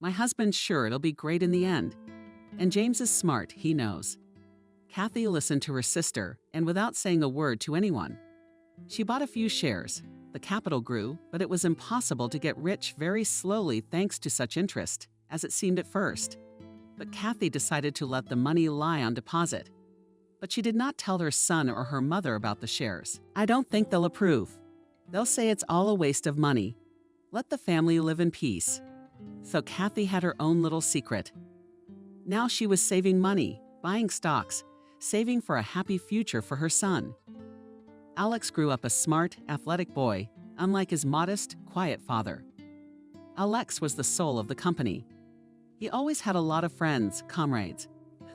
My husband's sure it'll be great in the end. And James is smart, he knows. Kathy listened to her sister, and without saying a word to anyone. She bought a few shares. The capital grew, but it was impossible to get rich very slowly thanks to such interest, as it seemed at first. But Kathy decided to let the money lie on deposit. But she did not tell her son or her mother about the shares. I don't think they'll approve. They'll say it's all a waste of money. Let the family live in peace. So Kathy had her own little secret. Now she was saving money, buying stocks, saving for a happy future for her son. Alex grew up a smart, athletic boy, unlike his modest, quiet father. Alex was the soul of the company. He always had a lot of friends, comrades.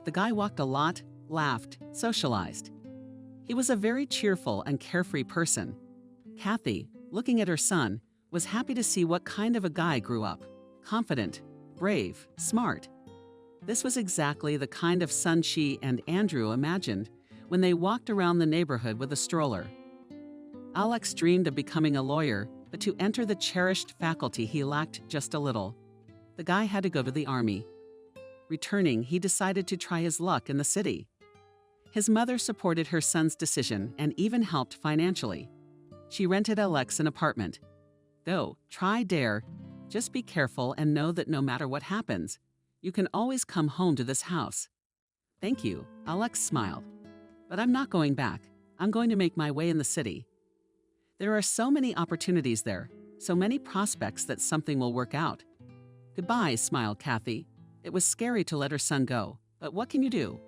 The guy walked a lot, laughed, socialized. He was a very cheerful and carefree person. Kathy, looking at her son, was happy to see what kind of a guy grew up. Confident, brave, smart. This was exactly the kind of son she and Andrew imagined when they walked around the neighborhood with a stroller. Alex dreamed of becoming a lawyer, but to enter the cherished faculty he lacked just a little. The guy had to go to the army. Returning, he decided to try his luck in the city. His mother supported her son's decision and even helped financially. She rented Alex an apartment. Go, try, dare. Just be careful and know that no matter what happens, you can always come home to this house. Thank you, Alex smiled. But I'm not going back. I'm going to make my way in the city. There are so many opportunities there, so many prospects that something will work out. Goodbye, smiled Kathy. It was scary to let her son go, but what can you do?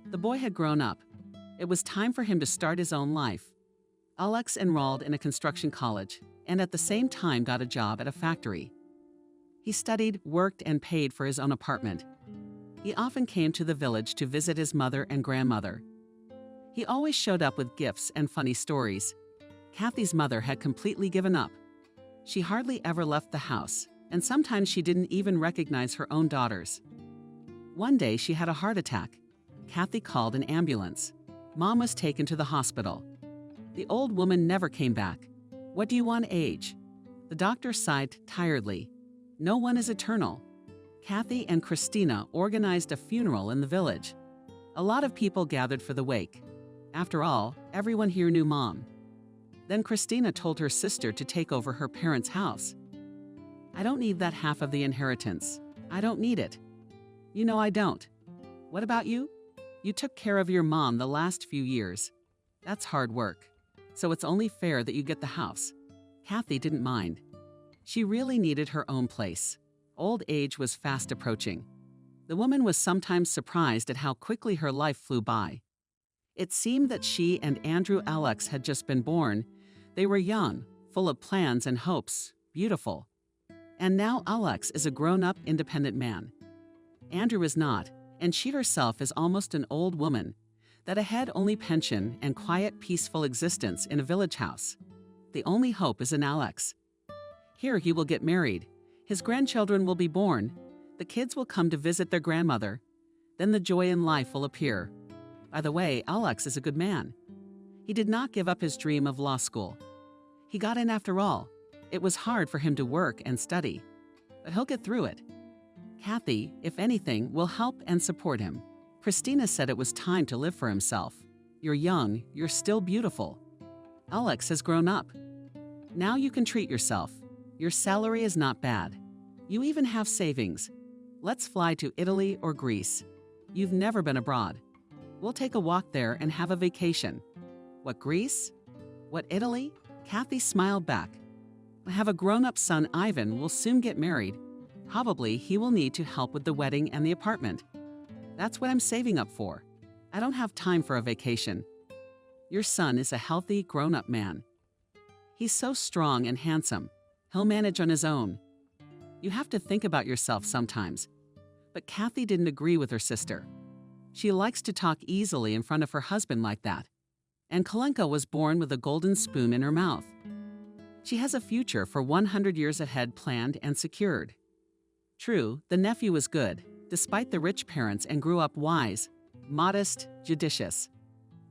The boy had grown up. It was time for him to start his own life. Alex enrolled in a construction college and at the same time got a job at a factory. He studied, worked, and paid for his own apartment. He often came to the village to visit his mother and grandmother. He always showed up with gifts and funny stories. Kathy's mother had completely given up. She hardly ever left the house, and sometimes she didn't even recognize her own daughters. One day she had a heart attack. Kathy called an ambulance. Mom was taken to the hospital. The old woman never came back. What do you want, age? The doctor sighed tiredly. No one is eternal. Kathy and Christina organized a funeral in the village. A lot of people gathered for the wake. After all, everyone here knew Mom. Then Christina told her sister to take over her parents' house. I don't need that half of the inheritance. I don't need it. You know I don't. What about you? You took care of your mom the last few years. That's hard work. So it's only fair that you get the house. Kathy didn't mind. She really needed her own place. Old age was fast approaching. The woman was sometimes surprised at how quickly her life flew by. It seemed that she and Andrew Alex had just been born. They were young, full of plans and hopes, beautiful. And now Alex is a grown-up, independent man. Andrew is not, and she herself is almost an old woman, that ahead only pension and quiet, peaceful existence in a village house. The only hope is in Alex. Here he will get married. His grandchildren will be born. The kids will come to visit their grandmother. Then the joy in life will appear. By the way, Alex is a good man. He did not give up his dream of law school. He got in after all. It was hard for him to work and study, but he'll get through it. Kathy, if anything, will help and support him. Christina said it was time to live for himself. You're young, you're still beautiful. Alex has grown up. Now you can treat yourself. Your salary is not bad. You even have savings. Let's fly to Italy or Greece. You've never been abroad. We'll take a walk there and have a vacation. What, Greece? What, Italy? Kathy smiled back. I have a grown-up son, Ivan, will soon get married. Probably he will need to help with the wedding and the apartment. That's what I'm saving up for. I don't have time for a vacation. Your son is a healthy, grown-up man. He's so strong and handsome. He'll manage on his own. You have to think about yourself sometimes. But Kathy didn't agree with her sister. She likes to talk easily in front of her husband like that. And Kalenka was born with a golden spoon in her mouth. She has a future for 100 years ahead planned and secured. True, the nephew was good, despite the rich parents, and grew up wise, modest, judicious.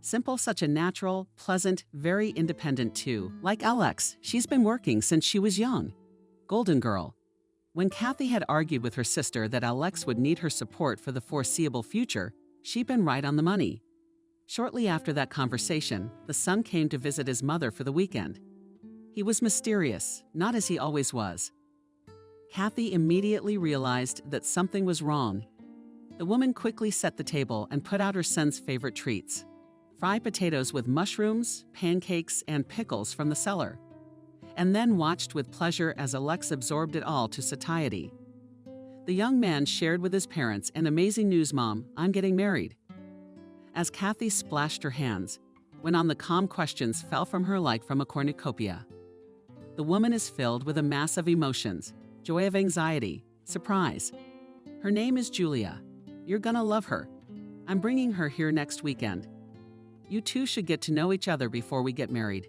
Simple, such a natural, pleasant, very independent too. Like Alex, she's been working since she was young. Golden girl. When Kathy had argued with her sister that Alex would need her support for the foreseeable future, she'd been right on the money. Shortly after that conversation, the son came to visit his mother for the weekend. He was mysterious, not as he always was. Kathy immediately realized that something was wrong. The woman quickly set the table and put out her son's favorite treats: fried potatoes with mushrooms, pancakes, and pickles from the cellar, and then watched with pleasure as Alex absorbed it all to satiety. The young man shared with his parents an amazing news: Mom, I'm getting married. As Kathy splashed her hands, went on, the calm questions fell from her like from a cornucopia. The woman is filled with a mass of emotions: joy, of anxiety, surprise. Her name is Julia. You're gonna love her. I'm bringing her here next weekend. You two should get to know each other before we get married.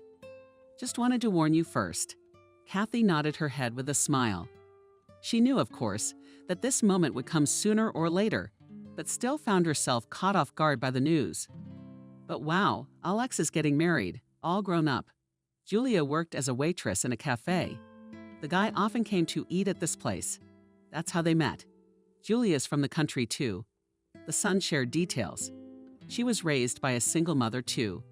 Just wanted to warn you first. Kathy nodded her head with a smile. She knew, of course, that this moment would come sooner or later, but still found herself caught off guard by the news. But wow, Alex is getting married, all grown up. Julia worked as a waitress in a cafe. The guy often came to eat at this place. That's how they met. Julia's from the country too. The son shared details. She was raised by a single mother too.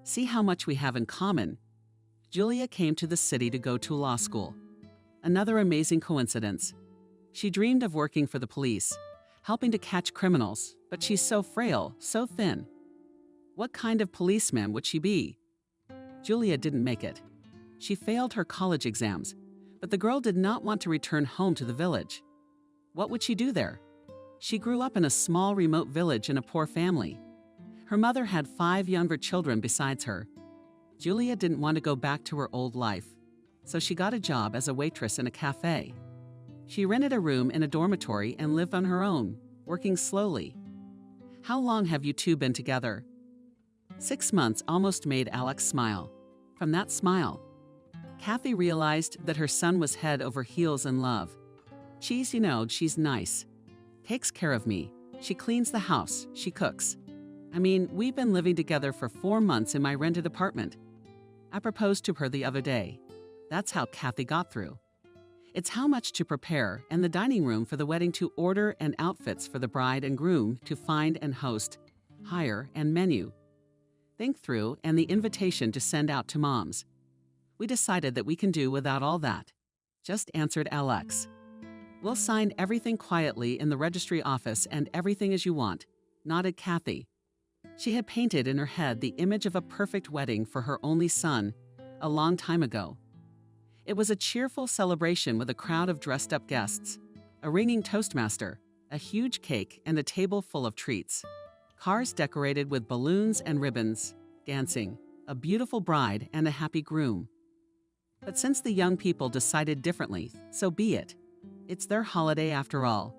See how much we have in common. Julia came to the city to go to law school. Another amazing coincidence. She dreamed of working for the police, helping to catch criminals, but she's so frail, so thin. What kind of policeman would she be? Julia didn't make it. She failed her college exams, but the girl did not want to return home to the village. What would she do there? She grew up in a small, remote village in a poor family. Her mother had 5 younger children besides her. Julia didn't want to go back to her old life, so she got a job as a waitress in a cafe. She rented a room in a dormitory and lived on her own, working slowly. How long have you two been together? 6 months almost made Alex smile. From that smile, Kathy realized that her son was head over heels in love. She's nice. Takes care of me. She cleans the house. She cooks. I mean, we've been living together for 4 months in my rented apartment. I proposed to her the other day. That's how Kathy got through. It's how much to prepare, and the dining room for the wedding to order, and outfits for the bride and groom to find and host, hire, and menu. think through, and the invitation to send out to moms. We decided that we can do without all that, just answered Alex. We'll sign everything quietly in the registry office and everything as you want, nodded Kathy. She had painted in her head the image of a perfect wedding for her only son a long time ago. It was a cheerful celebration with a crowd of dressed-up guests, a ringing toastmaster, a huge cake, and a table full of treats. Cars decorated with balloons and ribbons, dancing, a beautiful bride and a happy groom. But since the young people decided differently, so be it. It's their holiday after all.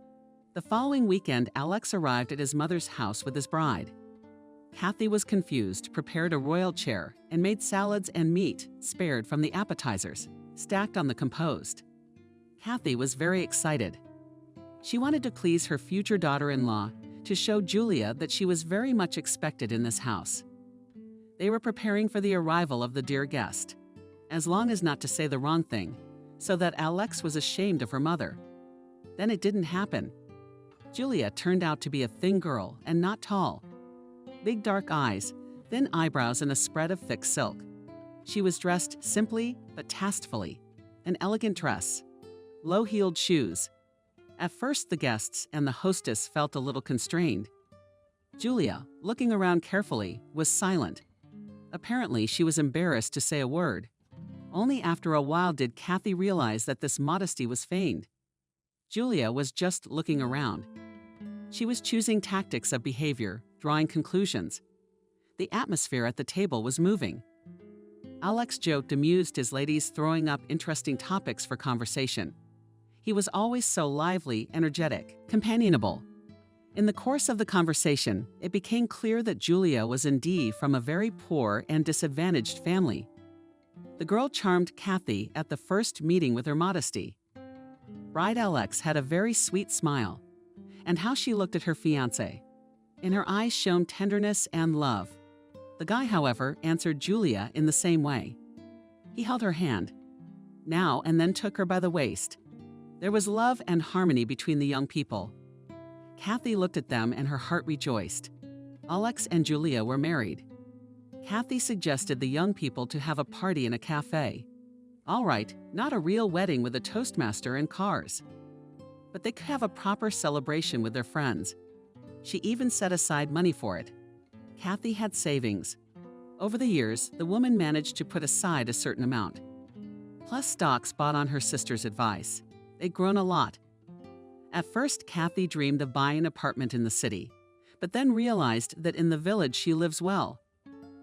The following weekend, Alex arrived at his mother's house with his bride. Kathy was confused, prepared a royal chair, and made salads and meat, spared from the appetizers, stacked on the composed. Kathy was very excited. She wanted to please her future daughter-in-law, to show Julia that she was very much expected in this house. They were preparing for the arrival of the dear guest, as long as not to say the wrong thing, so that Alex was ashamed of her mother. Then it didn't happen. Julia turned out to be a thin girl and not tall. Big dark eyes, thin eyebrows, and a spread of thick silk. She was dressed simply but tastefully, an elegant dress, low-heeled shoes. At first, the guests and the hostess felt a little constrained. Julia, looking around carefully, was silent. Apparently, she was embarrassed to say a word. Only after a while did Kathy realize that this modesty was feigned. Julia was just looking around. She was choosing tactics of behavior, drawing conclusions. The atmosphere at the table was moving. Alex joked, amused his ladies, throwing up interesting topics for conversation. He was always so lively, energetic, companionable. In the course of the conversation, it became clear that Julia was indeed from a very poor and disadvantaged family. The girl charmed Kathy at the first meeting with her modesty. Bride Alex had a very sweet smile, and how she looked at her fiancé. In her eyes shone tenderness and love. The guy, however, answered Julia in the same way. He held her hand, now and then took her by the waist. There was love and harmony between the young people. Kathy looked at them and her heart rejoiced. Alex and Julia were married. Kathy suggested the young people to have a party in a cafe. All right, not a real wedding with a toastmaster and cars, but they could have a proper celebration with their friends. She even set aside money for it. Kathy had savings. Over the years, the woman managed to put aside a certain amount, plus stocks bought on her sister's advice. They'd grown a lot. At first, Kathy dreamed of buying an apartment in the city, but then realized that in the village she lives well.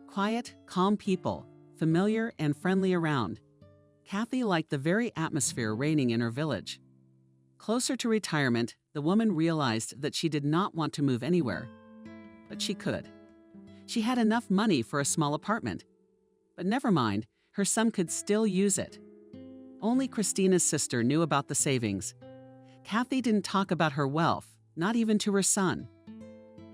Quiet, calm people, familiar and friendly around. Kathy liked the very atmosphere reigning in her village. Closer to retirement, the woman realized that she did not want to move anywhere, but she could. She had enough money for a small apartment. But never mind, her son could still use it. Only Christina's sister knew about the savings. Kathy didn't talk about her wealth, not even to her son.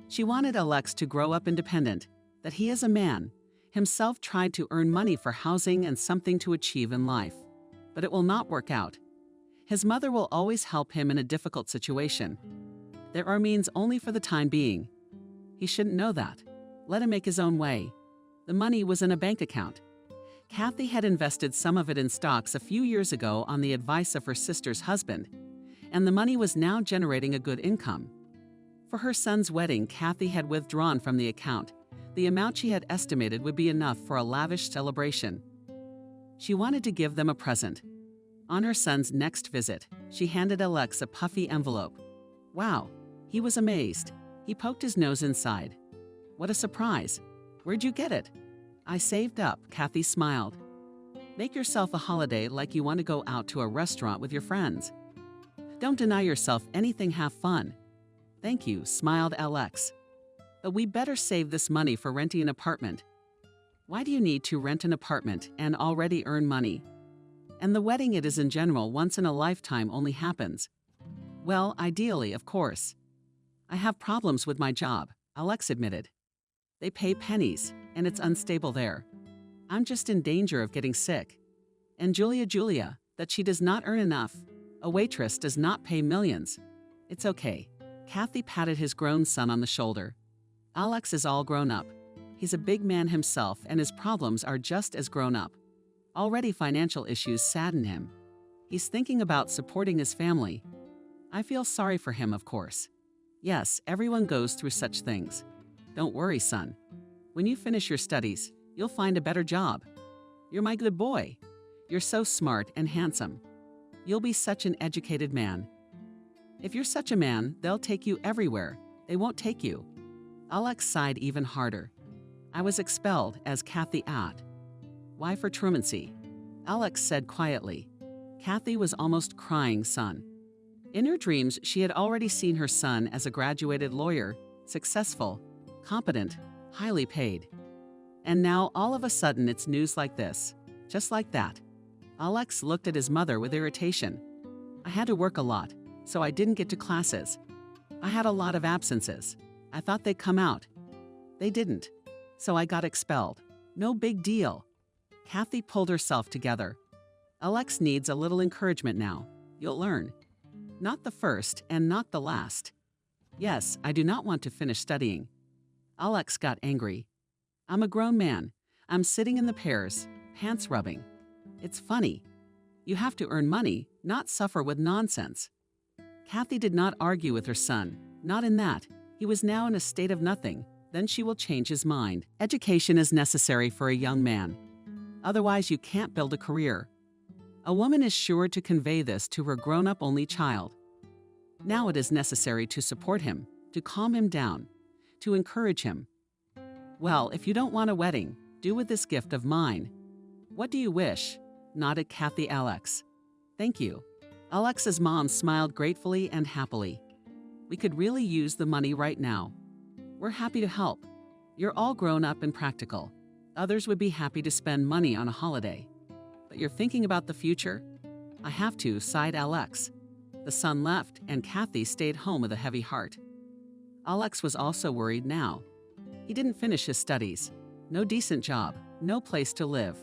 She wanted Alex to grow up independent, that he as a man, himself tried to earn money for housing and something to achieve in life. But it will not work out. His mother will always help him in a difficult situation. There are means only for the time being. He shouldn't know that. Let him make his own way. The money was in a bank account. Kathy had invested some of it in stocks a few years ago on the advice of her sister's husband, and the money was now generating a good income. For her son's wedding, Kathy had withdrawn from the account. The amount she had estimated would be enough for a lavish celebration. She wanted to give them a present. On her son's next visit, she handed Alex a puffy envelope. Wow, he was amazed. He poked his nose inside. What a surprise. Where'd you get it? I saved up, Kathy smiled. Make yourself a holiday like you want to go out to a restaurant with your friends. Don't deny yourself anything, have fun. Thank you, smiled Alex. But we better save this money for renting an apartment. Why do you need to rent an apartment and already earn money? And the wedding, it is in general once in a lifetime, only happens. Well, ideally, of course. I have problems with my job, Alex admitted. They pay pennies, and it's unstable there. I'm just in danger of getting sick. And Julia, that she does not earn enough. A waitress does not pay millions. It's okay. Kathy patted his grown son on the shoulder. Alex is all grown up. He's a big man himself and his problems are just as grown up. Already financial issues sadden him. He's thinking about supporting his family. I feel sorry for him, of course. Yes, everyone goes through such things. Don't worry, son. When you finish your studies, you'll find a better job. You're my good boy. You're so smart and handsome. You'll be such an educated man. If you're such a man, they'll take you everywhere. They won't take you. Alex sighed even harder. I was expelled, as Kathy asked. Why for truancy? Alex said quietly. Kathy was almost crying, son. In her dreams, she had already seen her son as a graduated lawyer, successful, competent, highly paid. And now, all of a sudden, it's news like this. Just like that. Alex looked at his mother with irritation. I had to work a lot, so I didn't get to classes. I had a lot of absences. I thought they'd come out. They didn't. So I got expelled. No big deal. Kathy pulled herself together. Alex needs a little encouragement now. You'll learn. Not the first and not the last. Yes, I do not want to finish studying. Alex got angry. I'm a grown man. I'm sitting in the pears, pants rubbing. It's funny. You have to earn money, not suffer with nonsense. Kathy did not argue with her son. Not in that. He was now in a state of nothing. Then she will change his mind. Education is necessary for a young man. Otherwise, you can't build a career. A woman is sure to convey this to her grown-up only child. Now it is necessary to support him, to calm him down, to encourage him. Well, if you don't want a wedding, do with this gift of mine. What do you wish? Nodded Kathy Alex. Thank you. Alex's mom smiled gratefully and happily. We could really use the money right now. We're happy to help. You're all grown up and practical. Others would be happy to spend money on a holiday. But you're thinking about the future? I have to, sighed Alex. The son left, and Kathy stayed home with a heavy heart. Alex was also worried now. He didn't finish his studies. No decent job, no place to live.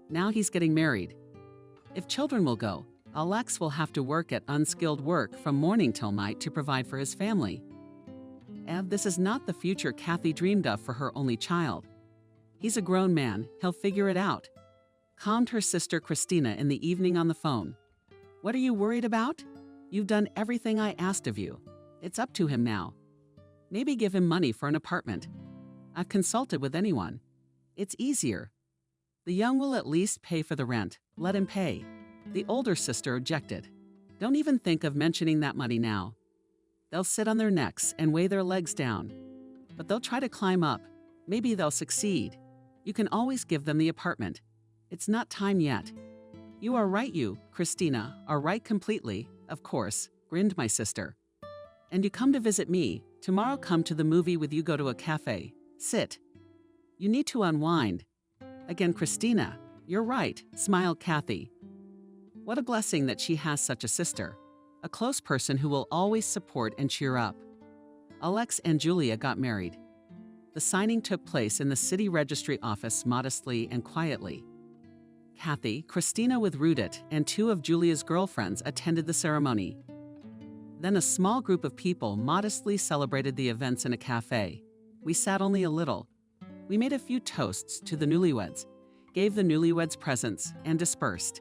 Now he's getting married. If children will go, Alex will have to work at unskilled work from morning till night to provide for his family. And this is not the future Kathy dreamed of for her only child. He's a grown man, he'll figure it out. Calmed her sister Christina in the evening on the phone. What are you worried about? You've done everything I asked of you. It's up to him now. Maybe give him money for an apartment. I've consulted with anyone. It's easier. The young will at least pay for the rent. Let him pay. The older sister objected. Don't even think of mentioning that money now. They'll sit on their necks and weigh their legs down. But they'll try to climb up. Maybe they'll succeed. You can always give them the apartment. It's not time yet. You are right, you, Christina, are right completely, of course, grinned my sister. And you come to visit me. Tomorrow come to the movie with you, go to a cafe. Sit. You need to unwind. Again, Christina, you're right, smiled Kathy. What a blessing that she has such a sister. A close person who will always support and cheer up. Alex and Julia got married. The signing took place in the city registry office modestly and quietly. Kathy, Christina with Rudit, and two of Julia's girlfriends attended the ceremony. Then a small group of people modestly celebrated the events in a cafe. We sat only a little. We made a few toasts to the newlyweds, gave the newlyweds presents, and dispersed.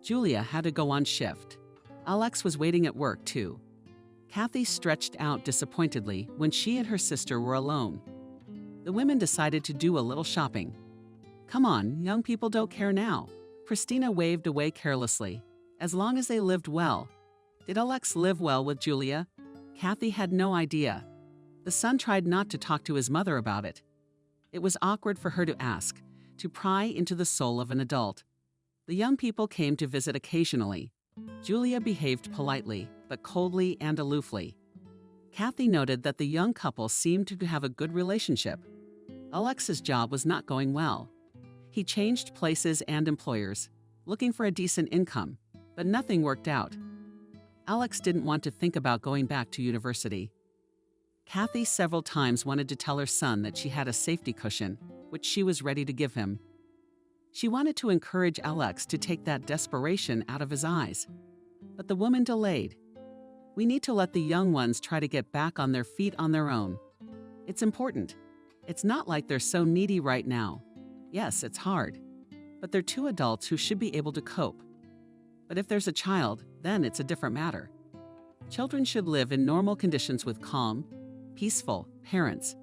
Julia had to go on shift. Alex was waiting at work, too. Kathy stretched out disappointedly when she and her sister were alone. The women decided to do a little shopping. Come on, young people don't care now. Christina waved away carelessly. As long as they lived well. Did Alex live well with Julia? Kathy had no idea. The son tried not to talk to his mother about it. It was awkward for her to ask, to pry into the soul of an adult. The young people came to visit occasionally. Julia behaved politely, but coldly and aloofly. Kathy noted that the young couple seemed to have a good relationship. Alex's job was not going well. He changed places and employers, looking for a decent income, but nothing worked out. Alex didn't want to think about going back to university. Kathy several times wanted to tell her son that she had a safety cushion, which she was ready to give him. She wanted to encourage Alex to take that desperation out of his eyes. But the woman delayed. We need to let the young ones try to get back on their feet on their own. It's important. It's not like they're so needy right now. Yes, it's hard. But they're two adults who should be able to cope. But if there's a child, then it's a different matter. Children should live in normal conditions with calm, peaceful parents.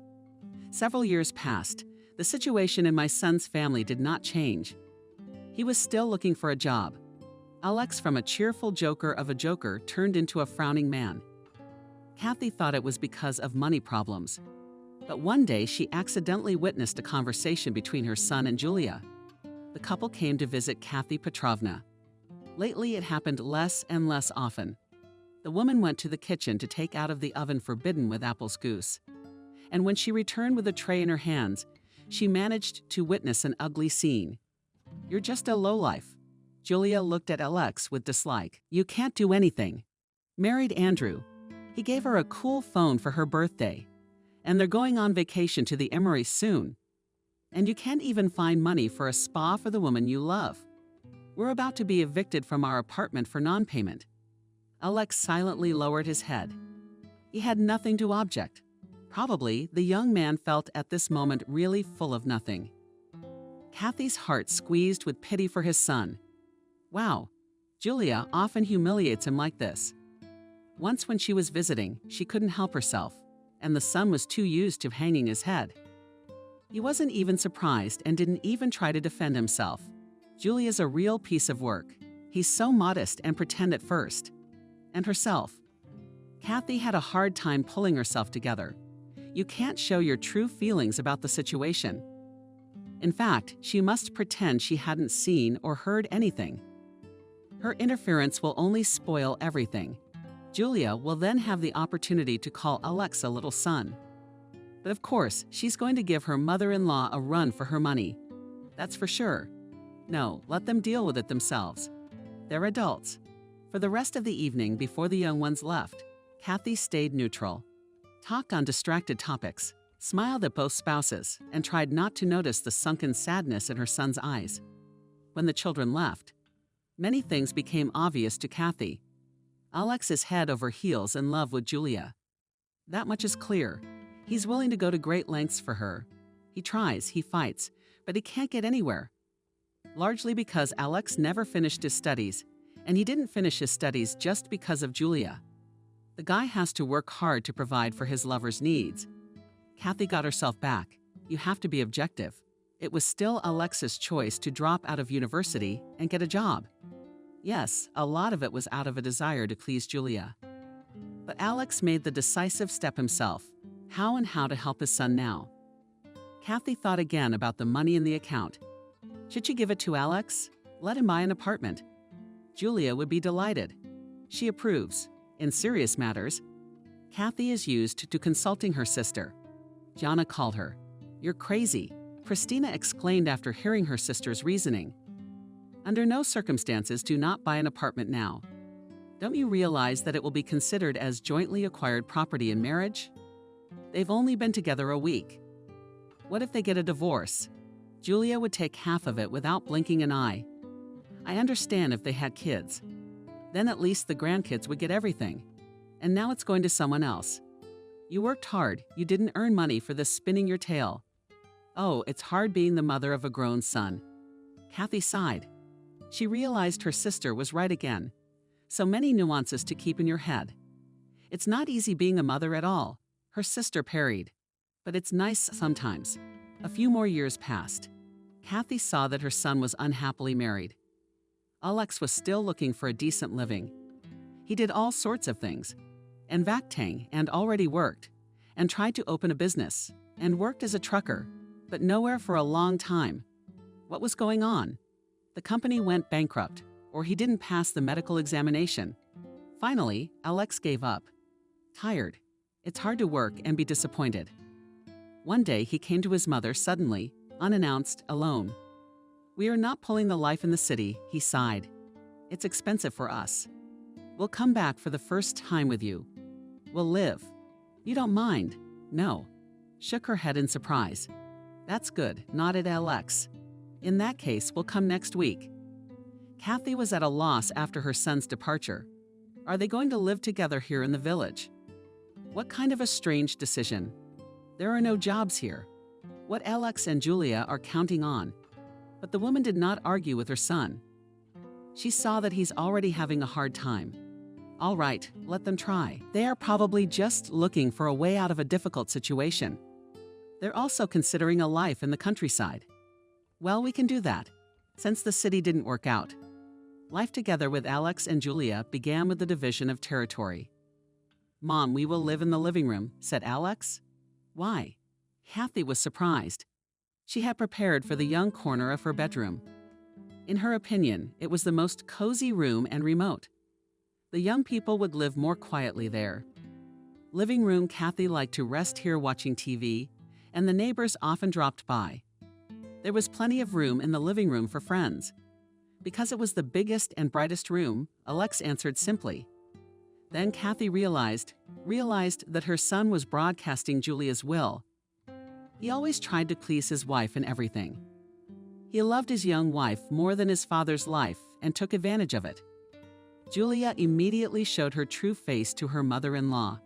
Several years passed. The situation in my son's family did not change. He was still looking for a job. Alex, from a cheerful joker of a joker, turned into a frowning man. Kathy thought it was because of money problems. But one day she accidentally witnessed a conversation between her son and Julia. The couple came to visit Kathy Petrovna. Lately, it happened less and less often. The woman went to the kitchen to take out of the oven forbidden with apples goose. And when she returned with a tray in her hands, she managed to witness an ugly scene. "You're just a lowlife." Julia looked at Alex with dislike. "You can't do anything." Married Andrew. He gave her a cool phone for her birthday. And they're going on vacation to the Emery soon. And you can't even find money for a spa for the woman you love. We're about to be evicted from our apartment for non-payment. Alex silently lowered his head. He had nothing to object. Probably the young man felt at this moment really full of nothing. Kathy's heart squeezed with pity for his son. Wow, Julia often humiliates him like this. Once when she was visiting, she couldn't help herself, and the son was too used to hanging his head. He wasn't even surprised and didn't even try to defend himself. Julia's a real piece of work. He's so modest and pretend at first. And herself. Kathy had a hard time pulling herself together. You can't show your true feelings about the situation. In fact, she must pretend she hadn't seen or heard anything. Her interference will only spoil everything. Julia will then have the opportunity to call Alex a little son. But of course, she's going to give her mother-in-law a run for her money. That's for sure. No, let them deal with it themselves. They're adults. For the rest of the evening before the young ones left, Kathy stayed neutral. Talked on distracted topics, smiled at both spouses, and tried not to notice the sunken sadness in her son's eyes. When the children left, many things became obvious to Kathy. Alex is head over heels in love with Julia. That much is clear. He's willing to go to great lengths for her. He tries, he fights, but he can't get anywhere. Largely because Alex never finished his studies, and he didn't finish his studies just because of Julia. The guy has to work hard to provide for his lover's needs. Kathy got herself back. You have to be objective. It was still Alex's choice to drop out of university and get a job. Yes, a lot of it was out of a desire to please Julia. But Alex made the decisive step himself. How and how to help his son now? Kathy thought again about the money in the account. Should she give it to Alex? Let him buy an apartment. Julia would be delighted. She approves. In serious matters, Kathy is used to consulting her sister. Jana called her. "You're crazy," Christina exclaimed after hearing her sister's reasoning. "Under no circumstances do not buy an apartment now. Don't you realize that it will be considered as jointly acquired property in marriage? They've only been together a week. What if they get a divorce? Julia would take half of it without blinking an eye. I understand if they had kids. Then at least the grandkids would get everything. And now it's going to someone else. You worked hard. You didn't earn money for this spinning your tail. Oh, it's hard being the mother of a grown son." Kathy sighed. She realized her sister was right again. So many nuances to keep in your head. It's not easy being a mother at all, her sister parried. But it's nice sometimes. A few more years passed. Kathy saw that her son was unhappily married. Alex was still looking for a decent living. He did all sorts of things, and Vaktang, and already worked, and tried to open a business, and worked as a trucker, but nowhere for a long time. What was going on? The company went bankrupt, or he didn't pass the medical examination. Finally, Alex gave up. Tired. It's hard to work and be disappointed. One day he came to his mother suddenly, unannounced, alone. "We are not pulling the life in the city," he sighed. "It's expensive for us. We'll come back for the first time with you. We'll live. You don't mind?" "No." Shook her head in surprise. "That's good," nodded Alex. "In that case, we'll come next week." Kathy was at a loss after her son's departure. Are they going to live together here in the village? What kind of a strange decision. There are no jobs here. what Alex and Julia are counting on. But the woman did not argue with her son. She saw that he's already having a hard time. All right, let them try. They are probably just looking for a way out of a difficult situation. They're also considering a life in the countryside. Well, we can do that, since the city didn't work out. Life together with Alex and Julia began with the division of territory. "Mom, we will live in the living room," said Alex. "Why?" Kathy was surprised. She had prepared for the young corner of her bedroom. In her opinion, it was the most cozy room and remote. The young people would live more quietly there. Living room, Kathy liked to rest here watching TV, and the neighbors often dropped by. There was plenty of room in the living room for friends. Because it was the biggest and brightest room, Alex answered simply. Then Kathy realized that her son was broadcasting Julia's will. He always tried to please his wife in everything. He loved his young wife more than his father's life and took advantage of it. Julia immediately showed her true face to her mother-in-law.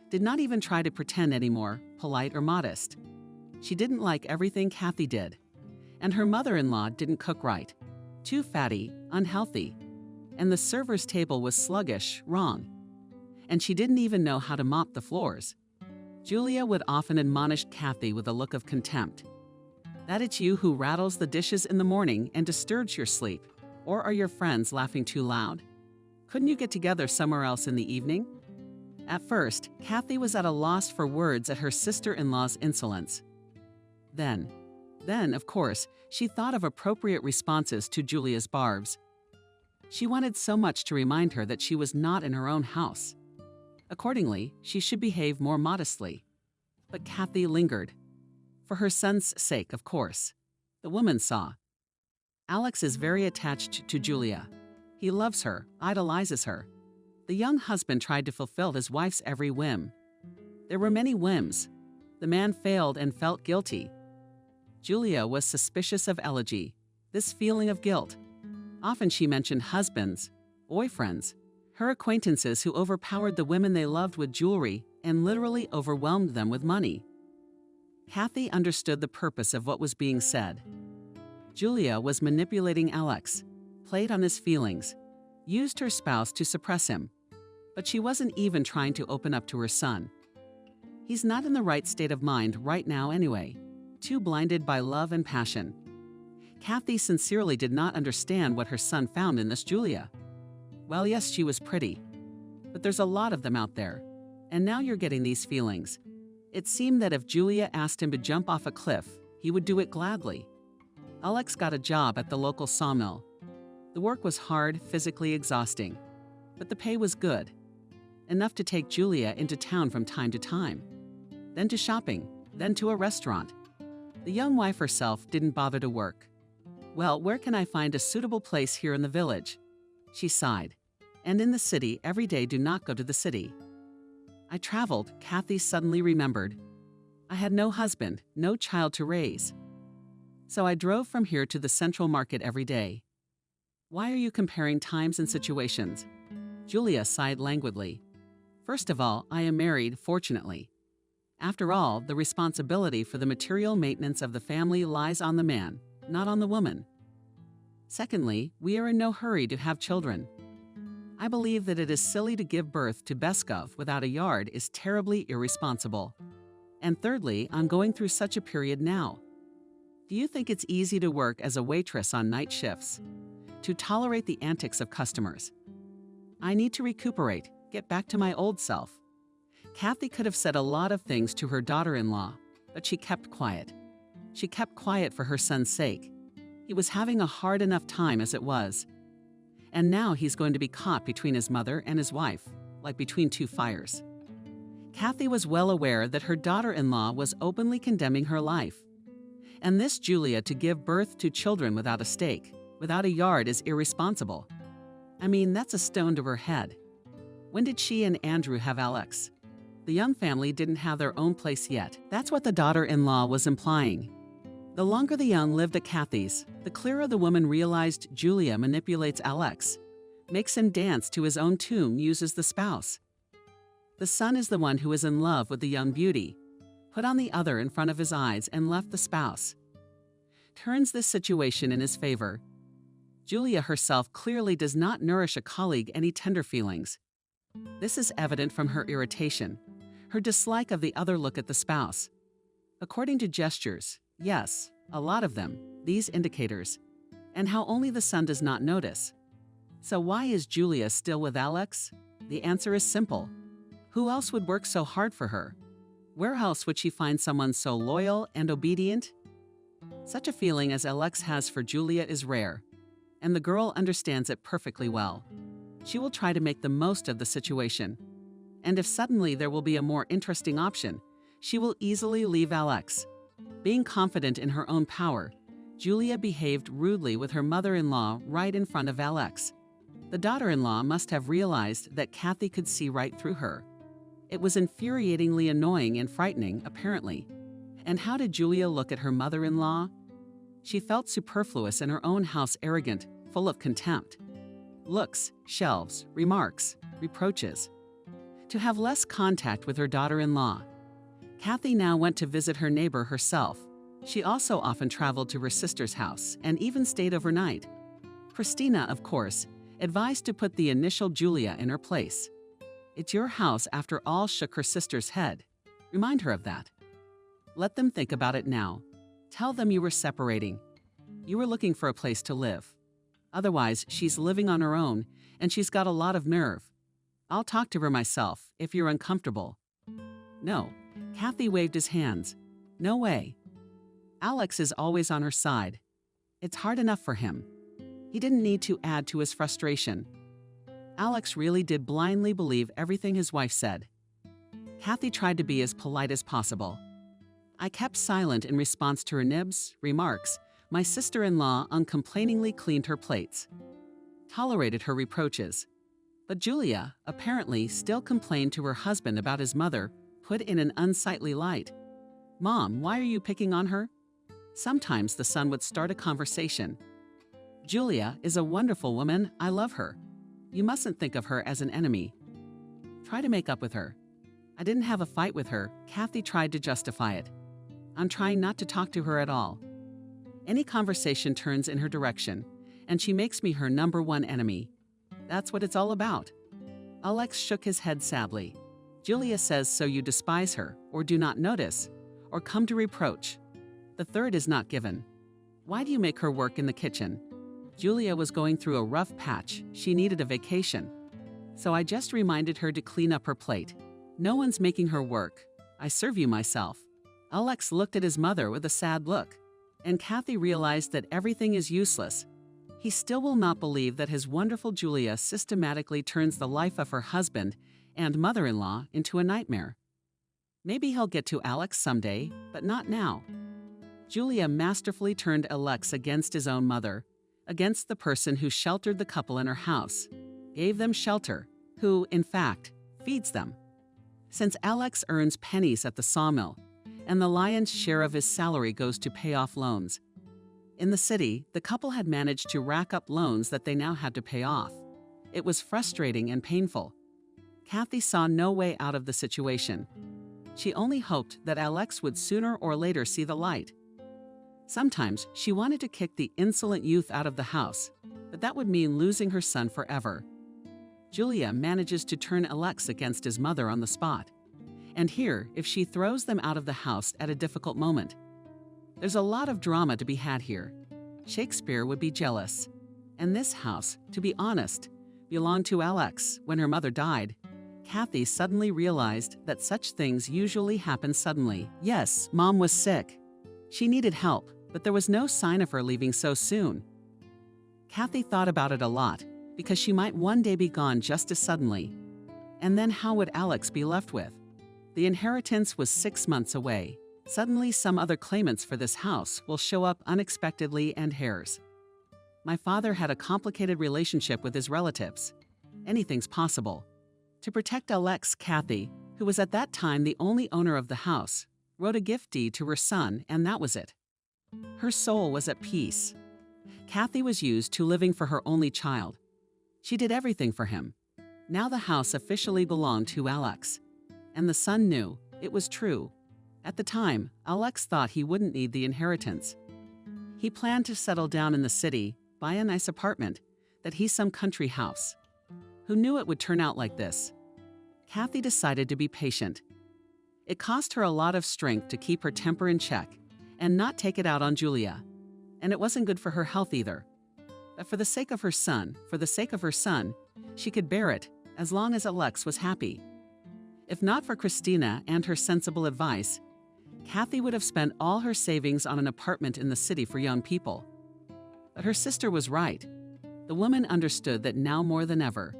Did not even try to pretend anymore, polite or modest. She didn't like everything Kathy did. And her mother-in-law didn't cook right. Too fatty, unhealthy. And the server's table was sluggish, wrong. And she didn't even know how to mop the floors. Julia would often admonish Kathy with a look of contempt. "That it's you who rattles the dishes in the morning and disturbs your sleep, or are your friends laughing too loud? Couldn't you get together somewhere else in the evening?" At first, Kathy was at a loss for words at her sister-in-law's insolence. Then, of course, she thought of appropriate responses to Julia's barbs. She wanted so much to remind her that she was not in her own house. Accordingly, she should behave more modestly. But Kathy lingered. For her son's sake, of course. The woman saw. Alex is very attached to Julia. He loves her, idolizes her. The young husband tried to fulfill his wife's every whim. There were many whims. The man failed and felt guilty. Julia was suspicious of elegy, this feeling of guilt. Often she mentioned husbands, boyfriends, her acquaintances who overpowered the women they loved with jewelry and literally overwhelmed them with money. Kathy understood the purpose of what was being said. Julia was manipulating Alex, played on his feelings, used her spouse to suppress him. But she wasn't even trying to open up to her son. He's not in the right state of mind right now anyway, too blinded by love and passion. Kathy sincerely did not understand what her son found in this Julia. Well, yes, she was pretty, but there's a lot of them out there, and now you're getting these feelings. It seemed that if Julia asked him to jump off a cliff, he would do it gladly. Alex got a job at the local sawmill. The work was hard, physically exhausting, but the pay was good, enough to take Julia into town from time to time, then to shopping, then to a restaurant. The young wife herself didn't bother to work. "Well, where can I find a suitable place here in the village?" She sighed. "And in the city, every day do not go to the city." I traveled, Kathy suddenly remembered. I had no husband, no child to raise. So I drove from here to the central market every day. Why are you comparing times and situations? Julia sighed languidly. First of all, I am married, fortunately. After all, the responsibility for the material maintenance of the family lies on the man, not on the woman. Secondly, we are in no hurry to have children. I believe that it is silly to give birth to Beskov without a yard is terribly irresponsible. And thirdly, I'm going through such a period now. Do you think it's easy to work as a waitress on night shifts? To tolerate the antics of customers? I need to recuperate, get back to my old self. Kathy could have said a lot of things to her daughter-in-law, but she kept quiet. She kept quiet for her son's sake. He was having a hard enough time as it was. And now he's going to be caught between his mother and his wife, like between two fires. Kathy was well aware that her daughter-in-law was openly condemning her life. And this Julia to give birth to children without a stake, without a yard is irresponsible. I mean, that's a stone to her head. When did she and Andrew have Alex? The young family didn't have their own place yet. That's what the daughter-in-law was implying. The longer the young lived at Kathy's, the clearer the woman realized Julia manipulates Alex, makes him dance to his own tune, uses the spouse. The son is the one who is in love with the young beauty, put on the other in front of his eyes, and left the spouse. Turns this situation in his favor. Julia herself clearly does not nourish a colleague any tender feelings. This is evident from her irritation, her dislike of the other look at the spouse. According to gestures, yes, a lot of them, these indicators, and how only the son does not notice. So why is Julia still with Alex? The answer is simple. Who else would work so hard for her? Where else would she find someone so loyal and obedient? Such a feeling as Alex has for Julia is rare, and the girl understands it perfectly well. She will try to make the most of the situation. And if suddenly there will be a more interesting option, she will easily leave Alex. Being confident in her own power, Julia behaved rudely with her mother-in-law right in front of Alex. The daughter-in-law must have realized that Kathy could see right through her. It was infuriatingly annoying and frightening, apparently. And how did Julia look at her mother-in-law? She felt superfluous in her own house, arrogant, full of contempt. Looks, shelves, remarks, reproaches. To have less contact with her daughter-in-law. Kathy now went to visit her neighbor herself. She also often traveled to her sister's house and even stayed overnight. Christina, of course, advised to put the initial Julia in her place. It's your house, after all, shook her sister's head. Remind her of that. Let them think about it now. Tell them you were separating. You were looking for a place to live. Otherwise, she's living on her own, and she's got a lot of nerve. I'll talk to her myself, if you're uncomfortable. No. Kathy waved his hands. No way. Alex is always on her side. It's hard enough for him. He didn't need to add to his frustration. Alex really did blindly believe everything his wife said. Kathy tried to be as polite as possible. I kept silent in response to her nibs, remarks. My sister-in-law uncomplainingly cleaned her plates. Tolerated her reproaches. But Julia, apparently, still complained to her husband about his mother, put in an unsightly light. Mom, why are you picking on her? Sometimes the son would start a conversation. Julia is a wonderful woman. I love her. You mustn't think of her as an enemy. Try to make up with her. I didn't have a fight with her. Kathy tried to justify it. I'm trying not to talk to her at all. Any conversation turns in her direction, and she makes me her number one enemy. That's what it's all about. Alex shook his head sadly. Julia says, so you despise her, or do not notice, or come to reproach. The third is not given. Why do you make her work in the kitchen? Julia was going through a rough patch. She needed a vacation. So I just reminded her to clean up her plate. No one's making her work. I serve you myself. Alex looked at his mother with a sad look, and Kathy realized that everything is useless. He still will not believe that his wonderful Julia systematically turns the life of her husband and mother-in-law into a nightmare. Maybe he'll get to Alex someday, but not now. Julia masterfully turned Alex against his own mother, against the person who sheltered the couple in her house, gave them shelter, who, in fact, feeds them. Since Alex earns pennies at the sawmill, and the lion's share of his salary goes to pay off loans. In the city, the couple had managed to rack up loans that they now had to pay off. It was frustrating and painful. Kathy saw no way out of the situation. She only hoped that Alex would sooner or later see the light. Sometimes she wanted to kick the insolent youth out of the house, but that would mean losing her son forever. Julia manages to turn Alex against his mother on the spot. And here, if she throws them out of the house at a difficult moment. There's a lot of drama to be had here. Shakespeare would be jealous. And this house, to be honest, belonged to Alex when her mother died. Kathy suddenly realized that such things usually happen suddenly. Yes, Mom was sick. She needed help, but there was no sign of her leaving so soon. Kathy thought about it a lot, because she might one day be gone just as suddenly. And then how would Alex be left with? The inheritance was 6 months away. Suddenly, some other claimants for this house will show up unexpectedly and heirs. My father had a complicated relationship with his relatives. Anything's possible. To protect Alex, Kathy, who was at that time the only owner of the house, wrote a gift deed to her son, and that was it. Her soul was at peace. Kathy was used to living for her only child. She did everything for him. Now the house officially belonged to Alex. And the son knew it was true. At the time, Alex thought he wouldn't need the inheritance. He planned to settle down in the city, buy a nice apartment, that he's some country house. Who knew it would turn out like this? Kathy decided to be patient. It cost her a lot of strength to keep her temper in check and not take it out on Julia. And it wasn't good for her health either. But for the sake of her son, she could bear it as long as Alex was happy. If not for Christina and her sensible advice, Kathy would have spent all her savings on an apartment in the city for young people. But her sister was right. The woman understood that now more than ever,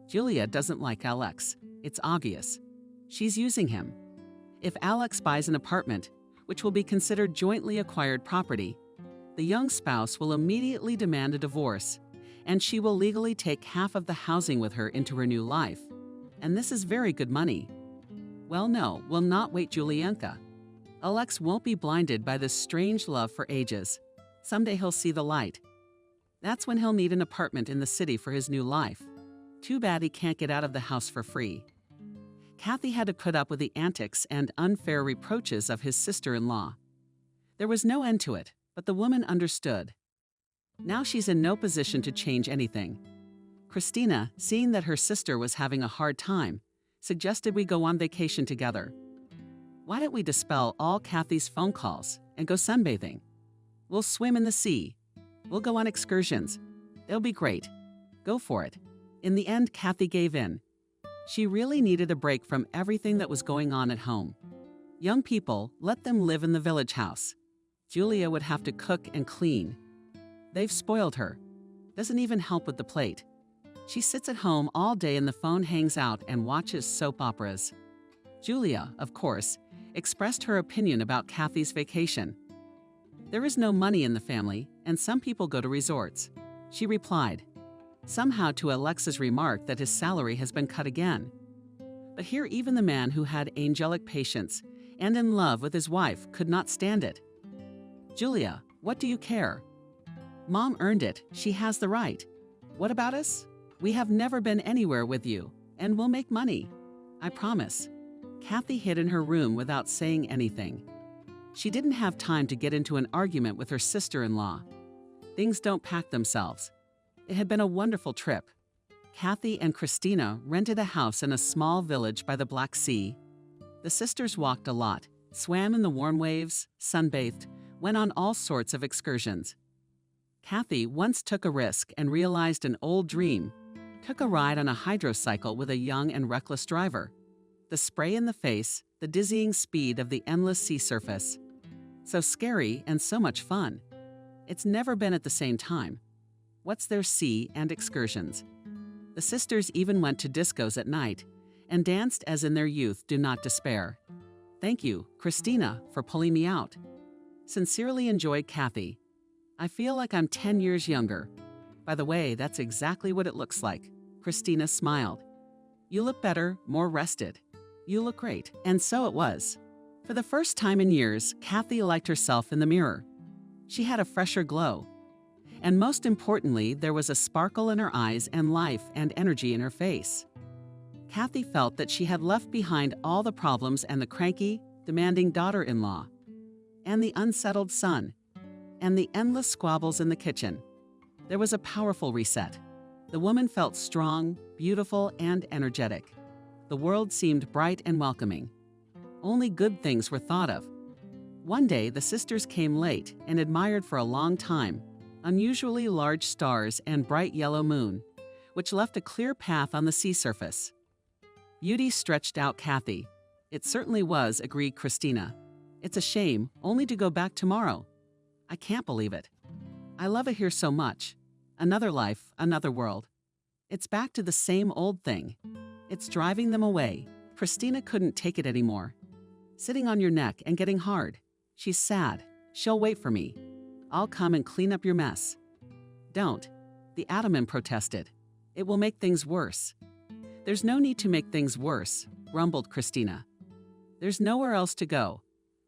Julia doesn't like Alex. It's obvious. She's using him. If Alex buys an apartment, which will be considered jointly acquired property, the young spouse will immediately demand a divorce, and she will legally take half of the housing with her into her new life. And this is very good money. Well, no, we'll not wait, Julianka. Alex won't be blinded by this strange love for ages. Someday he'll see the light. That's when he'll need an apartment in the city for his new life. Too bad he can't get out of the house for free. Kathy had to put up with the antics and unfair reproaches of his sister-in-law. There was no end to it, but the woman understood. Now she's in no position to change anything. Christina, seeing that her sister was having a hard time, suggested we go on vacation together. Why don't we dispel all Kathy's phone calls and go sunbathing? We'll swim in the sea. We'll go on excursions. They'll be great. Go for it. In the end, Kathy gave in. She really needed a break from everything that was going on at home. Young people, let them live in the village house. Julia would have to cook and clean. They've spoiled her. Doesn't even help with the plate. She sits at home all day and the phone hangs out and watches soap operas. Julia, of course, expressed her opinion about Kathy's vacation. There is no money in the family, and some people go to resorts. She replied, somehow to Alex's remark that his salary has been cut again. But here even the man who had angelic patience and in love with his wife could not stand it. Julia, what do you care? Mom earned it, she has the right. What about us? We have never been anywhere with you, and we'll make money. I promise. Kathy hid in her room without saying anything. She didn't have time to get into an argument with her sister-in-law. Things don't pack themselves. It had been a wonderful trip. Kathy and Christina rented a house in a small village by the Black Sea. The sisters walked a lot, swam in the warm waves, sunbathed, went on all sorts of excursions. Kathy once took a risk and realized an old dream, took a ride on a hydrocycle with a young and reckless driver. The spray in the face, the dizzying speed of the endless sea surface. So scary and so much fun. It's never been at the same time. What's their sea and excursions? The sisters even went to discos at night and danced as in their youth. Do not despair. Thank you, Christina, for pulling me out. Sincerely enjoyed, Kathy. I feel like I'm 10 years younger. By the way, that's exactly what it looks like. Christina smiled. You look better, more rested. You look great. And so it was. For the first time in years, Kathy liked herself in the mirror. She had a fresher glow. And most importantly, there was a sparkle in her eyes and life and energy in her face. Kathy felt that she had left behind all the problems and the cranky, demanding daughter-in-law, and the unsettled son, and the endless squabbles in the kitchen. There was a powerful reset. The woman felt strong, beautiful, and energetic. The world seemed bright and welcoming. Only good things were thought of. One day, the sisters came late and admired for a long time unusually large stars and bright yellow moon, which left a clear path on the sea surface. Beauty stretched out Kathy. It certainly was, agreed Christina. It's a shame, only to go back tomorrow. I can't believe it. I love it here so much. Another life, another world. It's back to the same old thing. It's driving them away. Christina couldn't take it anymore. Sitting on your neck and getting hard. She's sad. She'll wait for me. I'll come and clean up your mess. Don't. The Ataman protested. It will make things worse. There's no need to make things worse, grumbled Christina. There's nowhere else to go.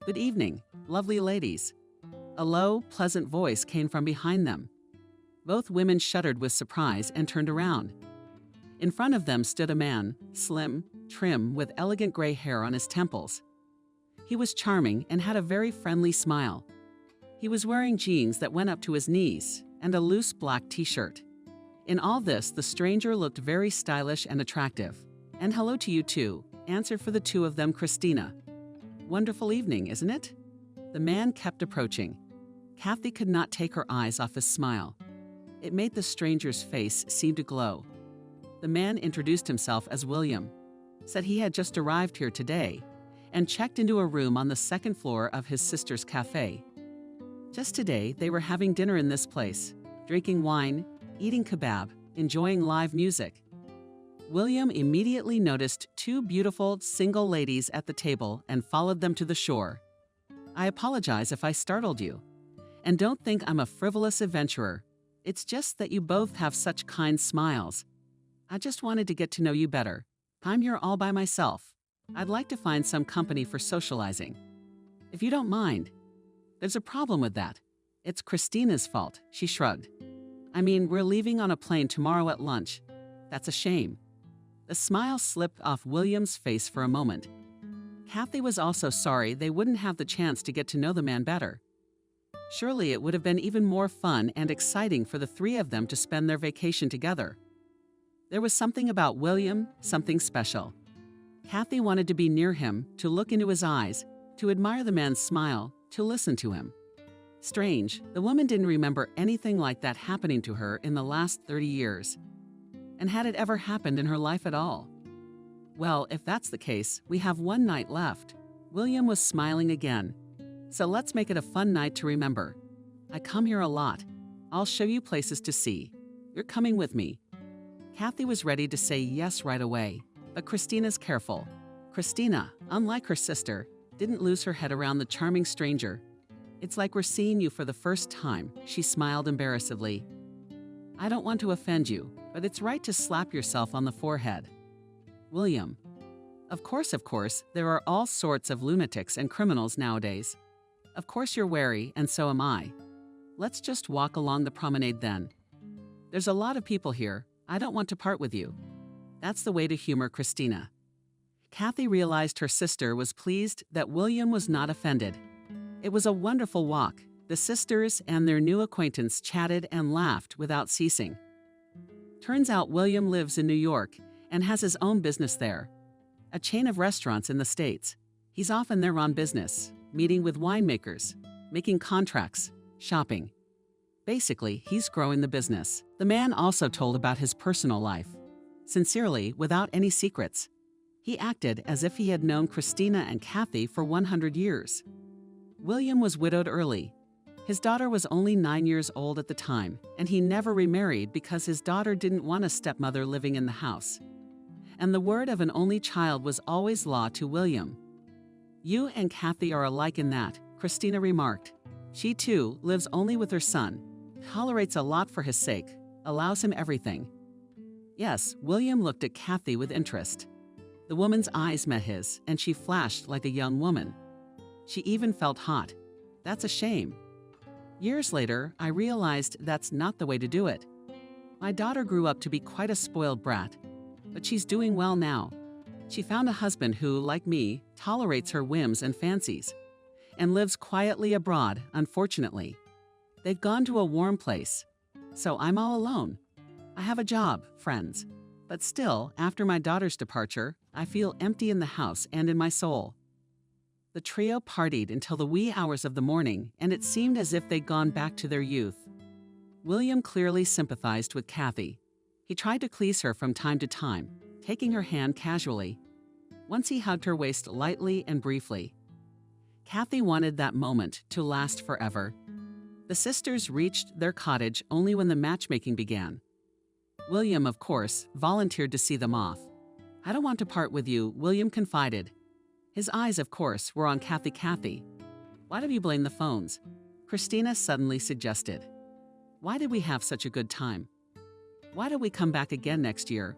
Good evening, lovely ladies. A low, pleasant voice came from behind them. Both women shuddered with surprise and turned around. In front of them stood a man, slim, trim, with elegant gray hair on his temples. He was charming and had a very friendly smile. He was wearing jeans that went up to his knees and a loose black t-shirt. In all this, the stranger looked very stylish and attractive. "And hello to you too," answered for the two of them Christina. "Wonderful evening, isn't it?" The man kept approaching. Kathy could not take her eyes off his smile. It made the stranger's face seem to glow. The man introduced himself as William, said he had just arrived here today, and checked into a room on the second floor of his sister's cafe. Just today, they were having dinner in this place, drinking wine, eating kebab, enjoying live music. William immediately noticed two beautiful single ladies at the table and followed them to the shore. "I apologize if I startled you. And don't think I'm a frivolous adventurer. It's just that you both have such kind smiles. I just wanted to get to know you better. I'm here all by myself. I'd like to find some company for socializing. If you don't mind." "There's a problem with that. It's Christina's fault," she shrugged. "I mean, we're leaving on a plane tomorrow at lunch. That's a shame." The smile slipped off William's face for a moment. Kathy was also sorry they wouldn't have the chance to get to know the man better. Surely it would have been even more fun and exciting for the three of them to spend their vacation together. There was something about William, something special. Kathy wanted to be near him, to look into his eyes, to admire the man's smile, to listen to him. Strange, the woman didn't remember anything like that happening to her in the last 30 years. And had it ever happened in her life at all? Well, if that's the case, we have one night left. William was smiling again. "So let's make it a fun night to remember. I come here a lot. I'll show you places to see. You're coming with me." Kathy was ready to say yes right away, but Christina's careful. Christina, unlike her sister, didn't lose her head around the charming stranger. "It's like we're seeing you for the first time," she smiled embarrassedly. "I don't want to offend you, but it's right to slap yourself on the forehead." William. Of course, there are all sorts of lunatics and criminals nowadays. Of course you're wary, and so am I. Let's just walk along the promenade then. There's a lot of people here. I don't want to part with you." That's the way to humor Christina. Kathy realized her sister was pleased that William was not offended. It was a wonderful walk. The sisters and their new acquaintance chatted and laughed without ceasing. Turns out William lives in New York and has his own business there, a chain of restaurants in the States. He's often there on business, meeting with winemakers, making contracts, shopping. Basically, he's growing the business. The man also told about his personal life, sincerely, without any secrets. He acted as if he had known Christina and Kathy for 100 years. William was widowed early. His daughter was only 9 years old at the time, and he never remarried because his daughter didn't want a stepmother living in the house. And the word of an only child was always law to William. "You and Kathy are alike in that," Christina remarked. "She too lives only with her son, tolerates a lot for his sake, allows him everything." Yes, William looked at Kathy with interest. The woman's eyes met his, and she flashed like a young woman. She even felt hot. That's a shame. Years later, I realized that's not the way to do it. My daughter grew up to be quite a spoiled brat, but she's doing well now. She found a husband who, like me, tolerates her whims and fancies, and lives quietly abroad, unfortunately. They've gone to a warm place, so I'm all alone. I have a job, friends, but still, after my daughter's departure, I feel empty in the house and in my soul. The trio partied until the wee hours of the morning, and it seemed as if they'd gone back to their youth. William clearly sympathized with Kathy. He tried to please her from time to time, taking her hand casually. Once he hugged her waist lightly and briefly. Kathy wanted that moment to last forever. The sisters reached their cottage only when the matchmaking began. William, of course, volunteered to see them off. "I don't want to part with you," William confided. His eyes, of course, were on Kathy. "Kathy, why do you blame the phones?" Christina suddenly suggested. "Why did we have such a good time? Why don't we come back again next year?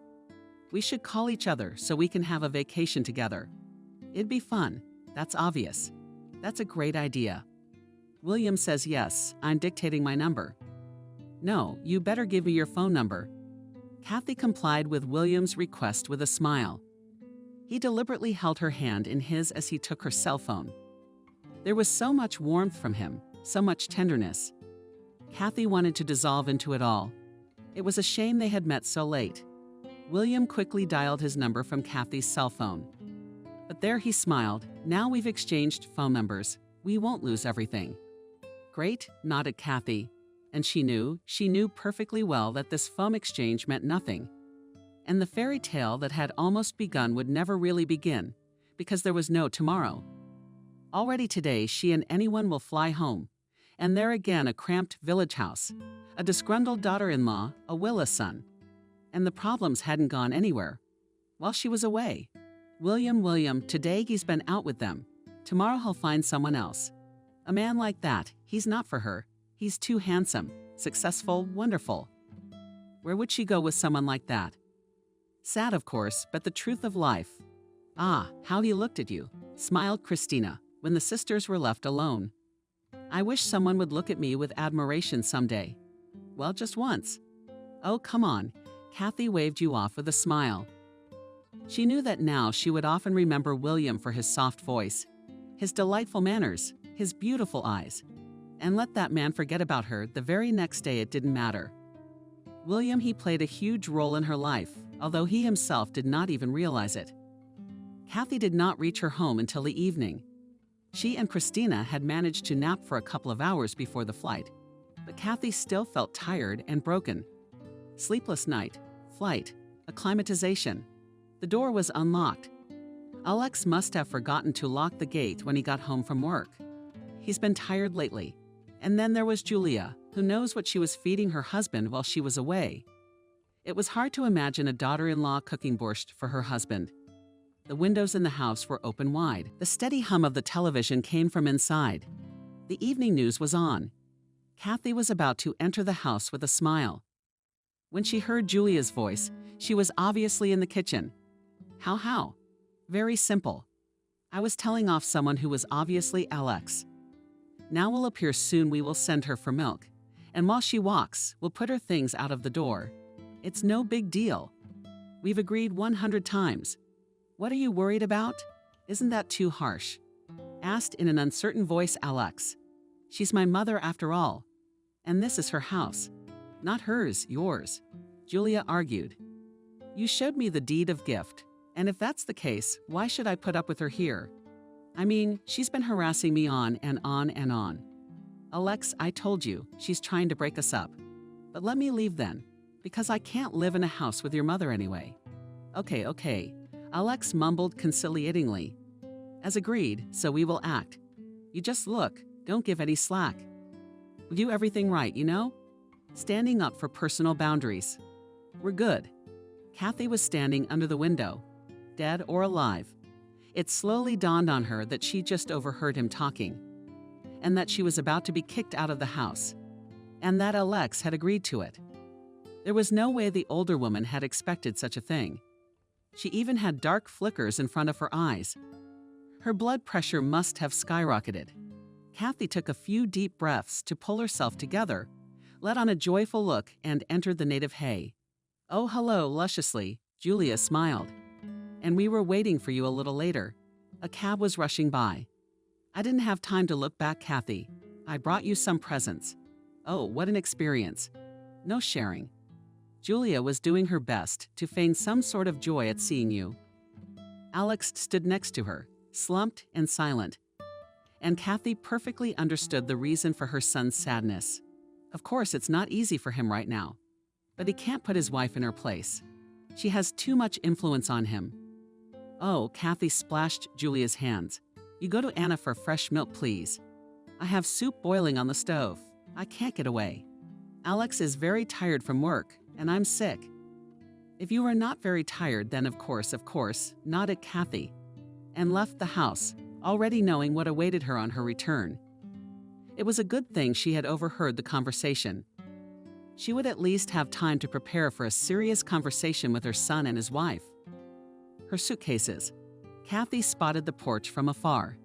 We should call each other so we can have a vacation together. It'd be fun. That's obvious. That's a great idea." William says yes. I'm dictating my number. "No, you better give me your phone number." Kathy complied with William's request with a smile. He deliberately held her hand in his as he took her cell phone. There was so much warmth from him, so much tenderness. Kathy wanted to dissolve into it all. It was a shame they had met so late. William quickly dialed his number from Kathy's cell phone. But there he smiled. Now we've exchanged phone numbers. We won't lose everything. Great, nodded Kathy. And she knew perfectly well that this phone exchange meant nothing. And the fairy tale that had almost begun would never really begin, because there was no tomorrow. Already today, she and anyone will fly home. And there again, a cramped village house, a disgruntled daughter-in-law, a Willa son. And the problems hadn't gone anywhere. While she was away. William, today he's been out with them. Tomorrow he'll find someone else. A man like that, he's not for her. He's too handsome, successful, wonderful. Where would she go with someone like that? Sad, of course, but the truth of life. Ah, how he looked at you, smiled Christina, when the sisters were left alone. I wish someone would look at me with admiration someday. Well, just once. Oh, come on. Kathy waved you off with a smile. She knew that now she would often remember William for his soft voice, his delightful manners, his beautiful eyes. And let that man forget about her, the very next day it didn't matter. William, he played a huge role in her life, although he himself did not even realize it. Kathy did not reach her home until the evening. She and Christina had managed to nap for a couple of hours before the flight, but Kathy still felt tired and broken. Sleepless night, flight, acclimatization. The door was unlocked. Alex must have forgotten to lock the gate when he got home from work. He's been tired lately. And then there was Julia, who knows what she was feeding her husband while she was away. It was hard to imagine a daughter-in-law cooking borscht for her husband. The windows in the house were open wide. The steady hum of the television came from inside. The evening news was on. Kathy was about to enter the house with a smile. When she heard Julia's voice, she was obviously in the kitchen. How? Very simple. I was telling off someone who was obviously Alex. Now will appear soon. We will send her for milk. And while she walks, we'll put her things out of the door. It's no big deal. We've agreed 100 times. What are you worried about? Isn't that too harsh? Asked in an uncertain voice Alex. She's my mother after all. And this is her house. Not hers, yours. Julia argued. You showed me the deed of gift. And if that's the case, why should I put up with her here? I mean, she's been harassing me on and on and on. Alex, I told you, she's trying to break us up. But let me leave then, because I can't live in a house with your mother anyway. Okay. Alex mumbled conciliatingly. As agreed, so we will act. You just look, don't give any slack. We do everything right, you know? Standing up for personal boundaries. We're good. Kathy was standing under the window. Dead or alive. It slowly dawned on her that she just overheard him talking, and that she was about to be kicked out of the house, and that Alex had agreed to it. There was no way the older woman had expected such a thing. She even had dark flickers in front of her eyes. Her blood pressure must have skyrocketed. Kathy took a few deep breaths to pull herself together, let on a joyful look, and entered the native hay. Oh, hello, lusciously, Julia smiled. And we were waiting for you a little later. A cab was rushing by. I didn't have time to look back, Kathy. I brought you some presents. Oh, what an experience. No sharing. Julia was doing her best to feign some sort of joy at seeing you. Alex stood next to her, slumped and silent. And Kathy perfectly understood the reason for her son's sadness. Of course, it's not easy for him right now. But he can't put his wife in her place. She has too much influence on him. Oh, Kathy splashed Julia's hands. You go to Anna for fresh milk, please. I have soup boiling on the stove. I can't get away. Alex is very tired from work, and I'm sick. If you were not very tired, then of course, nodded Kathy, and left the house, already knowing what awaited her on her return. It was a good thing she had overheard the conversation. She would at least have time to prepare for a serious conversation with her son and his wife. Her suitcases. Kathy spotted the porch from afar.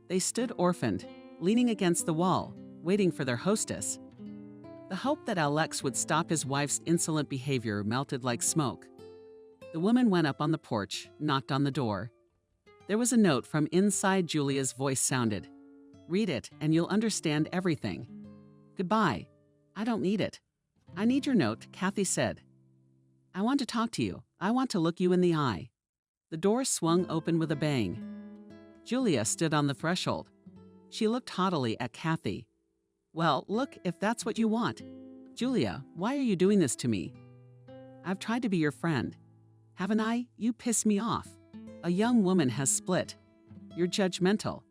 They stood orphaned, leaning against the wall, waiting for their hostess. The hope that Alex would stop his wife's insolent behavior melted like smoke. The woman went up on the porch, knocked on the door. There was a note from inside. Julia's voice sounded. "Read it, and you'll understand everything." "Goodbye. I don't need it." "I need your note," Kathy said. "I want to talk to you. I want to look you in the eye." The door swung open with a bang. Julia stood on the threshold. She looked haughtily at Kathy. "Well, look, if that's what you want." "Julia, why are you doing this to me?" "I've tried to be your friend." "Haven't I? You piss me off. A young woman has split. You're judgmental.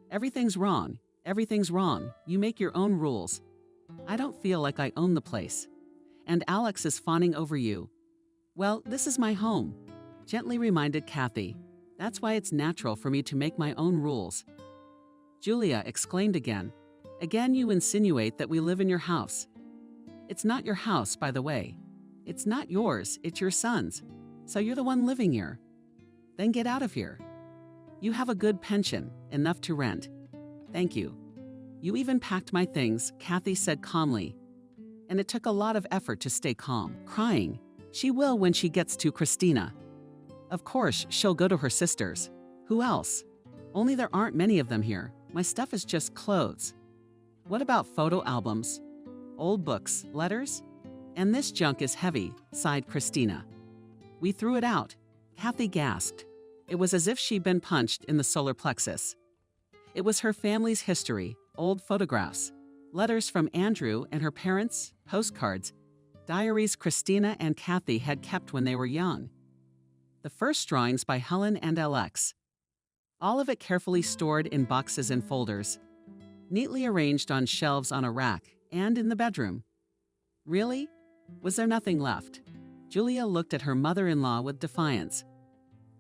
Everything's wrong. Everything's wrong. You make your own rules. I don't feel like I own the place. And Alex is fawning over you." "Well, this is my home," gently reminded Kathy. "That's why it's natural for me to make my own rules." Julia exclaimed again. "Again you insinuate that we live in your house." "It's not your house, by the way. It's not yours, it's your son's. So you're the one living here. Then get out of here. You have a good pension, enough to rent." "Thank you." "You even packed my things," Kathy said calmly. And it took a lot of effort to stay calm. Crying. She will when she gets to Christina. Of course, she'll go to her sister's. Who else? Only there aren't many of them here. My stuff is just clothes. What about photo albums? Old books, letters? And this junk is heavy, sighed Christina. "We threw it out." Kathy gasped. It was as if she'd been punched in the solar plexus. It was her family's history, old photographs, letters from Andrew and her parents, postcards, diaries Christina and Kathy had kept when they were young. The first drawings by Helen and Alex. All of it carefully stored in boxes and folders, neatly arranged on shelves on a rack and in the bedroom. Really? Was there nothing left? Julia looked at her mother-in-law with defiance.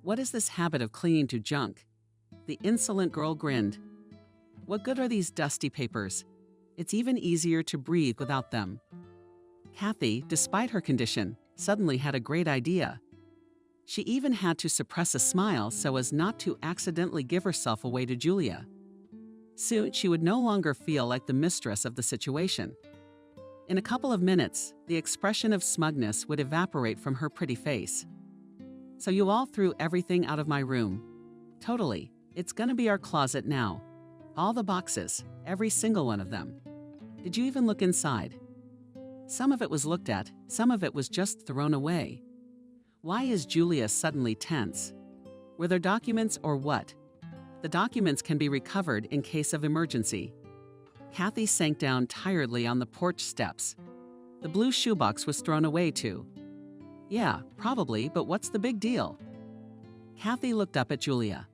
What is this habit of clinging to junk? The insolent girl grinned. What good are these dusty papers? It's even easier to breathe without them. Kathy, despite her condition, suddenly had a great idea. She even had to suppress a smile so as not to accidentally give herself away to Julia. Soon she would no longer feel like the mistress of the situation. In a couple of minutes, the expression of smugness would evaporate from her pretty face. "So you all threw everything out of my room." "Totally. It's gonna be our closet now. All the boxes, every single one of them." "Did you even look inside?" "Some of it was looked at, some of it was just thrown away." Why is Julia suddenly tense? Were there documents or what? The documents can be recovered in case of emergency. Kathy sank down tiredly on the porch steps. The blue shoebox was thrown away too. "Yeah, probably, but what's the big deal?" Kathy looked up at Julia.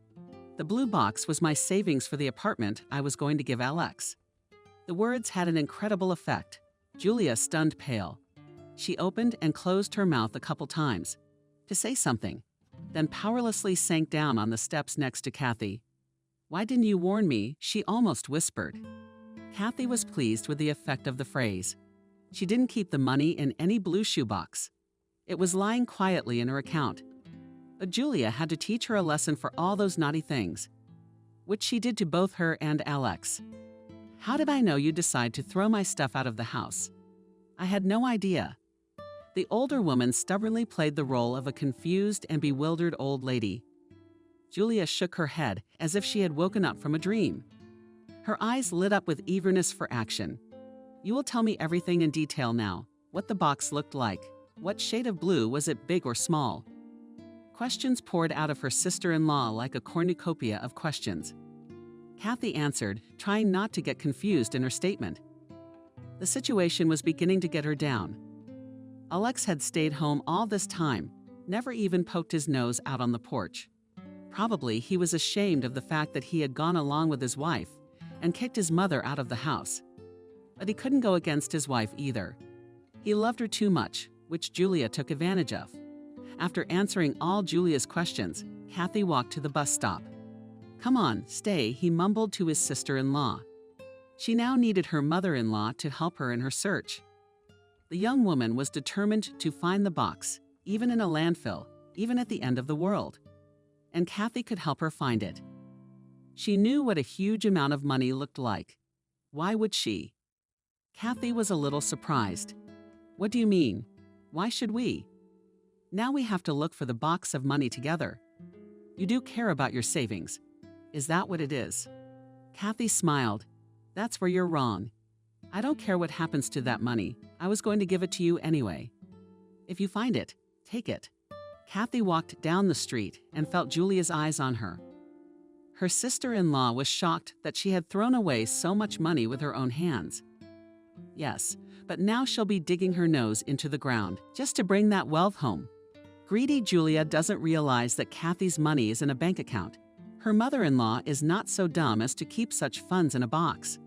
"The blue box was my savings for the apartment I was going to give Alex." The words had an incredible effect. Julia stunned pale. She opened and closed her mouth a couple times to say something, then powerlessly sank down on the steps next to Kathy. "Why didn't you warn me?" she almost whispered. Kathy was pleased with the effect of the phrase. She didn't keep the money in any blue shoebox. It was lying quietly in her account. But Julia had to teach her a lesson for all those naughty things, which she did to both her and Alex. "How did I know you'd decide to throw my stuff out of the house?" "I had no idea." The older woman stubbornly played the role of a confused and bewildered old lady. Julia shook her head as if she had woken up from a dream. Her eyes lit up with eagerness for action. "You will tell me everything in detail now. What the box looked like. What shade of blue, was it big or small?" Questions poured out of her sister-in-law like a cornucopia of questions. Kathy answered, trying not to get confused in her statement. The situation was beginning to get her down. Alex had stayed home all this time, never even poked his nose out on the porch. Probably he was ashamed of the fact that he had gone along with his wife and kicked his mother out of the house. But he couldn't go against his wife either. He loved her too much, which Julia took advantage of. After answering all Julia's questions, Kathy walked to the bus stop. "Come on, stay," he mumbled to his sister-in-law. She now needed her mother-in-law to help her in her search. The young woman was determined to find the box, even in a landfill, even at the end of the world. And Kathy could help her find it. She knew what a huge amount of money looked like. Why would she? Kathy was a little surprised. "What do you mean? Why should we?" Now we have to look for the box of money together. You do care about your savings. Is that what it is? Kathy smiled. That's where you're wrong. I don't care what happens to that money. I was going to give it to you anyway. If you find it, take it. Kathy walked down the street and felt Julia's eyes on her. Her sister-in-law was shocked that she had thrown away so much money with her own hands. Yes, but now she'll be digging her nose into the ground just to bring that wealth home. Greedy Julia doesn't realize that Kathy's money is in a bank account. Her mother-in-law is not so dumb as to keep such funds in a box.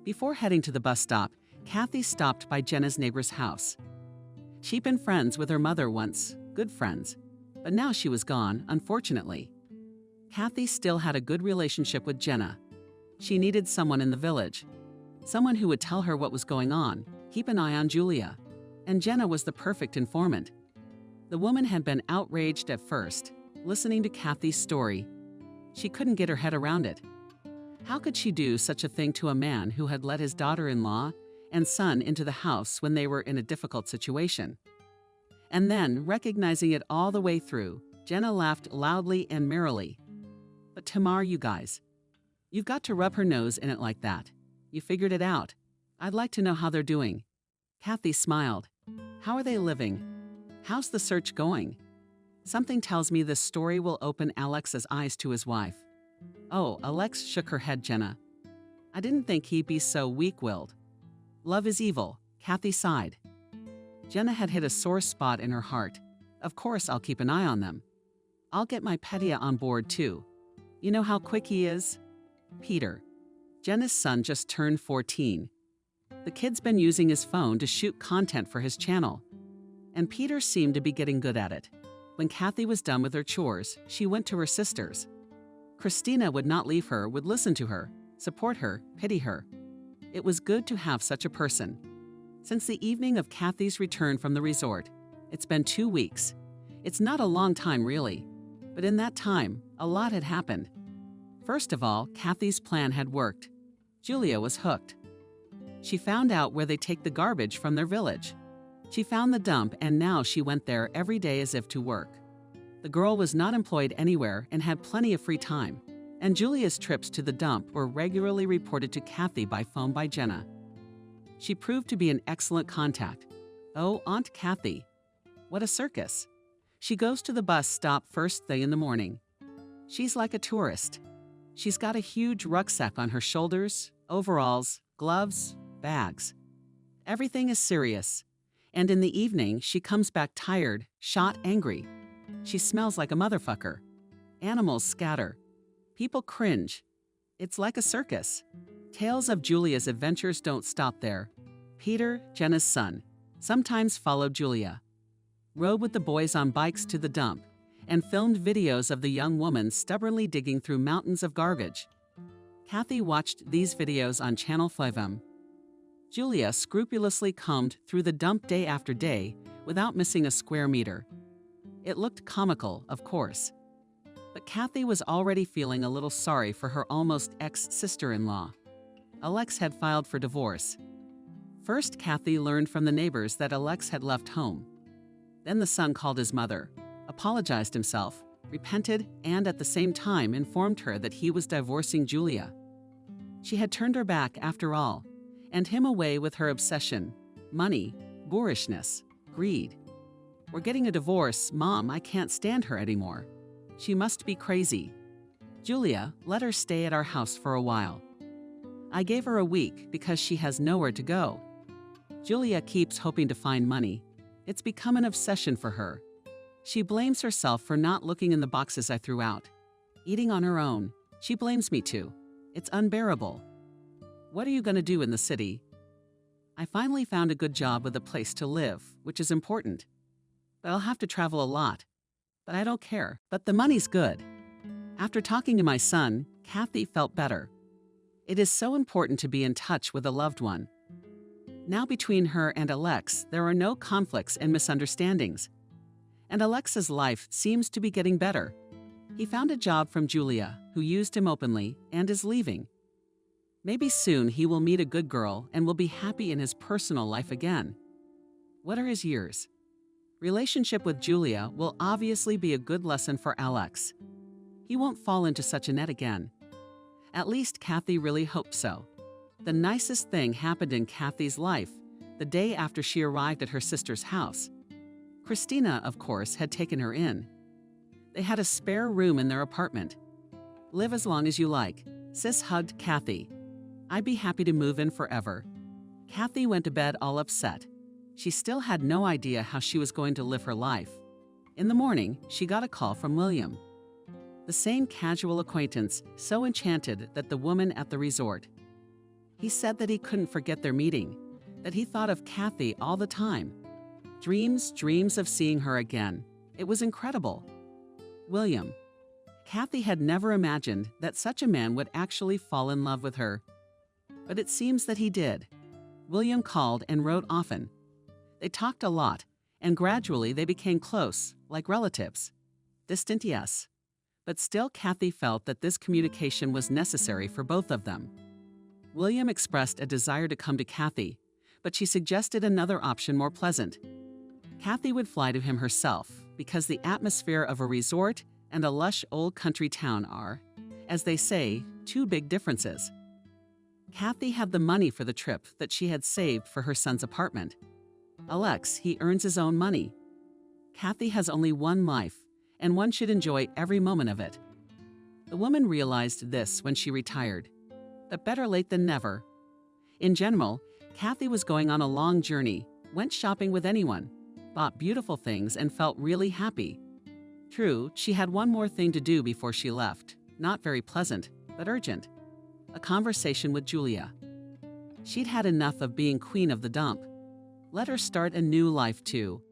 Before heading to the bus stop, Kathy stopped by Jenna's neighbor's house. She'd been friends with her mother once, good friends, but now she was gone, unfortunately. Kathy still had a good relationship with Jenna. She needed someone in the village, someone who would tell her what was going on, keep an eye on Julia, and Jenna was the perfect informant. The woman had been outraged at first, listening to Kathy's story. She couldn't get her head around it. How could she do such a thing to a man who had let his daughter-in-law and son into the house when they were in a difficult situation? And then, recognizing it all the way through, Jenna laughed loudly and merrily. But Tamar, you guys, you've got to rub her nose in it like that. You figured it out. I'd like to know how they're doing. Kathy smiled. How are they living? How's the search going? Something tells me this story will open Alex's eyes to his wife. Oh, Alex shook her head, Jenna. I didn't think he'd be so weak-willed. Love is evil, Kathy sighed. Jenna had hit a sore spot in her heart. Of course I'll keep an eye on them. I'll get my Petya on board too. You know how quick he is? Peter. Jenna's son just turned 14. The kid's been using his phone to shoot content for his channel. And Peter seemed to be getting good at it. When Kathy was done with her chores, she went to her sisters. Christina would not leave her, would listen to her, support her, pity her. It was good to have such a person. Since the evening of Kathy's return from the resort, it's been 2 weeks. It's not a long time, really. But in that time, a lot had happened. First of all, Kathy's plan had worked. Julia was hooked. She found out where they take the garbage from their village. She found the dump, and now she went there every day as if to work. The girl was not employed anywhere and had plenty of free time, and Julia's trips to the dump were regularly reported to Kathy by phone by Jenna. She proved to be an excellent contact. Oh, Aunt Kathy. What a circus. She goes to the bus stop first thing in the morning. She's like a tourist. She's got a huge rucksack on her shoulders, overalls, gloves, bags. Everything is serious. And in the evening, she comes back tired, shot, angry. She smells like a motherfucker. Animals scatter. People cringe. It's like a circus. Tales of Julia's adventures don't stop there. Peter, Jenna's son, sometimes followed Julia, rode with the boys on bikes to the dump, and filmed videos of the young woman stubbornly digging through mountains of garbage. Kathy watched these videos on Channel 5M. Julia scrupulously combed through the dump day after day without missing a square meter. It looked comical, of course. But Kathy was already feeling a little sorry for her almost ex-sister-in-law. Alex had filed for divorce. First, Kathy learned from the neighbors that Alex had left home. Then the son called his mother, apologized himself, repented, and at the same time informed her that he was divorcing Julia. She had turned her back after all, and him away with her obsession, money, boorishness, greed. We're getting a divorce, Mom. I can't stand her anymore. She must be crazy. Julia, let her stay at our house for a while. I gave her a week because she has nowhere to go. Julia keeps hoping to find money. It's become an obsession for her. She blames herself for not looking in the boxes I threw out. Eating on her own. She blames me too. It's unbearable. What are you going to do in the city? I finally found a good job with a place to live, which is important. But I'll have to travel a lot. But I don't care. But the money's good. After talking to my son, Kathy felt better. It is so important to be in touch with a loved one. Now between her and Alex, there are no conflicts and misunderstandings. And Alex's life seems to be getting better. He found a job from Julia, who used him openly, and is leaving. Maybe soon he will meet a good girl and will be happy in his personal life again. What are his years? Relationship with Julia will obviously be a good lesson for Alex. He won't fall into such a net again. At least Kathy really hoped so. The nicest thing happened in Kathy's life the day after she arrived at her sister's house. Christina, of course, had taken her in. They had a spare room in their apartment. "Live as long as you like," Sis hugged Kathy. "I'd be happy to move in forever." Kathy went to bed all upset. She still had no idea how she was going to live her life. In the morning, she got a call from William. The same casual acquaintance, so enchanted that the woman at the resort. He said that he couldn't forget their meeting, that he thought of Kathy all the time. Dreams of seeing her again. It was incredible. William. Kathy had never imagined that such a man would actually fall in love with her. But it seems that he did. William called and wrote often. They talked a lot, and gradually they became close, like relatives. Distant, yes. But still Kathy felt that this communication was necessary for both of them. William expressed a desire to come to Kathy, but she suggested another option more pleasant. Kathy would fly to him herself, because the atmosphere of a resort and a lush old country town are, as they say, two big differences. Kathy had the money for the trip that she had saved for her son's apartment. Alex, he earns his own money. Kathy has only one life, and one should enjoy every moment of it. The woman realized this when she retired, but better late than never. In general, Kathy was going on a long journey, went shopping with anyone, bought beautiful things, and felt really happy. True, she had one more thing to do before she left, not very pleasant, but urgent. A conversation with Julia. She'd had enough of being queen of the dump. Let her start a new life too,